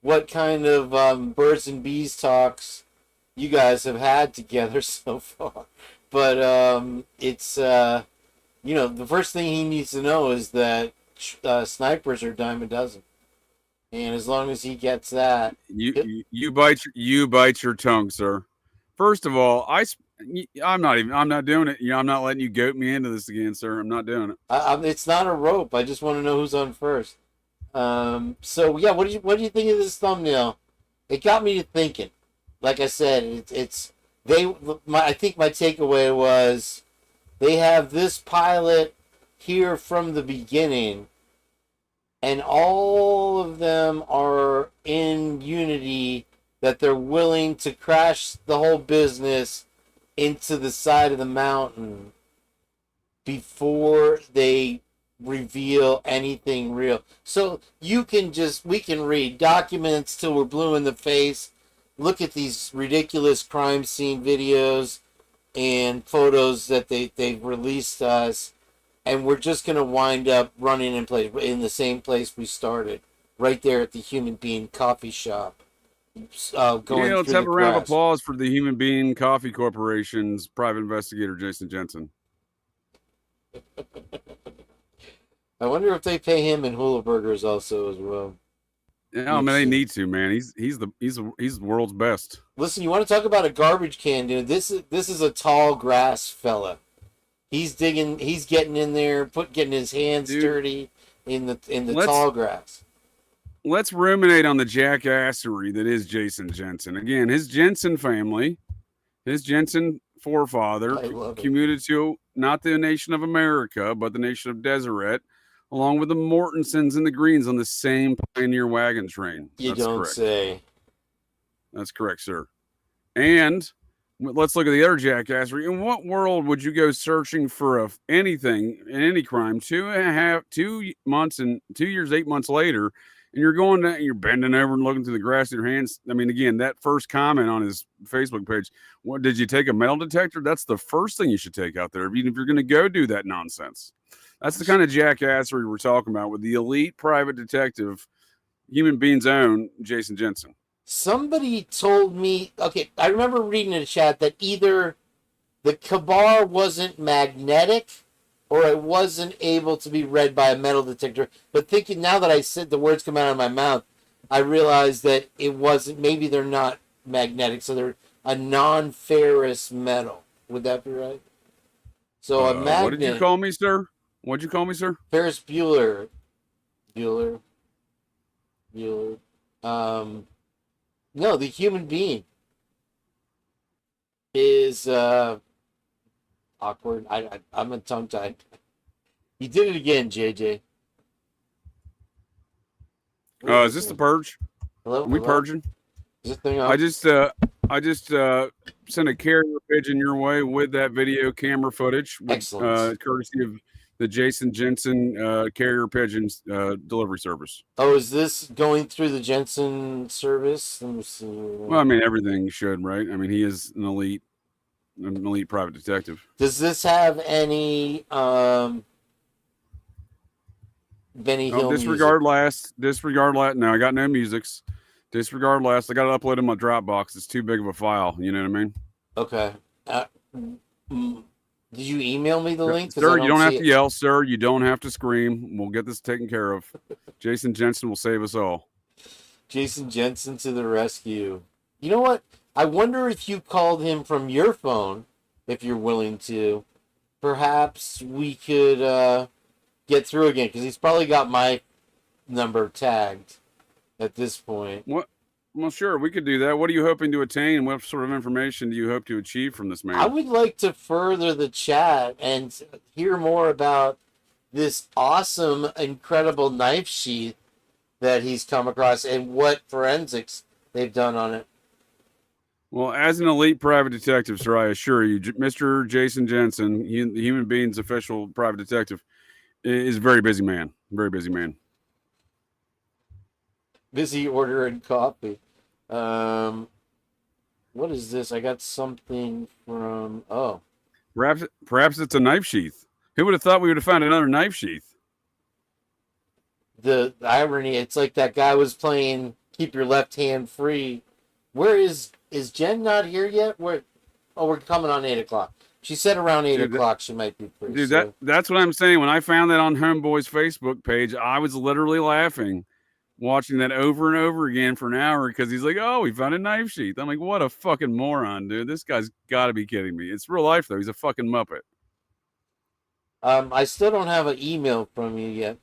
what kind of birds and bees talks you guys have had together so far, but it's the first thing he needs to know is that snipers are a dime a dozen, and as long as he gets that, you bite your tongue, sir. First of all, I'm not doing it. I'm not letting you goat me into this again, sir. I'm not doing it. It's not a rope. I just want to know who's on first. So yeah, what do you think of this thumbnail? It got me to thinking. Like I said, I think my takeaway was they have this pilot here from the beginning, and all of them are in unity that they're willing to crash the whole business into the side of the mountain before they reveal anything real. So we can read documents till we're blue in the face, look at these ridiculous crime scene videos and photos that they've released to us, and we're just going to wind up running in the same place we started, right there at the Human Being Coffee Shop. Let's have a round of applause for the Human Being Coffee Corporation's private investigator, Jason Jensen. I wonder if they pay him in hula burgers also as well. Yeah, I mean, they need to, man. He's the world's best. Listen, you want to talk about a garbage can, dude? This is a tall grass fella. He's getting in there, getting his hands dirty in the tall grass. Let's ruminate on the jackassery that is Jason Jensen. Again, his Jensen family, his Jensen forefather commuted to not the nation of America, but the nation of Deseret, along with the Mortensons and the Greens on the same Pioneer wagon train. You don't say. That's correct, sir. And let's look at the other jackassery. In what world would you go searching for anything in any crime 2 months and 2 years, 8 months later, and you're going down, you're bending over and looking through the grass with your hands? I mean, again, that first comment on his Facebook page, what did you take a metal detector? That's the first thing you should take out there, even if you're going to go do that nonsense. That's the kind of jackassery we're talking about with the elite private detective, Human Being's own Jason Jensen. Somebody told me, okay, I remember reading in the chat that either the Kabar wasn't magnetic or it wasn't able to be read by a metal detector. But thinking now that I said the words come out of my mouth, I realized that it wasn't, maybe they're not magnetic, so they're a non-ferrous metal. Would that be right? So a magnet. What did you call me, sir? What'd you call me, sir? Ferris Bueller. Bueller. No, the Human Being is awkward. I'm a tongue-tied. You did it again, JJ. Is this the purge? Hello? Are we purging? Is this thing on? I just sent a carrier pigeon your way with that video camera footage. Excellent. Courtesy of the Jason Jensen carrier pigeons delivery service. Oh, is this going through the Jensen service? Let me see. Well, I mean, everything should, right? I mean, he is an elite private detective. Does this have any Benny Hill disregard music? Disregard last. No, I got no musics. Disregard last. I got to upload in my Dropbox. It's too big of a file. You know what I mean? Okay. Did you email me the link? Sir, you don't have to yell, sir. You don't have to scream. We'll get this taken care of. Jason Jensen will save us all. Jason Jensen to the rescue. You know what? I wonder if you called him from your phone if you're willing to, perhaps we could get through again, because he's probably got my number tagged at this point. What? Well, sure, we could do that. What are you hoping to attain? What sort of information do you hope to achieve from this man? I would like to further the chat and hear more about this awesome, incredible knife sheath that he's come across and what forensics they've done on it. Well, as an elite private detective, sir, I assure you, Mr. Jason Jensen, the Human Beings official private detective, is a very busy man. Very busy man. Busy ordering coffee. What is this? I got something from... Oh. Perhaps it's a knife sheath. Who would have thought we would have found another knife sheath? The irony, it's like that guy was playing Keep Your Left Hand Free. Where is Jenn not here yet? We're coming on 8 o'clock. She said around 8 o'clock she might be free. Dude, so. that's what I'm saying. When I found that on Homeboy's Facebook page, I was literally laughing, watching that over and over again for an hour, because he's like, oh, we found a knife sheath. I'm like, what a fucking moron, dude. This guy's got to be kidding me. It's real life, though. He's a fucking Muppet. I still don't have an email from you yet.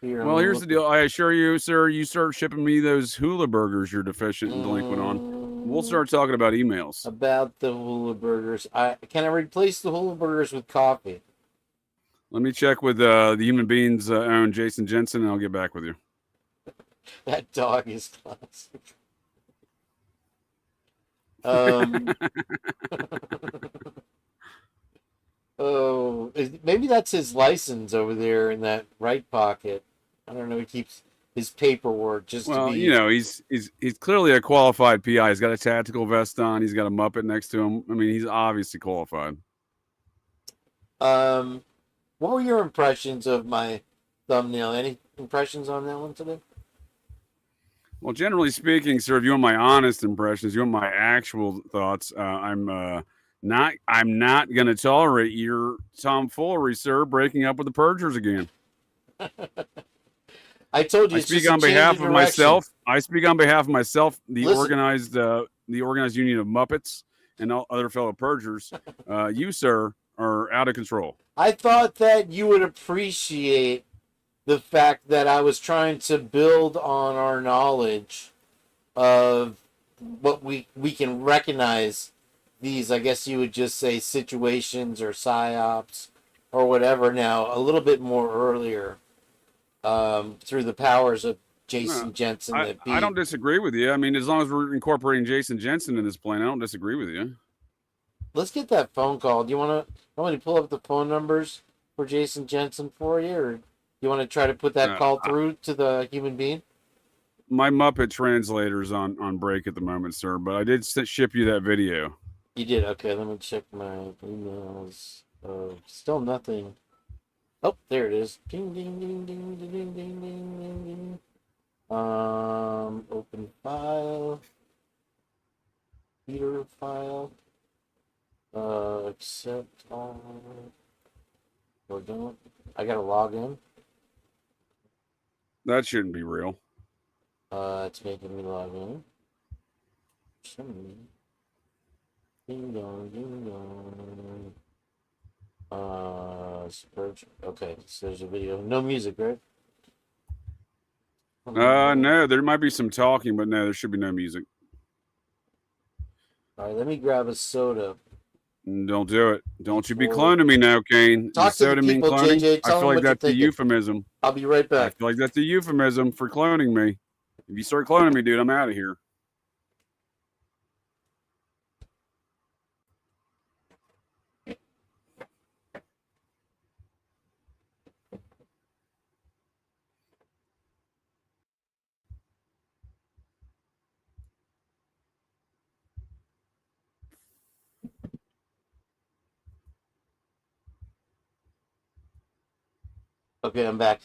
Well, here's the deal. I assure you, sir, you start shipping me those hula burgers you're deficient and delinquent on, we'll start talking about emails. About the hula burgers. Can I replace the hula burgers with coffee? Let me check with the Human Beings own Jason Jensen, and I'll get back with you. That dog is classic. Oh, maybe that's his license over there in that right pocket. I don't know. He keeps his paperwork just to be... you know, he's clearly a qualified PI. He's got a tactical vest on. He's got a Muppet next to him. I mean, he's obviously qualified. What were your impressions of my thumbnail? Any impressions on that one today? Well, generally speaking, sir, if you want my honest impressions, you want my actual thoughts, I'm not going to tolerate your tomfoolery, sir, breaking up with the Purgers again. I told you. I speak on behalf of myself. I speak on behalf of myself, the organized union of Muppets, and all other fellow Purgers. You, sir, are out of control. I thought that you would appreciate the fact that I was trying to build on our knowledge of what we can recognize these, I guess you would just say, situations or psyops or whatever now a little bit more earlier through the powers of Jason Jensen. I don't disagree with you. I mean, as long as we're incorporating Jason Jensen in this plan, I don't disagree with you. Let's get that phone call. Do you want me to pull up the phone numbers for Jason Jensen for you, or you want to try to put that call through to the human being? My Muppet translator's on break at the moment, sir, but I did ship you that video. You did? Okay, let me check my emails. Still nothing. Oh, there it is. Ding, ding, ding, ding, ding, ding, ding, ding, ding. Open file. Peter file. Accept all. Or don't. I gotta log in. That shouldn't be real. It's making me log in. Ding dong, ding dong. Okay, so there's a video. No music, right? No, there might be some talking, but no, there should be no music. All right, let me grab a soda. Don't do it. Don't you be cloning me now, Kane. Talk to the people, JJ. I feel like that's a euphemism. I'll be right back. I feel like that's a euphemism for cloning me. If you start cloning me, dude, I'm out of here. Okay, I'm back.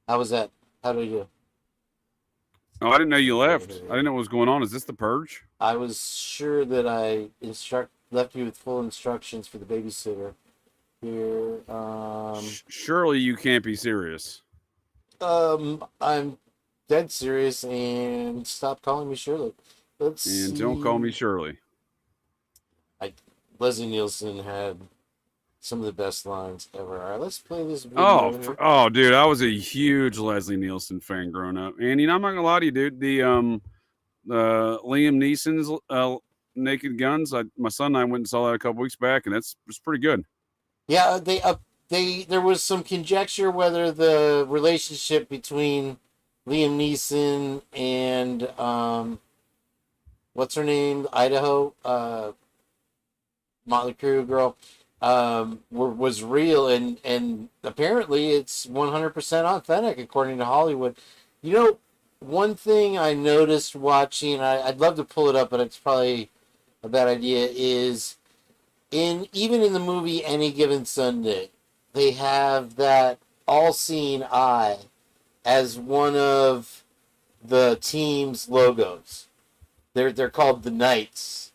How was that? How do you? Oh, I didn't know you left. I didn't know what was going on. Is this the purge? I was sure that I left you with full instructions for the babysitter. Here, surely you can't be serious. I'm dead serious, and stop calling me Shirley. Let's see. Don't call me Shirley. Leslie Nielsen had some of the best lines ever. All right, let's play this video. Oh, dude, I was a huge Leslie Nielsen fan growing up, and I'm not gonna lie to you, dude. The Liam Neeson's Naked Guns. My son and I went and saw that a couple weeks back, and it's pretty good. Yeah, there was some conjecture whether the relationship between Liam Neeson and what's her name, Idaho, Motley Crue girl, was real, and apparently it's 100% authentic according to Hollywood. You know, one thing I noticed watching, I'd love to pull it up, but it's probably a bad idea, is even in the movie Any Given Sunday, they have that all-seeing eye as one of the team's logos. They're called the Knights.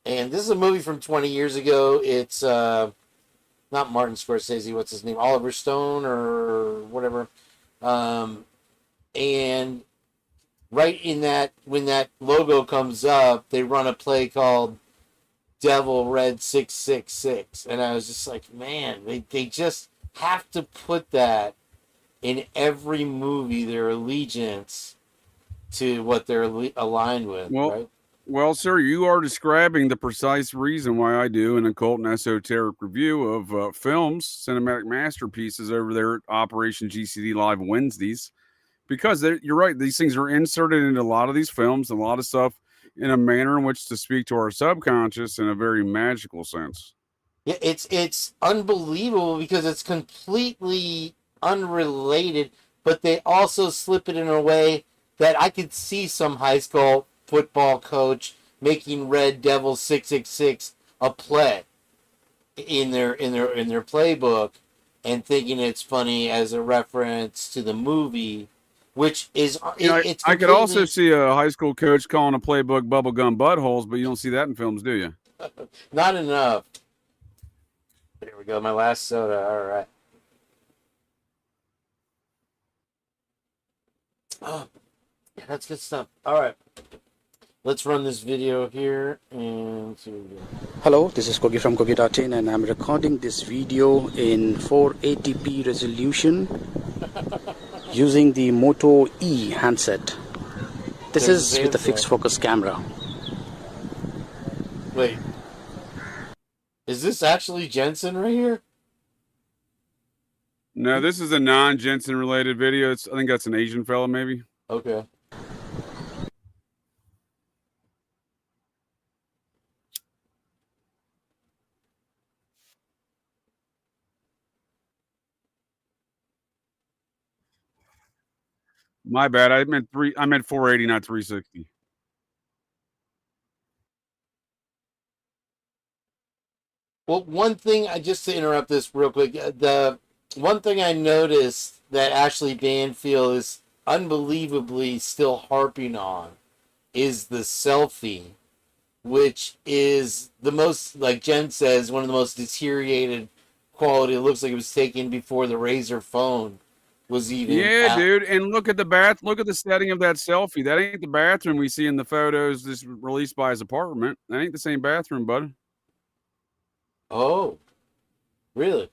And this is a movie from 20 years ago. It's not Martin Scorsese, what's his name? Oliver Stone or whatever. And right in that, when that logo comes up, they run a play called Devil Red 666. And I was just like, man, they just have to put that in every movie, their allegiance to what they're aligned with, right? Well, sir, you are describing the precise reason why I do an occult and esoteric review of films, cinematic masterpieces over there at Operation GCD Live Wednesdays. Because you're right, these things are inserted into a lot of these films, a lot of stuff in a manner in which to speak to our subconscious in a very magical sense. Yeah, it's unbelievable because it's completely unrelated, but they also slip it in a way that I could see some high school football coach making Red Devil 666 a play in their playbook and thinking it's funny as a reference to the movie, which is it's I could also see a high school coach calling a playbook bubblegum buttholes, but you don't see that in films, do you? Not enough. There we go, my last soda. All right. Oh, yeah, that's good stuff. All right. Let's run this video here and see what we do. Hello, this is Kogi from Kogi.in and I'm recording this video in 480p resolution using the Moto E handset. This is with a fixed focus camera. Wait. Is this actually Jensen right here? No, this is a non-Jensen related video. I think that's an Asian fella, maybe. Okay. My bad. I meant 480, not 360. Well, one thing, just to interrupt this real quick, the one thing I noticed that Ashley Banfield is unbelievably still harping on is the selfie, which is the most, like Jen says, one of the most deteriorated quality. It looks like it was taken before the Razr phone was even out. Dude, and look at the setting of that selfie. That ain't the bathroom we see in the photos this released by his apartment. That ain't the same bathroom, bud. Oh, really?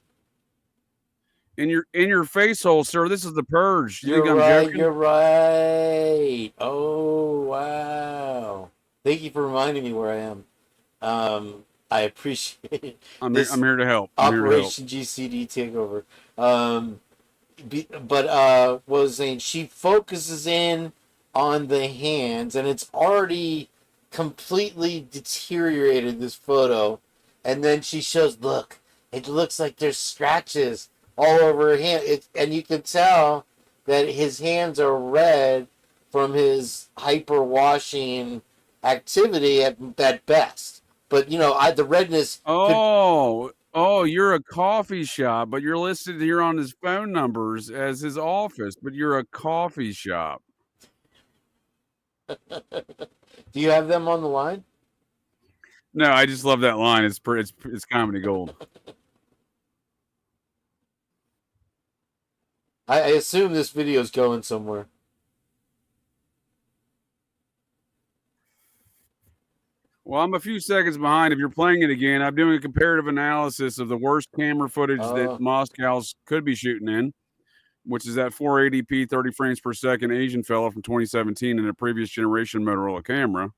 In your face hole, sir. This is the purge. You You're think I'm right. joking? You're right. Oh, wow. Thank you for reminding me where I am. I appreciate it. I'm here to help. Operation GCD takeover. But what was I saying? She focuses in on the hands, and it's already completely deteriorated, this photo. And then she shows, look, it looks like there's scratches all over her hand. And you can tell that his hands are red from his hyper washing activity at best. But the redness. Oh, you're a coffee shop, but you're listed here on his phone numbers as his office, but you're a coffee shop. Do you have them on the line? No, I just love that line. It's comedy gold. I assume this video is going somewhere. Well, I'm a few seconds behind. If you're playing it again, I'm doing a comparative analysis of the worst camera footage that Moscow's could be shooting in, which is that 480p 30 frames per second Asian fella from 2017 in a previous generation Motorola camera.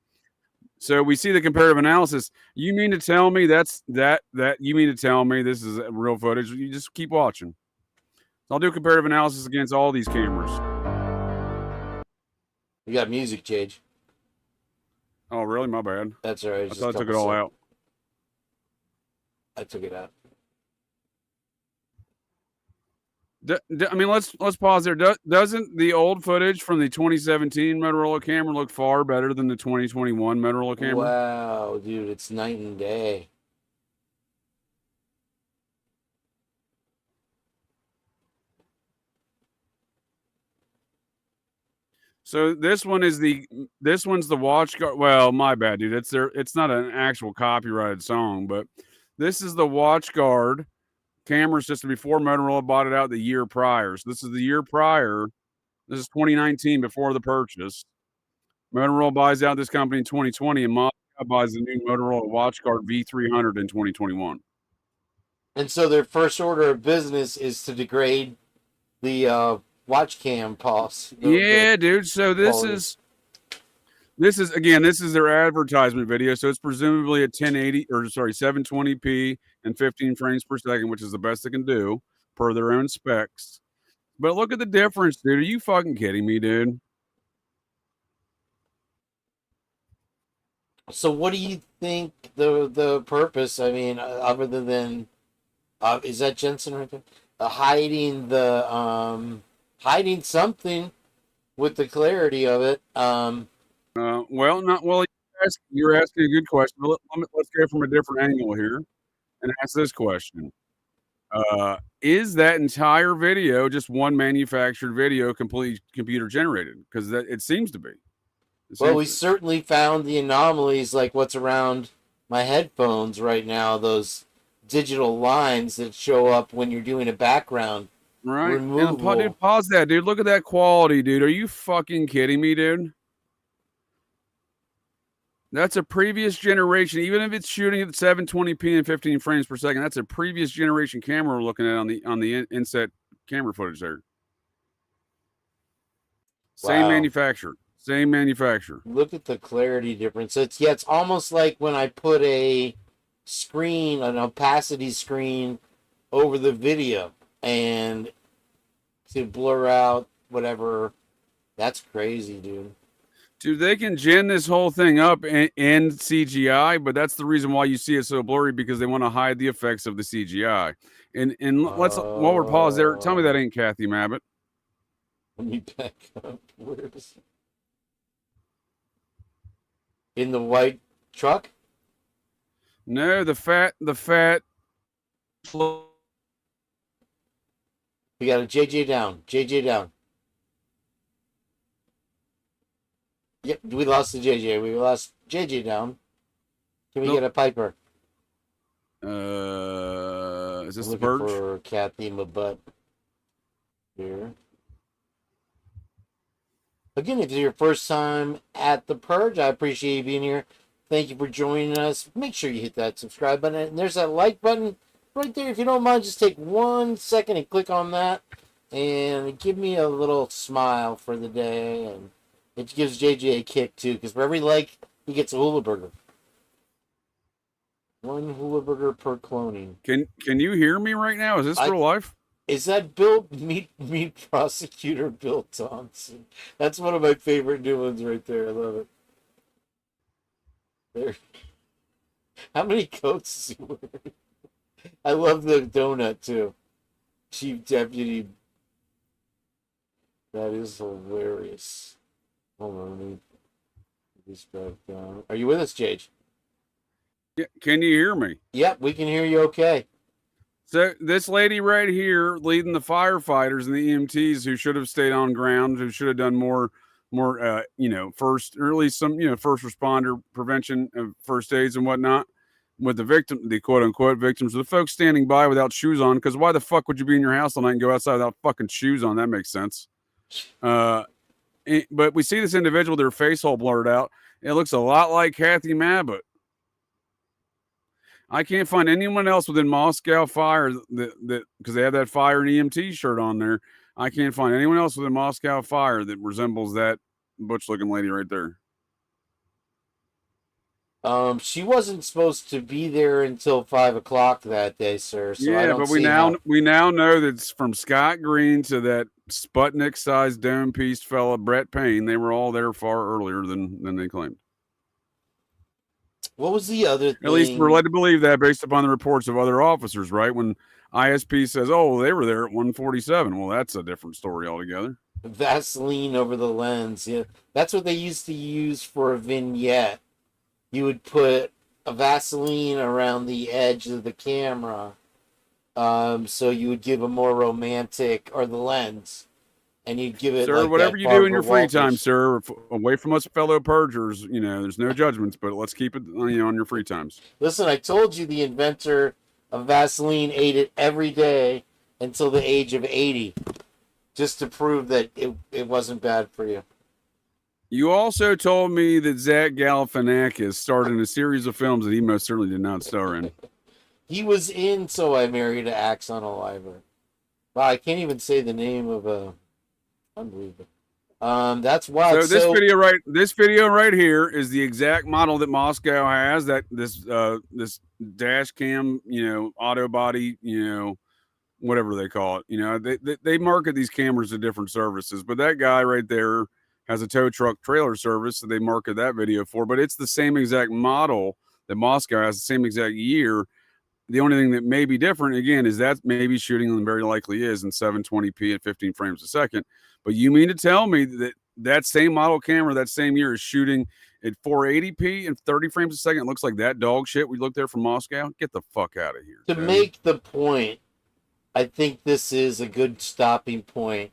So we see the comparative analysis. You mean to tell me you mean to tell me this is real footage? You just keep watching. I'll do comparative analysis against all these cameras. You got music, Jage. Oh, really? My bad. That's all right. I thought I took it all out. I took it out. I mean, let's pause there. Doesn't the old footage from the 2017 Motorola camera look far better than the 2021 Motorola camera? Wow, dude, it's night and day. So this one's the watch guard. Well, my bad, dude. It's not an actual copyrighted song, but this is the watch guard camera system before Motorola bought it out the year prior. So this is the year prior. This is 2019 before the purchase. Motorola buys out this company in 2020, and Moscow buys the new Motorola watch guard V300 in 2021. And so their first order of business is to degrade the watch cam pulse. Yeah, dude. So this is their advertisement video. So it's presumably a 720p and 15 frames per second, which is the best they can do per their own specs. But look at the difference, dude. Are you fucking kidding me, dude? So what do you think the purpose? I mean, other than is that Jensen right there? Hiding something with the clarity of it. You're asking a good question. Let's go from a different angle here and ask this question. Is that entire video just one manufactured video, completely computer generated? Because it seems to be. Well, we certainly found the anomalies, like what's around my headphones right now, those digital lines that show up when you're doing a background. Right. Removable. And dude, pause that, dude. Look at that quality, dude. Are you fucking kidding me, dude? That's a previous generation. Even if it's shooting at 720p and 15 frames per second, that's a previous generation camera we're looking at on the inset camera footage there. Same manufacturer. Same manufacturer. Look at the clarity difference. It's almost like when I put an opacity screen over the video and to blur out whatever. That's crazy, dude. Dude, they can gen this whole thing up in CGI, but that's the reason why you see it so blurry, because they want to hide the effects of the CGI. And while we're paused there, tell me that ain't Kathy Mabbitt. Let me back up. Where is it? In the white truck? No, the fat. We got a JJ down. Yep, we lost the JJ. We lost JJ down. Can we get a Piper? Is this the Looking Purge? for Kathy Mabbutt here. Again, if it's your first time at the Purge, I appreciate you being here. Thank you for joining us. Make sure you hit that subscribe button. And there's that like button right there. If you don't mind, just take 1 second and click on that. And give me a little smile for the day. And it gives JJ a kick, too. Because for every like, he gets a hula burger. 1 hula burger per cloning. Can you hear me right now? Is this real life? Is that meat prosecutor Bill Thompson? That's one of my favorite new ones right there. I love it. There. How many coats is he wearing? I love the donut too. Chief Deputy. That is hilarious. Hold on, let me just drive down. Are you with us, Jage? Yeah, can you hear me? Yep, we can hear you okay. So this lady right here leading the firefighters and the EMTs who should have stayed on ground, who should have done more, first, or at least some, first responder prevention of first aids and whatnot with the quote unquote victims, the folks standing by without shoes on. Because why the fuck would you be in your house all night and go outside without fucking shoes on? That makes sense. But we see this individual, their face all blurred out. It looks a lot like Kathy Mabbitt. I can't find anyone else within Moscow Fire that because they have that fire and EMT shirt on there. I can't find anyone else within Moscow Fire that resembles that butch-looking lady right there. She wasn't supposed to be there until 5 o'clock that day, sir. So I don't but we now know that it's from Scott Green to that Sputnik-sized dome piece fella Brett Payne. They were all there far earlier than they claimed. What was the other thing? At least we're led to believe that based upon the reports of other officers, right? When ISP says, "Oh, they were there at 1:47," well, that's a different story altogether. Vaseline over the lens. Yeah, that's what they used to use for a vignette. You would put a Vaseline around the edge of the camera, so you would give a more romantic, or the lens, and you'd give it. Sir, like whatever that you do in Barbara your free Walters. time, sir, away from us fellow perjurers, there's no judgments, but let's keep it, on your free times. Listen, I told you the inventor of Vaseline ate it every day until the age of 80, just to prove that it wasn't bad for you. You also told me that Zach Galifianakis starred in a series of films that he most certainly did not star in. He was in So I Married an Axe on a Liver. Wow, I can't even say the name of a. Unbelievable. That's wild. So this video right here is the exact model that Moscow has. That this dash cam, auto body, whatever they call it. They market these cameras to different services, but that guy right there has a tow truck trailer service that they market that video for. But it's the same exact model that Moscow has, the same exact year. The only thing that may be different, again, is that maybe shooting and very likely is in 720p at 15 frames a second. But you mean to tell me that same model camera that same year is shooting at 480p and 30 frames a second? It looks like that dog shit we looked there from Moscow. Get the fuck out of here. To make the point, I think this is a good stopping point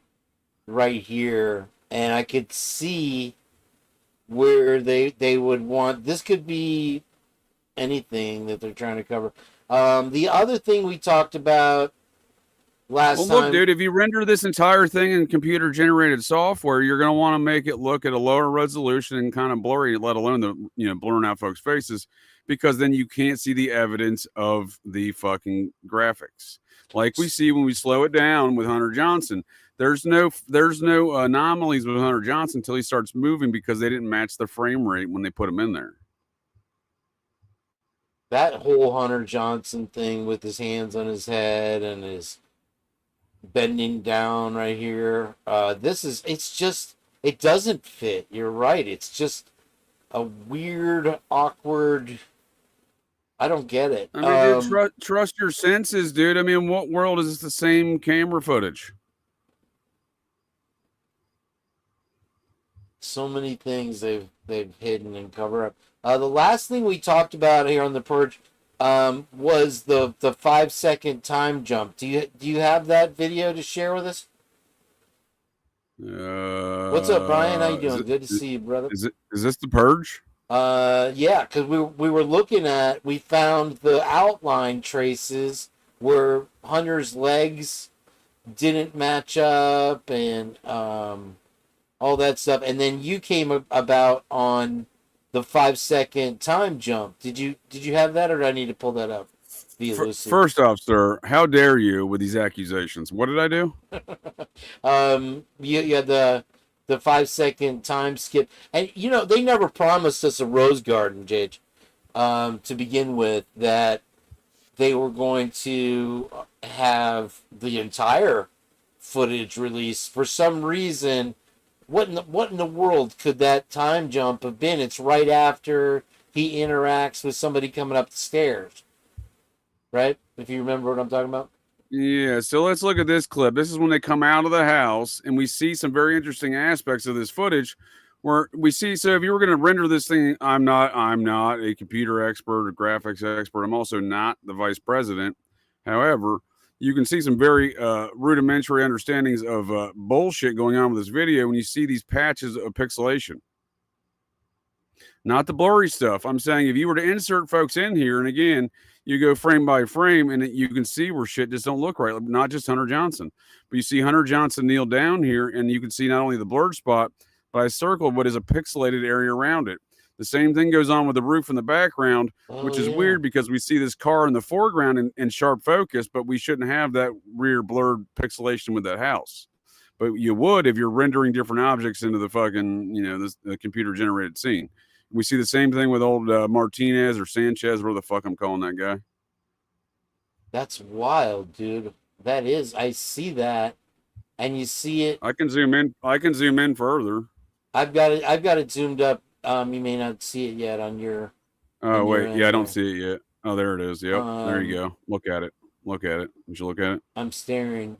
right here. And I could see where they would want. This could be anything that they're trying to cover. The other thing we talked about last time. Look, dude, if you render this entire thing in computer-generated software, you're going to want to make it look at a lower resolution and kind of blurry, let alone the blurring out folks' faces, because then you can't see the evidence of the fucking graphics. Like we see when we slow it down with Hunter Johnson. There's no anomalies with Hunter Johnson until he starts moving because they didn't match the frame rate when they put him in there. That whole Hunter Johnson thing with his hands on his head and his bending down right here. It doesn't fit. You're right. It's just a weird, awkward. I don't get it. I mean, dude, trust your senses, dude. I mean, what world is this the same camera footage? So many things they've hidden and covered up. The last thing we talked about here on the Purge was the 5-second time jump. Do you have that video to share with us? What's up, Brian? How you doing? Good to see you, brother. Is this the Purge? Yeah, because we were looking at, we found the outline traces where Hunter's legs didn't match up and all that stuff, and then you came about on the 5-second time jump. Did you have that, or do I need to pull that up? First off, sir, how dare you with these accusations? What did I do? You had the 5-second time skip, and they never promised us a rose garden, Jage, to begin with, that they were going to have the entire footage released. For some reason, what in the world could that time jump have been? It's right after he interacts with somebody coming up the stairs, right? If you remember what I'm talking about. Yeah, so let's look at this clip. This is when they come out of the house, and we see some very interesting aspects of this footage where we see, so if you were going to render this thing, I'm not a computer expert or graphics expert. I'm also not the vice president. However, you can see some very rudimentary understandings of bullshit going on with this video when you see these patches of pixelation. Not the blurry stuff. I'm saying if you were to insert folks in here, and again, you go frame by frame, and you can see where shit just don't look right. Not just Hunter Johnson, but you see Hunter Johnson kneel down here, and you can see not only the blurred spot, but I circled what is a pixelated area around it. The same thing goes on with the roof in the background, which is weird because we see this car in the foreground in sharp focus, but we shouldn't have that rear blurred pixelation with that house. But you would if you're rendering different objects into the fucking, the computer generated scene. We see the same thing with old Martinez or Sanchez, where the fuck I'm calling that guy. That's wild, dude. That is. I see that, and you see it. I can zoom in further. I've got it zoomed up. You may not see it yet on your. Oh wait, yeah, I don't see it yet. Oh, there it is. Yep, there you go. Look at it. Did you look at it? I'm staring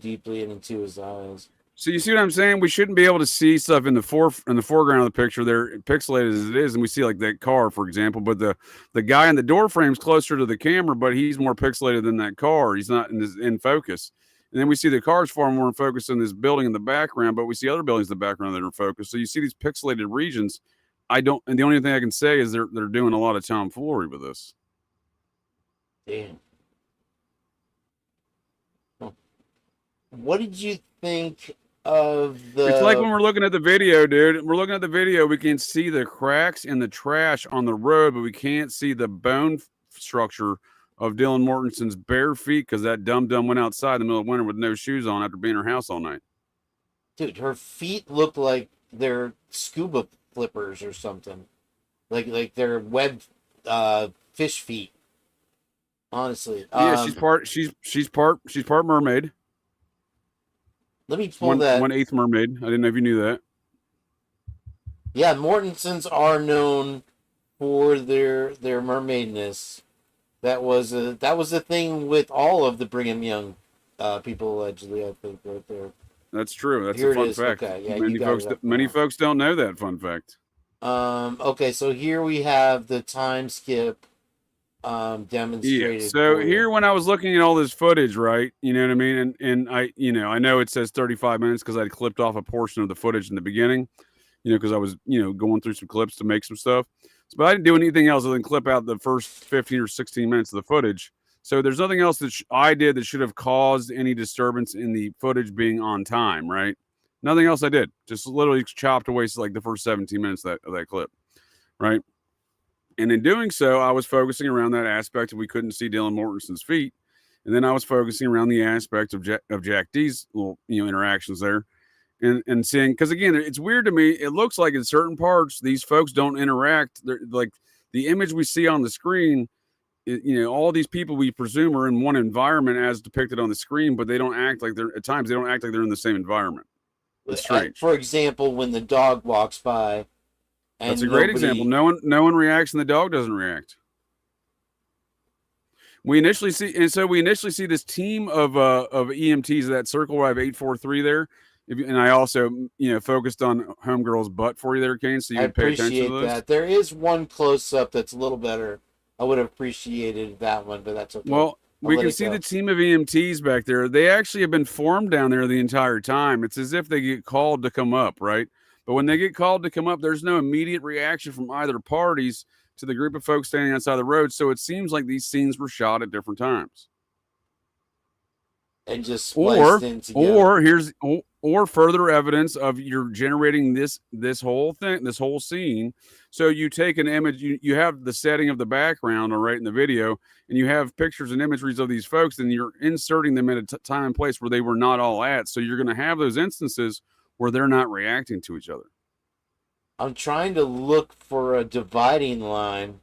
deeply into his eyes. So you see what I'm saying? We shouldn't be able to see stuff in the foreground of the picture. They're pixelated as it is, and we see like that car, for example. But the guy in the door frame's closer to the camera, but he's more pixelated than that car. He's not in focus. And then we see the cars far more in focus than this building in the background, but we see other buildings in the background that are in focus. So you see these pixelated regions. And the only thing I can say is they're doing a lot of tomfoolery with this. Damn. What did you think of the... It's like when we're looking at the video, dude. We're looking at the video, we can see the cracks in the trash on the road, but we can't see the bone structure of Dylan Mortensen's bare feet because that dum-dum went outside in the middle of winter with no shoes on after being in her house all night. Dude, her feet look like they're scuba flippers or something. Like they're web fish feet. Honestly. Yeah, she's part mermaid. Let me pull that. 1/8 mermaid. I didn't know if you knew that. Yeah, Mortensens are known for their mermaidness. That was a thing with all of the Brigham Young people, allegedly, I think, right there. That's true. That's Here a fun it is. fact. Okay, yeah, many folks don't know that fun fact. Okay, so here we have the time skip demonstrated. Yeah. So here, when I was looking at all this footage, right, you know what I mean, and I know it says 35 minutes because I clipped off a portion of the footage in the beginning, because I was going through some clips to make some stuff. But I didn't do anything else other than clip out the first 15 or 16 minutes of the footage. So there's nothing else that I did that should have caused any disturbance in the footage being on time, right? Nothing else I did. Just literally chopped away like the first 17 minutes of that clip, right? And in doing so, I was focusing around that aspect of we couldn't see Dylan Mortensen's feet. And then I was focusing around the aspect of Jack D's little, interactions there. And seeing, because again, it's weird to me. It looks like in certain parts, these folks don't interact. They're like the image we see on the screen, all these people we presume are in one environment as depicted on the screen, but they don't act like they're, at times they don't act like they're in the same environment. It's strange. For example, when the dog walks by. That's a great example. No one reacts and the dog doesn't react. We initially see this team of EMTs, that circle where I have 843 there. And I also, focused on Homegirl's butt for you there, Kane, so you can pay attention to this. That. There is one close-up that's a little better. I would have appreciated that one, but that's okay. Well, we can see the team of EMTs back there. They actually have been formed down there the entire time. It's as if they get called to come up, right? But when they get called to come up, there's no immediate reaction from either parties to the group of folks standing outside the road. So it seems like these scenes were shot at different times. And just spliced in together. Or further evidence of you're generating this whole thing, this whole scene. So you take an image, you have the setting of the background, all right, in the video, and you have pictures and imageries of these folks, and you're inserting them at a time and place where they were not all at. So you're going to have those instances where they're not reacting to each other. I'm trying to look for a dividing line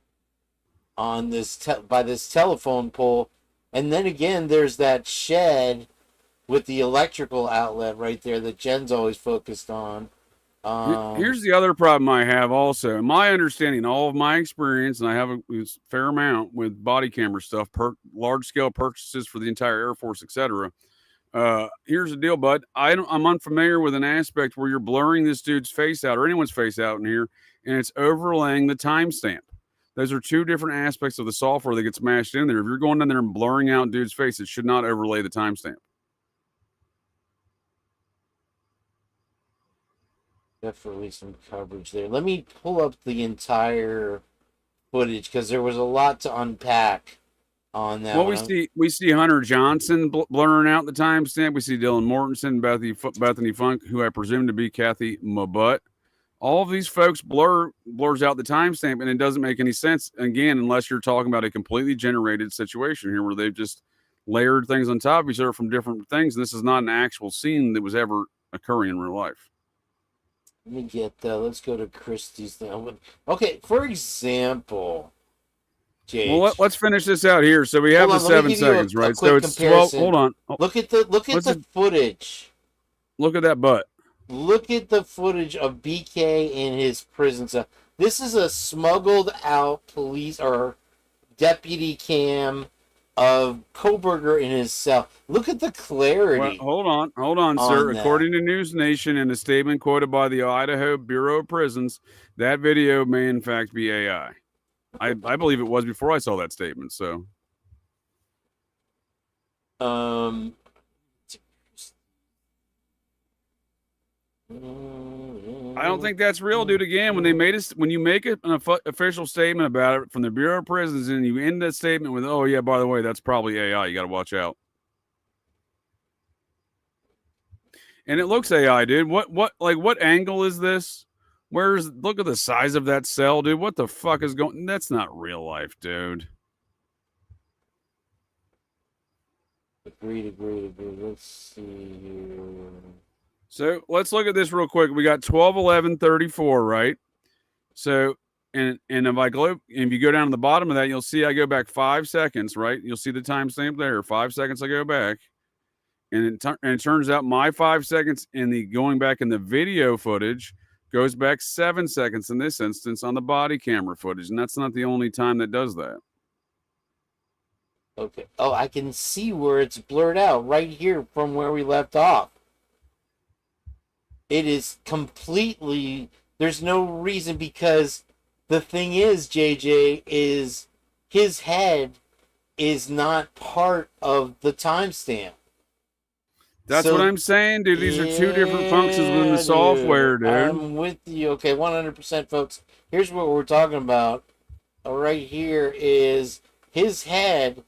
on this by this telephone pole, and then again, there's that shed with the electrical outlet right there that Jen's always focused on. Here's the other problem I have also. My understanding, all of my experience, and I have a fair amount with body camera stuff, large-scale purchases for the entire Air Force, etc. Here's the deal, bud. I'm unfamiliar with an aspect where you're blurring this dude's face out or anyone's face out in here, and it's overlaying the timestamp. Those are two different aspects of the software that gets mashed in there. If you're going in there and blurring out dude's face, it should not overlay the timestamp. Definitely some coverage there. Let me pull up the entire footage because there was a lot to unpack on that. Well, we see Hunter Johnson blurring out the timestamp. We see Dylan Mortensen, Bethany Funk, who I presume to be Kathy Mabutt, All of these folks blurs out the timestamp, and it doesn't make any sense. Again, unless you're talking about a completely generated situation here where they've just layered things on top of each other from different things. And this is not an actual scene that was ever occurring in real life. Let me get let's go to Christie's thing. Okay, for example, Jage. Well, let's finish this out here. So we have the 7 seconds, right? So it's 12. Hold on. Look at the footage. Look at that butt. Look at the footage of BK in his prison cell. This is a smuggled out police or deputy cam of Koberger in his cell. Look at the clarity. Well, hold on, sir. According to News Nation, in a statement quoted by the Idaho Bureau of Prisons, that video may in fact be AI. I believe it was before I saw that statement. So, I don't think that's real, dude. Again, when you make an official statement about it from the Bureau of Prisons, and you end that statement with, "Oh yeah, by the way, that's probably AI." You got to watch out. And it looks AI, dude. What angle is this? Look at the size of that cell, dude. What the fuck is going? That's not real life, dude. Agreed. Let's see here. So let's look at this real quick. We got 12/11/34, right? So, and if you go down to the bottom of that, you'll see I go back 5 seconds, right? You'll see the timestamp there. 5 seconds I go back, and it turns out my 5 seconds in the going back in the video footage goes back 7 seconds in this instance on the body camera footage, and that's not the only time that does that. Okay. Oh, I can see where it's blurred out right here from where we left off. It is completely, there's no reason, because the thing is, JJ, is his head is not part of the timestamp. That's what I'm saying, dude. These are two different functions within the software, dude. I'm with you. Okay, 100%, folks. Here's what we're talking about. Right here is his head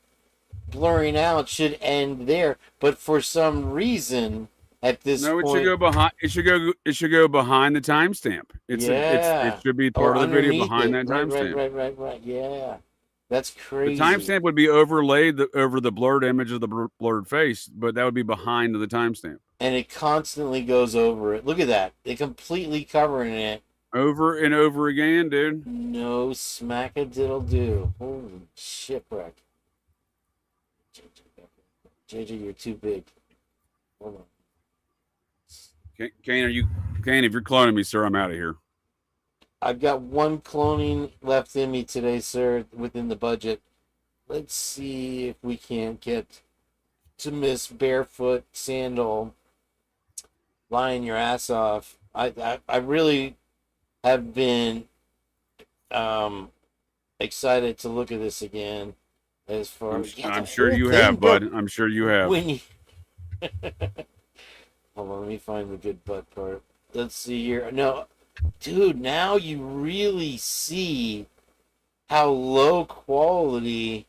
blurring out should end there, but for some reason at this point, should go behind. It should go behind the timestamp. It should be part of the video behind that timestamp. Right. Yeah, that's crazy. The timestamp would be overlaid over the blurred image of the blurred face, but that would be behind the timestamp. And it constantly goes over it. Look at that. They're completely covering it. Over and over again, dude. No smack-a-diddle-do. Holy shipwreck. JJ, you're too big. Hold on. Kane, if you're cloning me, sir, I'm out of here. I've got one cloning left in me today, sir, within the budget. Let's see if we can't get to Miss Barefoot Sandal lying your ass off. I really have been excited to look at this again. As far I'm sure you have, bud. I'm sure you have. When you hold on, let me find the good butt part. Let's see here. No, dude, now you really see how low quality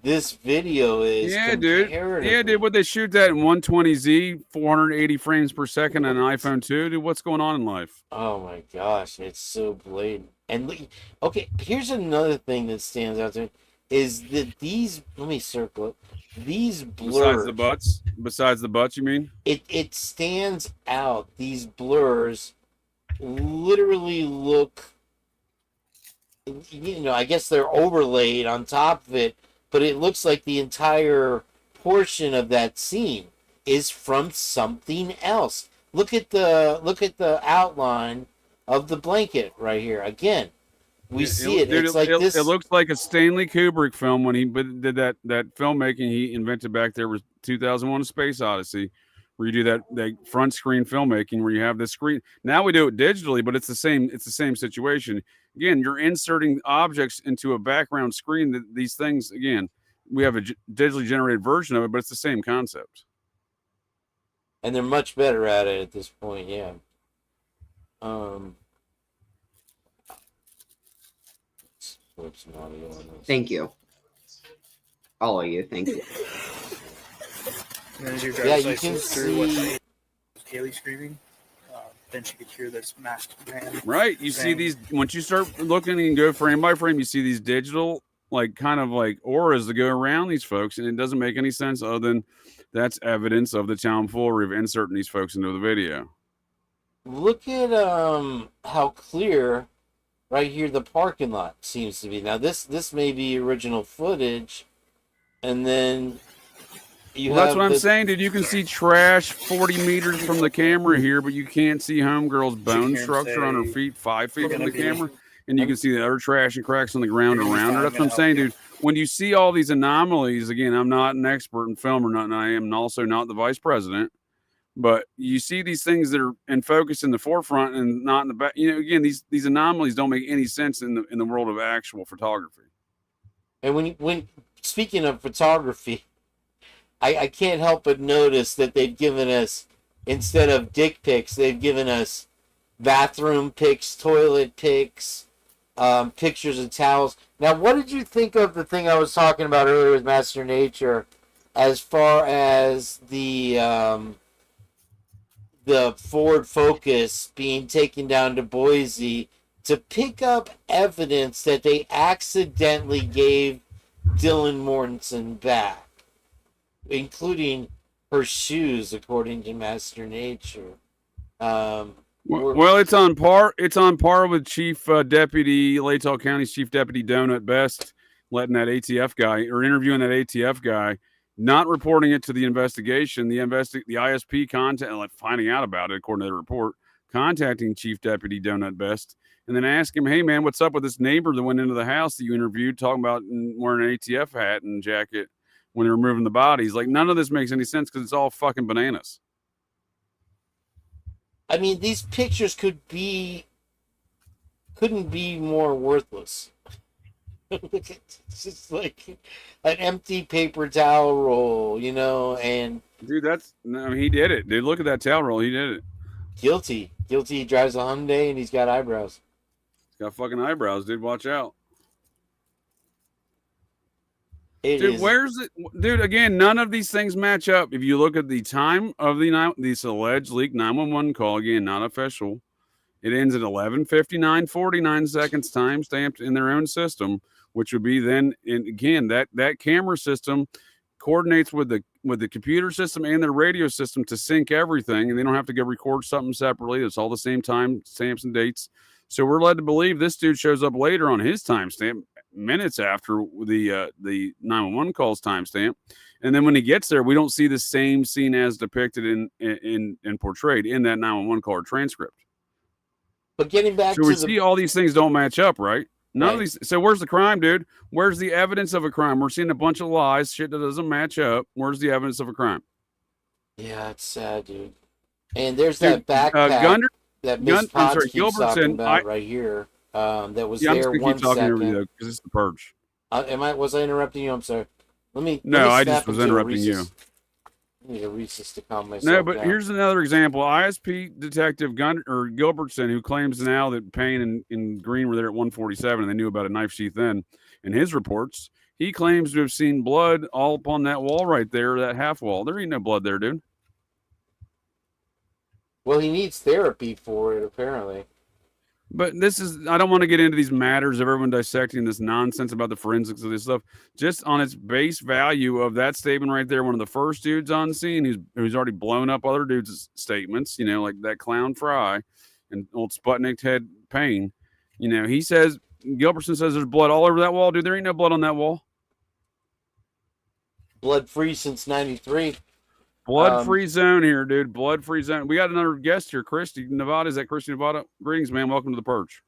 this video is. Yeah, dude. Yeah, dude. What they shoot that in 120Z, 480 frames per second on an iPhone 2, dude. What's going on in life? Oh my gosh, it's so blatant. And look, okay, here's another thing that stands out to me is that these. Let me circle it. These blurs. Besides the butts, you mean? It stands out. These blurs literally look. You know, I guess they're overlaid on top of it, but it looks like the entire portion of that scene is from something else. Look at the outline of the blanket right here. Again, we see it. Dude, it's like this. It looks like a Stanley Kubrick film when he did that filmmaking he invented back there was 2001: A Space Odyssey, where you do that front screen filmmaking where you have this screen. Now we do it digitally, but it's the same situation. Again, you're inserting objects into a background screen. These things, again, we have a digitally generated version of it, but it's the same concept. And they're much better at it at this point, yeah. Thank you. All of you, thank you. And then your Yeah, driver's you can license through see. Haley screaming. then she could hear this masked man. Right. You see these, once you start looking and go frame by frame, you see these digital, like kind of like auras that go around these folks, and it doesn't make any sense other than that's evidence of the tomfoolery of inserting these folks into the video. Look at how clear right here the parking lot seems to be. Now this may be original footage, and then well, that's what I'm saying, dude. You can see trash 40 meters from the camera here, but you can't see homegirl's bone structure on her feet 5 feet from the camera. And you can see the other trash and cracks on the ground around her. That's what I'm saying, dude. When you see all these anomalies, again, I'm not an expert in film or nothing. I am also not the vice president. But you see these things that are in focus in the forefront and not in the back. You know, again, these anomalies don't make any sense in the world of actual photography. And when speaking of photography, I can't help but notice that they've given us, instead of dick pics, they've given us bathroom pics, toilet pics, pictures of towels. Now, what did you think of the thing I was talking about earlier with Master Nature, as far as the Ford Focus being taken down to Boise to pick up evidence that they accidentally gave Dylan Mortensen back, including her shoes, according to Master Nature? Well, it's on par. It's on par with Chief Deputy Latah County's Chief Deputy Donut Best letting that ATF guy, or interviewing that ATF guy, not reporting it to the investigation. The ISP finding out about it, according to the report, contacting Chief Deputy Donut Best, and then ask him, "Hey man, what's up with this neighbor that went into the house that you interviewed, talking about wearing an ATF hat and jacket when they were moving the bodies?" Like, none of this makes any sense because it's all fucking bananas. I mean, these pictures couldn't be more worthless. It's just like an empty paper towel roll, you know, and dude, he did it. Dude, look at that towel roll. He did it. Guilty. He drives a Hyundai and he's got eyebrows. He's got fucking eyebrows, dude. Watch out. Where's it? Dude, again, none of these things match up. If you look at the time of this alleged leaked 911 call, again, not official, it ends at 11:59:49 seconds, time stamped in their own system, which would be then, and again, that camera system coordinates with the computer system and their radio system to sync everything, and they don't have to go record something separately. It's all the same time stamps and dates. So we're led to believe this dude shows up later on his timestamp, minutes after the 911 call's timestamp, and then when he gets there, we don't see the same scene as depicted in portrayed in that 911 call transcript. But getting back so we see all these things don't match up, right? None right. of these. So where's the crime, dude? Where's the evidence of a crime? We're seeing a bunch of lies, shit that doesn't match up. Where's the evidence of a crime? Yeah, it's sad, dude. And there's that backpack that Miss Potts keeps talking about right here. That was there 1 second. Because it's the purge. Was I interrupting you? I'm sorry. I just was interrupting you. I need a recess to calm myself No, but down. here's another example. ISP Detective Gilbertson, who claims now that Payne and Green were there at 147 and they knew about a knife sheath then, in his reports, he claims to have seen blood all upon that wall right there, that half wall. There ain't no blood there, dude. Well, he needs therapy for it, apparently. But I don't want to get into these matters of everyone dissecting this nonsense about the forensics of this stuff. Just on its base value of that statement right there, one of the first dudes on scene who's already blown up other dudes' statements, you know, like that clown Fry and old Sputnik head Payne. You know, Gilbertson says there's blood all over that wall. Dude, there ain't no blood on that wall. Blood free since 93. Blood-free zone here, dude. Blood-free zone. We got another guest here, Christy Nevada. Is that Christy Nevada? Greetings, man. Welcome to the Perch.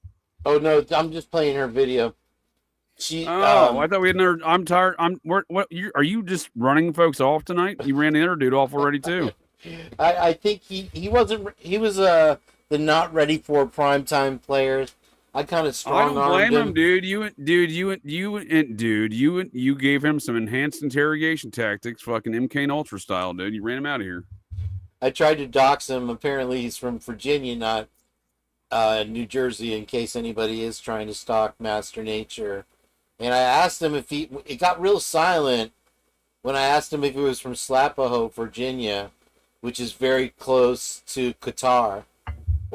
Oh, no, I'm just playing her video. I thought we had another. I'm tired. Are you just running folks off tonight? You ran the other dude off already, too. I think he wasn't. He was the not ready for primetime players. I kind of strong-armed I don't blame him, dude. You gave him some enhanced interrogation tactics, fucking MK Ultra style, dude. You ran him out of here. I tried to dox him. Apparently, he's from Virginia, not New Jersey. In case anybody is trying to stalk Master Nature, and I asked him if it got real silent when I asked him if he was from Slapahoe, Virginia, which is very close to Qatar.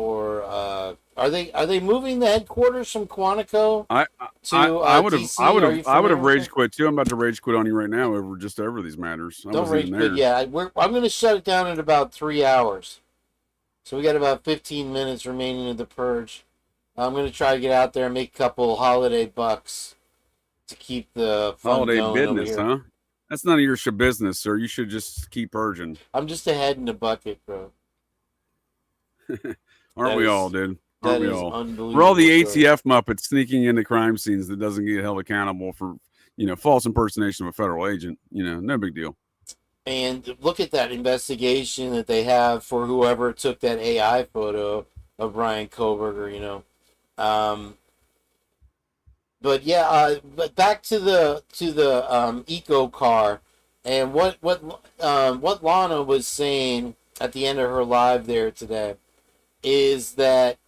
or are they moving the headquarters from Quantico I to I would have DC? I would Are you have I would have familiar with rage quit too. I'm about to rage quit on you right now over these matters. I Don't wasn't rage even quit. there. Yeah, I'm going to shut it down in about 3 hours. So we got about 15 minutes remaining of the purge. I'm going to try to get out there and make a couple holiday bucks to keep the fun Holiday going over business, here. huh? That's none of your business, sir. You should just keep urging. I'm just a head in a bucket, bro. Aren't we all, dude? Aren't we all? Unbelievable. We're all the ATF Muppets sneaking into crime scenes that doesn't get held accountable for, false impersonation of a federal agent. No big deal. And look at that investigation that they have for whoever took that AI photo of Ryan Koberger, but yeah, but back to the eco car, and what Lana was saying at the end of her live there today is that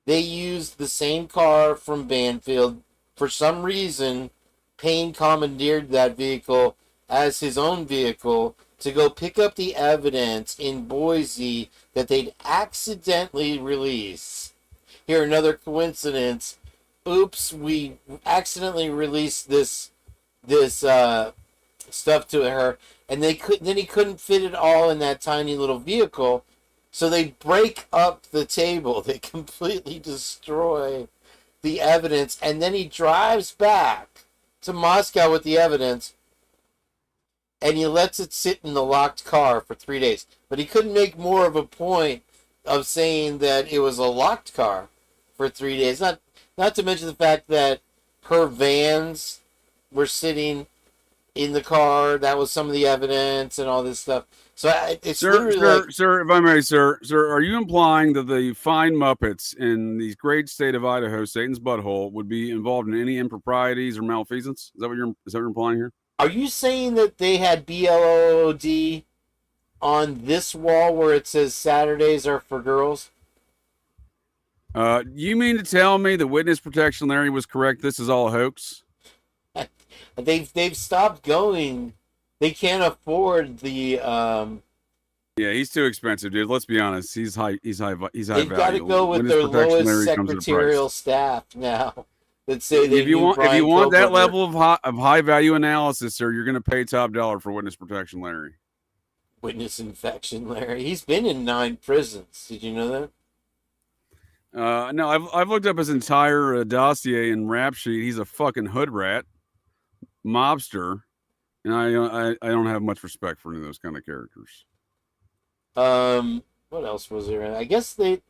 they used the same car from Banfield. For some reason, Payne commandeered that vehicle as his own vehicle to go pick up the evidence in Boise that they'd accidentally release. Here, another coincidence. Oops, we accidentally released this stuff to her, and he couldn't fit it all in that tiny little vehicle, so they break up the table. They completely destroy the evidence, and then he drives back to Moscow with the evidence, and he lets it sit in the locked car for 3 days. But he couldn't make more of a point of saying that it was a locked car for 3 days. Not to mention the fact that her vans were sitting in the car. That was some of the evidence and all this stuff. So it's literally sir, if I may, sir, are you implying that the fine Muppets in the great state of Idaho, Satan's butthole, would be involved in any improprieties or malfeasance? Is that what you're implying here? Are you saying that they had BLOD on this wall where it says Saturdays are for girls? You mean to tell me the witness protection Larry was correct? This is all a hoax? They've stopped going. They can't afford the. Yeah, he's too expensive, dude. Let's be honest. He's high. He's high They've value. got to go with their lowest secretarial staff now. That say they if you want that level of high value analysis, sir, you're going to pay top dollar for witness protection, Larry. Witness infection, Larry. He's been in 9 prisons. Did you know that? No, I've looked up his entire dossier and rap sheet. He's a fucking hood rat, mobster, and I don't have much respect for any of those kind of characters. What else was there? I guess they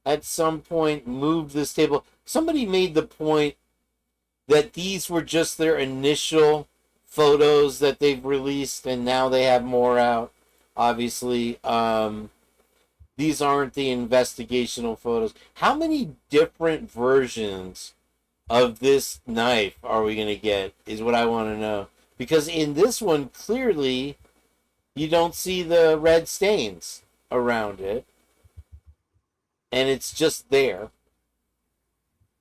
at some point moved this table. Somebody made the point that these were just their initial photos that they've released, and now they have more out. Obviously, these aren't the investigational photos. How many different versions of this knife are we going to get is what I want to know. Because in this one, clearly, you don't see the red stains around it. And it's just there.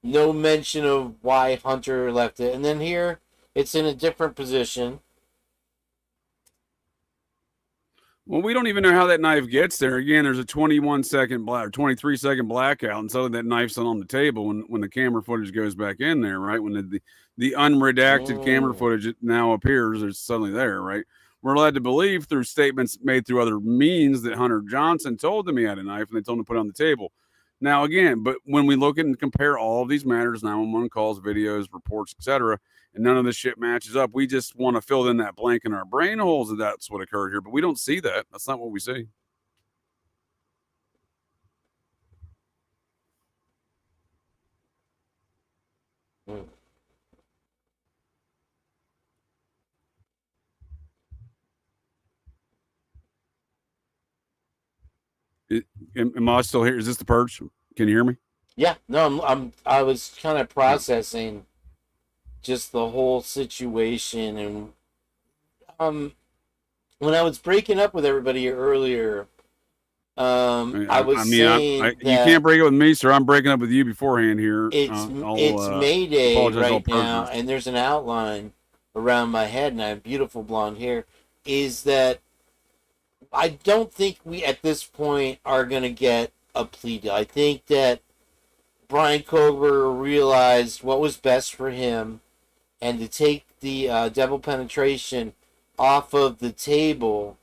No mention of why Hunter left it. And then here, it's in a different position. Well, we don't even know how that knife gets there. Again, there's a 21-second or 23-second blackout, and suddenly that knife's on the table when the camera footage goes back in there, right? When the unredacted camera footage now appears, it's suddenly there, right? We're led to believe through statements made through other means that Hunter Johnson told them he had a knife, and they told him to put it on the table. Now, again, but when we look at and compare all of these matters, 911 calls, videos, reports, etc., and none of this shit matches up, we just want to fill in that blank in our brain holes that that's what occurred here, but we don't see that. That's not what we see. Am I still here? Is this the purge? Can you hear me? Yeah, no, I was kind of processing just the whole situation, and when I was breaking up with everybody earlier, I was saying you can't break up with me, sir. I'm breaking up with you beforehand here. It's Mayday right now, and there's an outline around my head, and I have beautiful blonde hair. Is that I don't think we at this point are going to get a plea deal. I think that Brian Kober realized what was best for him, and to take the double penetration off of the table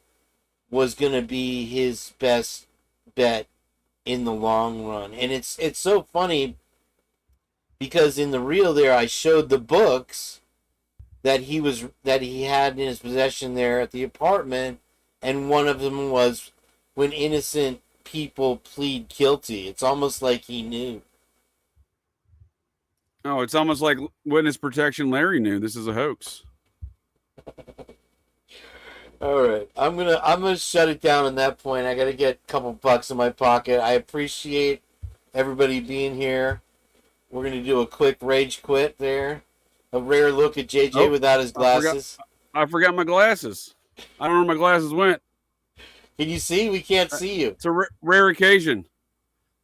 was going to be his best bet in the long run. And it's so funny because in the reel there, I showed the books that he had in his possession there at the apartment, and one of them was When Innocent People Plead Guilty. It's almost like he knew. Oh, it's almost like witness protection. Larry knew this is a hoax. All right, I'm gonna shut it down on that point. I gotta get a couple bucks in my pocket. I appreciate everybody being here. We're gonna do a quick rage quit there. A rare look at JJ without his glasses. I forgot my glasses. I don't know where my glasses went. Can you see? We can't see you. It's a rare occasion.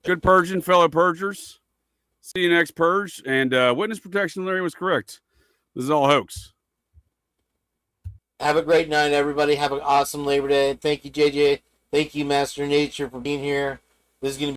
Good purging, fellow purgers. See you next purge. And witness protection, Larry was correct. This is all hoax. Have a great night, everybody. Have an awesome Labor Day. Thank you, JJ. Thank you, Master Nature, for being here. This is going to be